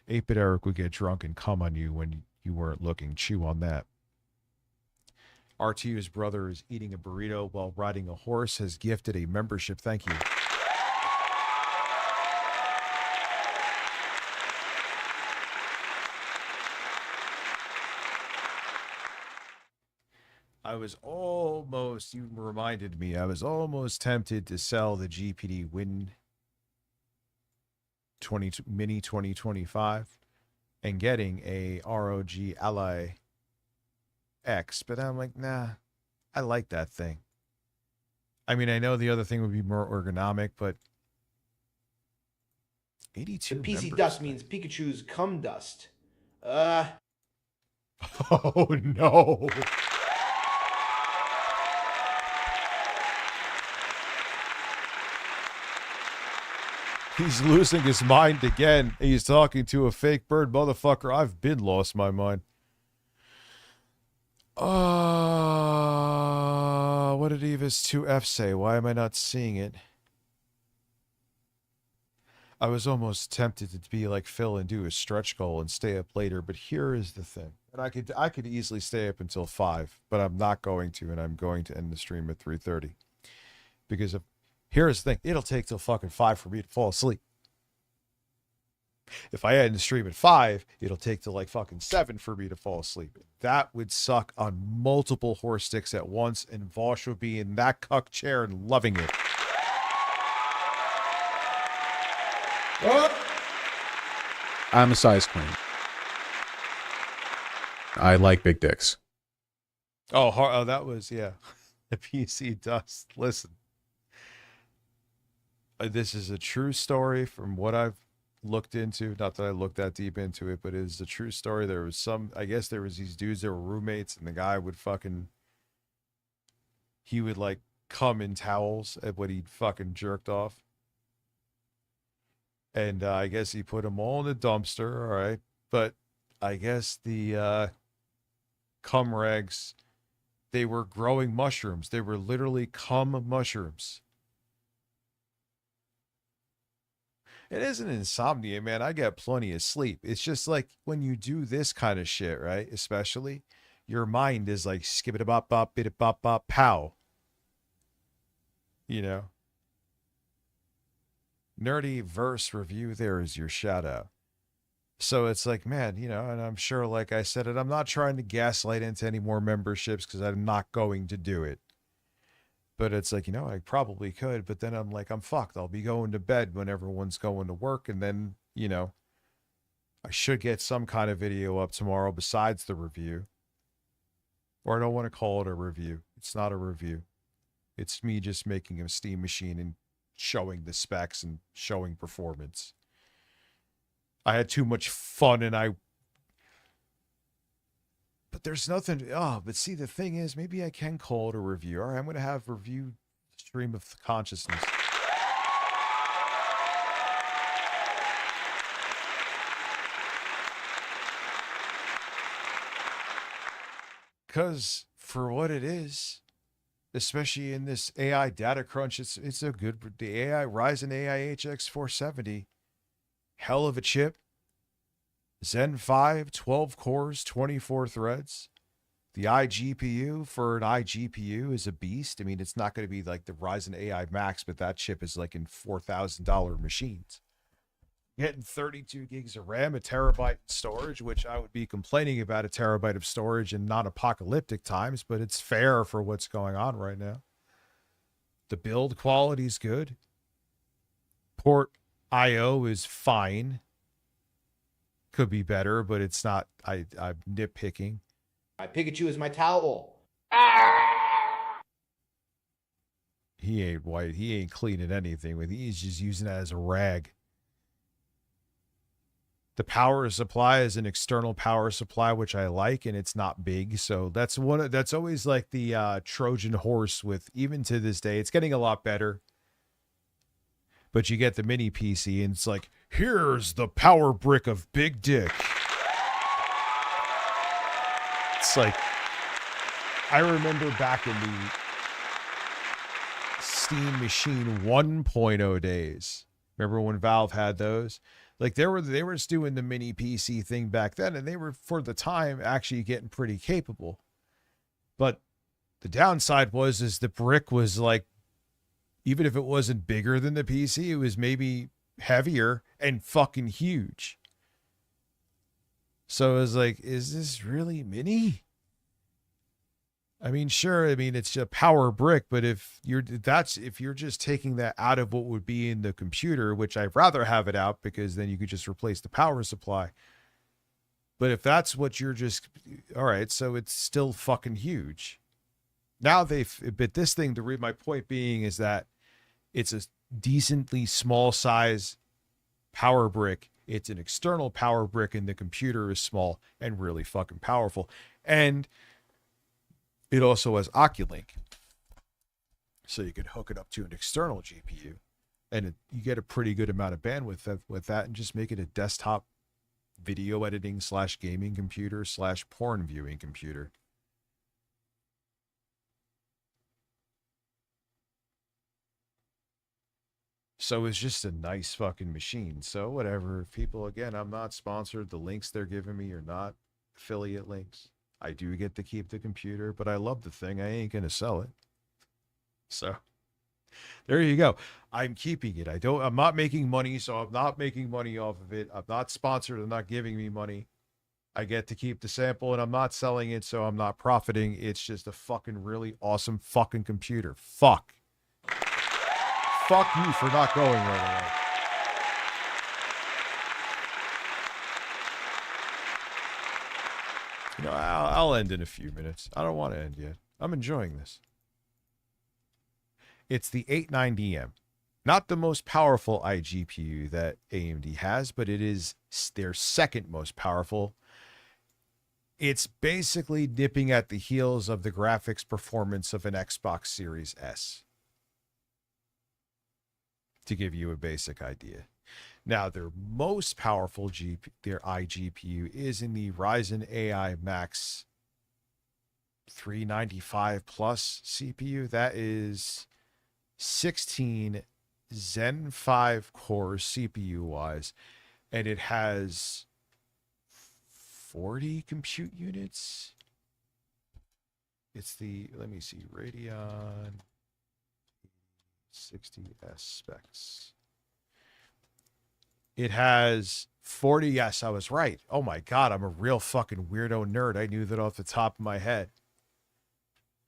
Ape Eric would get drunk and come on you when you weren't looking. Chew on that. RTU's brother is eating a burrito while riding a horse, has gifted a membership. Thank you. I was almost, you reminded me, I was almost tempted to sell the GPD Win Mini 2025 and getting a ROG Ally X, but I'm like, nah, I like that thing. I mean, I know the other thing would be more ergonomic, but 82 The PC members. dust means Pikachu's cum dust. Oh no. He's losing his mind again. He's talking to a fake bird. Motherfucker, I've been lost my mind. What did Eva's 2F say? Why am I not seeing it? I was almost tempted to be like Phil and do a stretch goal and stay up later, but here is the thing. And I could easily stay up until 5, but I'm not going to, and I'm going to end the stream at 3:30. Because here's the thing, it'll take till fucking 5 for me to fall asleep. If I end the stream at 5, it'll take till like fucking 7 for me to fall asleep. That would suck on multiple horse sticks at once, and Vosh would be in that cuck chair and loving it. I'm a size queen. I like big dicks. Oh, that was, yeah. The PC dust. Listen. This is a true story from what I've looked into. Not that I looked that deep into it, but it is a true story. There was I guess there was these dudes that were roommates, and the guy would he would like come in towels at what he'd fucking jerked off. And I guess he put them all in the dumpster, all right? But I guess the cum rags, they were growing mushrooms. They were literally cum mushrooms. It isn't insomnia, man. I get plenty of sleep. It's just like when you do this kind of shit, right? Especially, your mind is like skip-it-a-bop-bop, bit-it-bop-bop, pow. You know? Nerdy verse review, there is your shout out. So it's like, man, you know, and I'm sure, like I said, I'm not trying to gaslight into any more memberships because I'm not going to do it. But it's like, you know, I probably could, but then I'm like, I'm fucked. I'll be going to bed when everyone's going to work. And then, you know, I should get some kind of video up tomorrow besides the review. Or I don't want to call it a review. It's not a review. It's me just making a Steam machine and showing the specs and showing performance. I had too much fun but there's nothing. But see, the thing is, maybe I can call it a review. All right, I'm going to have review stream of consciousness. Because for what it is, especially in this AI data crunch, it's a good, the AI Ryzen AI HX 470, hell of a chip. Zen 5, 12 cores, 24 threads. The iGPU for an iGPU is a beast. I mean, it's not going to be like the Ryzen AI Max, but that chip is like in $4,000 machines. Getting 32 gigs of RAM, a terabyte storage, which I would be complaining about a terabyte of storage in non-apocalyptic times, but it's fair for what's going on right now. The build quality is good. Port IO is fine. Could be better, but it's not. I'm nitpicking. My Pikachu is my towel. He ain't white. He ain't cleaning anything with it. He's just using it as a rag. The power supply is an external power supply, which I like, and it's not big. So that's always like the Trojan horse with, even to this day. It's getting a lot better. But you get the mini PC, and it's like, here's the power brick of Big Dick. It's like, I remember back in the Steam Machine 1.0 days. Remember when Valve had those? Like they were just doing the mini PC thing back then, and they were, for the time, actually getting pretty capable. But the downside is the brick was like, even if it wasn't bigger than the PC, it was maybe heavier and fucking huge. So it was like, is this really mini? I mean, sure. I mean, it's a power brick, but if you're just taking that out of what would be in the computer, which I'd rather have it out because then you could just replace the power supply. But if that's what you're just, all right, so it's still fucking huge. Now but this thing, my point being is that it's a decently small size power brick It's an external power brick, and the computer is small and really fucking powerful. And it also has Oculink. So you can hook it up to an external GPU, and you get a pretty good amount of bandwidth with that, and just make it a desktop video editing / gaming computer / porn viewing computer. So it's just a nice fucking machine. So whatever, people, again, I'm not sponsored. The links they're giving me are not affiliate links. I do get to keep the computer, but I love the thing. I ain't going to sell it. So there you go. I'm keeping it. I'm not making money, so I'm not making money off of it. I'm not sponsored. I'm not giving me money. I get to keep the sample, and I'm not selling it, so I'm not profiting. It's just a fucking really awesome fucking computer. Fuck you for not going right away. You know, I'll end in a few minutes. I don't want to end yet. I'm enjoying this. It's the 890M. Not the most powerful iGPU that AMD has, but it is their second most powerful. It's basically nipping at the heels of the graphics performance of an Xbox Series S, to give you a basic idea. Now, their most powerful their iGPU is in the Ryzen AI Max 395 Plus CPU. That is 16 Zen 5 cores CPU-wise, and it has 40 compute units. It's the, let me see, Radeon 60S specs. It has 40. Yes, I was right. Oh my God, I'm a real fucking weirdo nerd. I knew that off the top of my head.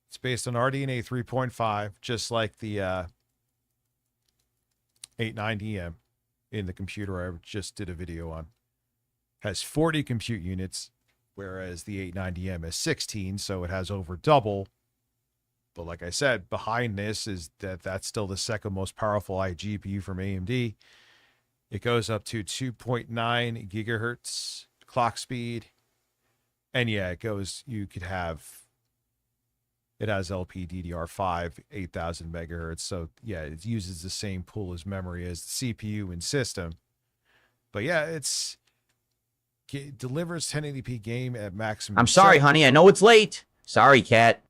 It's based on RDNA 3.5, just like the 890M in the computer I just did a video on. Has 40 compute units, whereas the 890M has 16, so it has over double. But like I said, behind this is that's still the second most powerful iGPU from AMD. It goes up to 2.9 gigahertz clock speed. And yeah, it has LPDDR5, 8000 megahertz. So yeah, it uses the same pool as memory as the CPU and system. But yeah, it delivers 1080p game at maximum. I'm sorry, honey. I know it's late. Sorry, cat.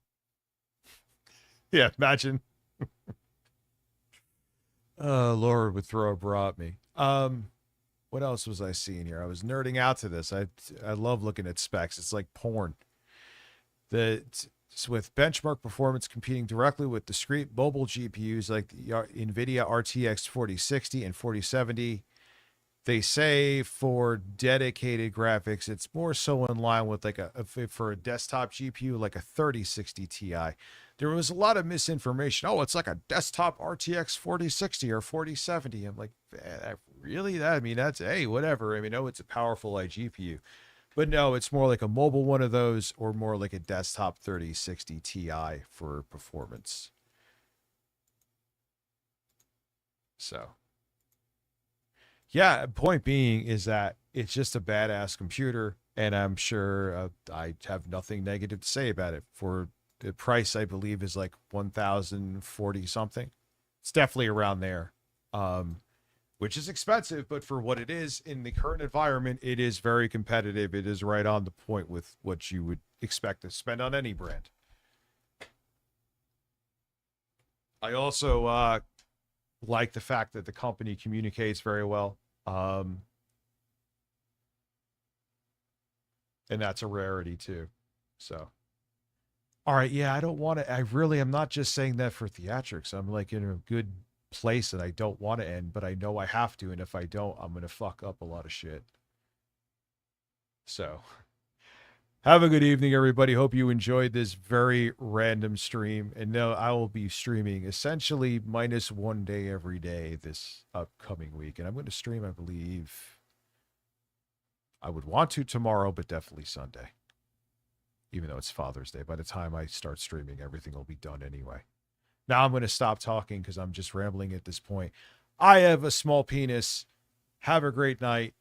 Yeah, imagine. Laura would throw a bra at me. What else was I seeing here? I was nerding out to this. I love looking at specs. It's like porn. With benchmark performance competing directly with discrete mobile GPUs like the NVIDIA RTX 4060 and 4070. They say for dedicated graphics, it's more so in line with for a desktop GPU, like a 3060 Ti. There was a lot of misinformation. Oh, it's like a desktop RTX 4060 or 4070. I'm like, really? Hey, whatever. I mean, it's a powerful iGPU. But no, it's more like a mobile one of those, or more like a desktop 3060 Ti for performance. So, yeah, point being is that it's just a badass computer, and I'm sure I have nothing negative to say about it. For the price, I believe, is like 1,040 something. It's definitely around there, which is expensive, but for what it is in the current environment, it is very competitive. It is right on the point with what you would expect to spend on any brand. I also like the fact that the company communicates very well. And that's a rarity too. So, all right. Yeah, I'm not just saying that for theatrics. I'm like in a good place and I don't want to end, but I know I have to. And if I don't, I'm going to fuck up a lot of shit. So have a good evening, everybody. Hope you enjoyed this very random stream. And no, I will be streaming essentially minus one day every day this upcoming week. And I'm going to stream, I believe, I would want to tomorrow, but definitely Sunday. Even though it's Father's Day. By the time I start streaming, everything will be done anyway. Now I'm going to stop talking because I'm just rambling at this point. I have a small penis. Have a great night.